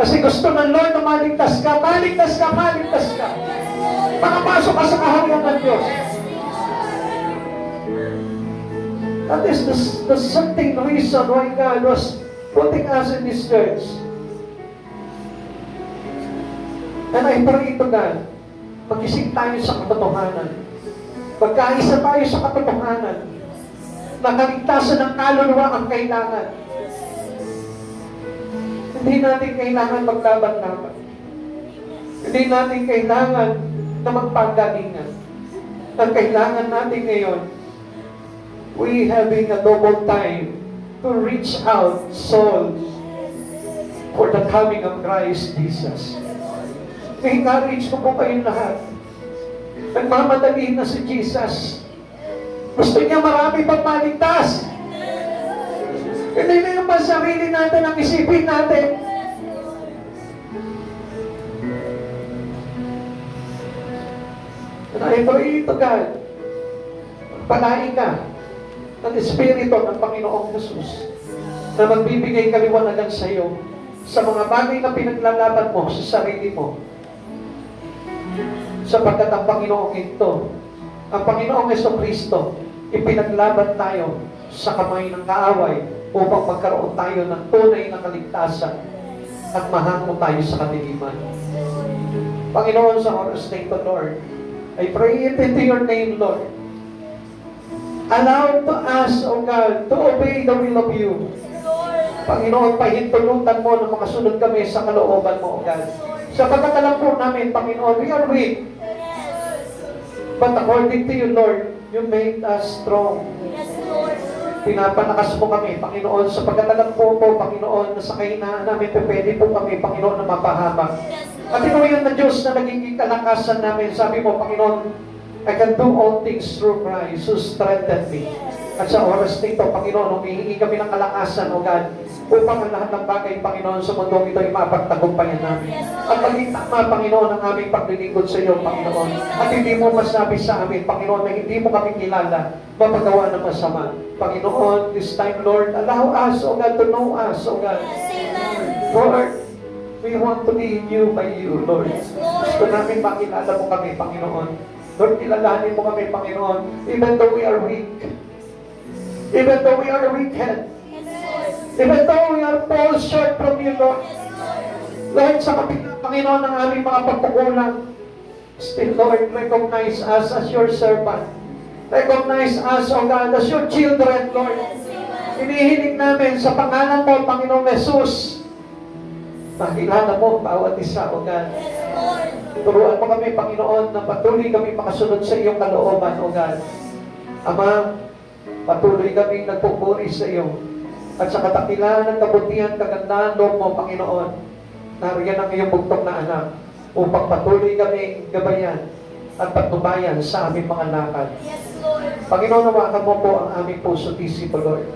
Kasi gusto ng Lord na maligtas ka, maligtas ka, maligtas ka. Makapasok ka sa kaharian ng Diyos. That is the certain reason why God was putting us in this church. And I pray to God, magising tayo sa katotohanan. Magkaisa tayo sa katotohanan. Nakaligtasan ng kaluluwa ang kailangan. Hindi natin kailangan maglaban-laban. Hindi natin kailangan na magpagalingan. Ang kailangan natin ngayon, we having a double time to reach out souls for the coming of Christ Jesus. I-encourage ko po kayong lahat. Nagmamadali na si Jesus. Gusto niya marami pang maligtas. Hindi na yung sarili natin ang isipin natin. And I pray to God, palain ka ng Espiritu ng Panginoong Jesus na magbibigay kaliwanagan sa iyo sa mga bagay na pinaglalaban mo sa sarili mo. Sapagkat ang Panginoong ito, ang Panginoong Jesucristo, ipinaglaban tayo sa kamay ng kaaway upang magkaroon tayo ng tunay na kaligtasan at mahango tayo sa kadiliman. Panginoon, sa oras na ito, Lord, I pray it into your name, Lord. Allow to us, O God, to obey the will of you. Panginoon, pahintulutan mo na makasunod kami sa kalooban mo, O God. Sapagkat alam po namin, Panginoon, we are weak. But according to you, Lord, you made us strong. Yes, Lord. Pinapalakas mo kami, Panginoon, sapagkat alam po, Panginoon, na sa kahinaan namin, pwede po kami, Panginoon, na mapahamak. At ikaw yun na Diyos na naging kalakasan namin. Sabi mo, Panginoon, I can do all things through Christ who strengthened me. At sa oras nito, Panginoon, humihingi kami ng kalakasan, O God, upang ang lahat ng bagay, Panginoon, sa mundong ito ay mapagtagumpayan namin. At maging tama, Panginoon, ang aming paglilingkod sa iyo, Panginoon. At hindi mo masabi sa amin, Panginoon, na hindi mo kami kilala, mapagawa ng masama. Panginoon, this time, Lord, allow us, O God, to know us, O God. Lord, we want to be you by you, Lord. Gusto namin makilala mo kami, Panginoon. Lord, kilalanin mo kami, Panginoon, even though we are weak. Even though we are wicked. Even though we are fall short from you, Lord. Lord, sa kapila, Panginoon, ng aming mga pagkukulang, still, Lord, recognize us as your servant. Recognize us, O God, as your children, Lord. Hinihiling namin sa pangalan mo, Panginoong Jesus. Makilala mo bawat isa, O God. Turuan mo kami, Panginoon, na patuloy kami makasunod sa iyong kalooban, O God. Ama, patuloy kami nagpupuri sa iyo. At sa katakilan ng kabutihan, kagandahan loob mo, Panginoon, nariyan ang iyong bugtong na anak. upang patuloy kami gabayan at patnubayan sa aming mga lakad. Yes, Lord. Panginoon, nawakan mo po ang aming puso tisipo, Lord.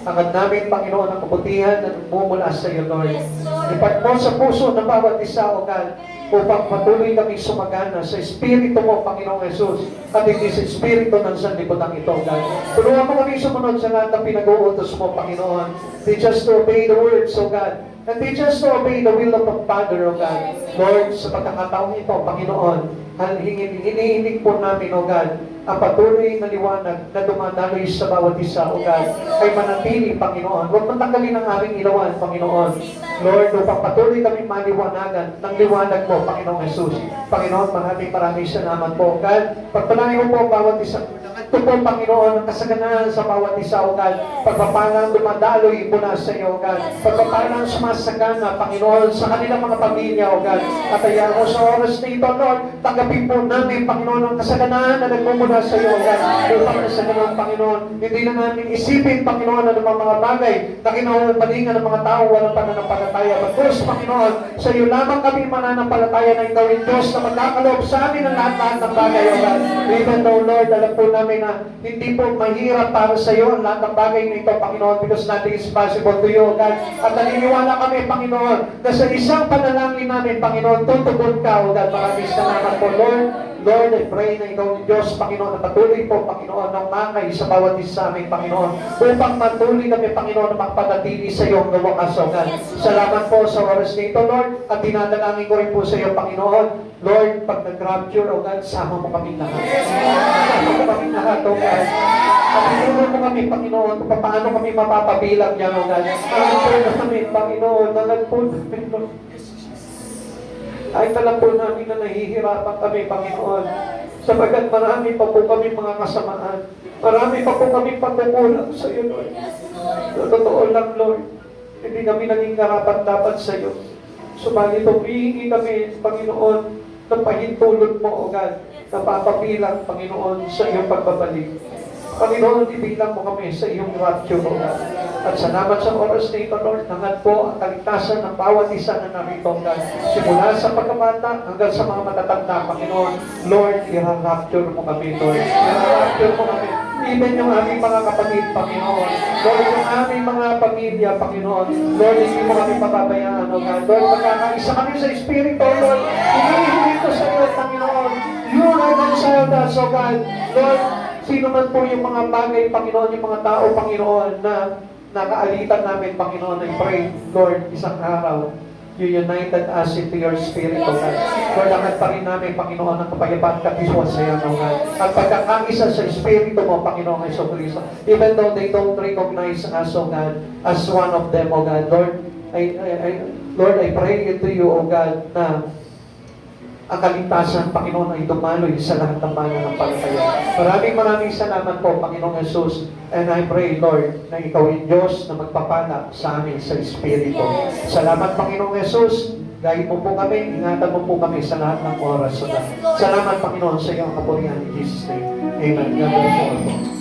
Angad namin, Panginoon, ang kabutihan na nagmumula sa iyo, Lord. Yes, Lord. Ipat mo sa puso ng bawat isa, O God, upang patuloy kami sumagana sa Espiritu mo, Panginoong Jesus, at hindi sa Espiritu ng sanlibutan ito, God. Tulungan mo kami sumunod sa lahat ng pinag-uutos mo, Panginoon. Teach us to obey the words, O God. And teach us to obey the will of the Father, O God. Lord, sa pagkakataong ito, Panginoon, hinihiling po namin, O God, ang patuloy na liwanag na dumadaloy sa bawat isa, O God, ay manatili, Panginoon. Huwag matanggalin ang aming ilawan, Panginoon. Lord, upang patuloy kami maliwanagan ng liwanag mo, Panginoong Jesus. Panginoon, maraming salamat po, God. Pagpalain mo po ang bawat isa. Ito po, Panginoon, ang kasaganahan sa bawat isa, O God. Pagpapalang dumadaloy mula sa iyo, O God. Pagpapalang sumasagana, Panginoon, sa kanilang mga pamilya, O God. At ayaw mo sa oras na ito, Lord, tanggapin po namin, Panginoon, ang kasaganahan na nagmumula sa iyo, O God. Upang sa ganun, Panginoon, hindi na namin isipin, Panginoon, ano mga bagay na kinahubalingan ng mga tao walang pananampalataya. Bagkus, Panginoon, sa iyo lamang kami mananampalataya na ikaw rin Diyos na magkakaloob sa amin ang lahat-lahat ng bagay, O God. Even though, Lord, alam po namin na hindi po mahirap para sa iyo ang lahat ng bagay na ito, Panginoon, because nothing is possible to you, O God. At naniniwala kami, Panginoon, na sa isang panalangin namin, Panginoon, tutugon ka, O God. Maraming salamat po, Lord. Lord, I pray na ikaw, Diyos, Panginoon, na patuloy po, Panginoon, ng makay sa bawat isa sa amin, Panginoon, upang patuloy kami, Panginoon, na magpatatili sa iyong wakas, O God. Salamat po sa oras na ito, Lord, at dinadalangin ko rin po sa iyo, Panginoon. Lord, pag nag-rapture, O God, sama mo kami lahat. Sama mo kami lahat, O God. At tinulong mo kami, Panginoon, kung paano kami mapapabilang yan, O God. Alam po namin, Panginoon, alam po namin, Lord. Ay alam po namin na nahihirapan kami, Panginoon. Sapagat marami pa po kami mga kasamaan. Marami pa po kami pagkukulang sa iyo, Lord. Sa totoo lang, Lord, hindi kami naging karapat-dapat sa iyo. Subalit humihingi kami, Panginoon, ng pahintulot mo, O God, na papabilang, Panginoon, sa iyong pagbabalik. Panginoon, ibilang mo kami sa iyong rapture, O God. At salamat sa oras na ito, Lord, nangat po ang kaligtasan ng bawat isa na narito, God. Simula sa pagkabata hanggang sa mga matatanda, Panginoon. Lord, i-rapture mo kami, Lord. I-rapture mo kami. Even yung aming mga kapatid, Panginoon. Lord, yung aming mga pamilya, Panginoon. Lord, hindi mo kami papabayaan, O God. Lord, magkakaisa kami sa Espiritu, Lord. Hinihingi ko sa iyo, Panginoon. You reconciled us, O God. Lord, sino man po yung mga bagay, Panginoon, yung mga tao, Panginoon, na nakaalitan namin, Panginoon, I pray, Lord, isang araw, you united us into your spirit, O God. Lord, angad pa rin namin, Panginoon, ang kapayapaan katiswan sa iyo, O God. At pagkakaisa sa Espiritu mo, Panginoon Hesus Kristo, even though they don't recognize us, O God, as one of them, O God. Lord, I pray to you, O God, na ang kaligtasan, Panginoon, ay dumaloy sa lahat ng mananampalataya. Maraming salamat po, Panginoong Jesus. And I pray, Lord, na ikaw yung Diyos na magpapala sa amin sa Espiritu. Salamat, Panginoong Jesus. Gayet mo po kami, ingatan mo po kami sa lahat ng oras. Salamat, Panginoon, sa iyong kapurihan in Jesus' name. Amen. God bless you all po.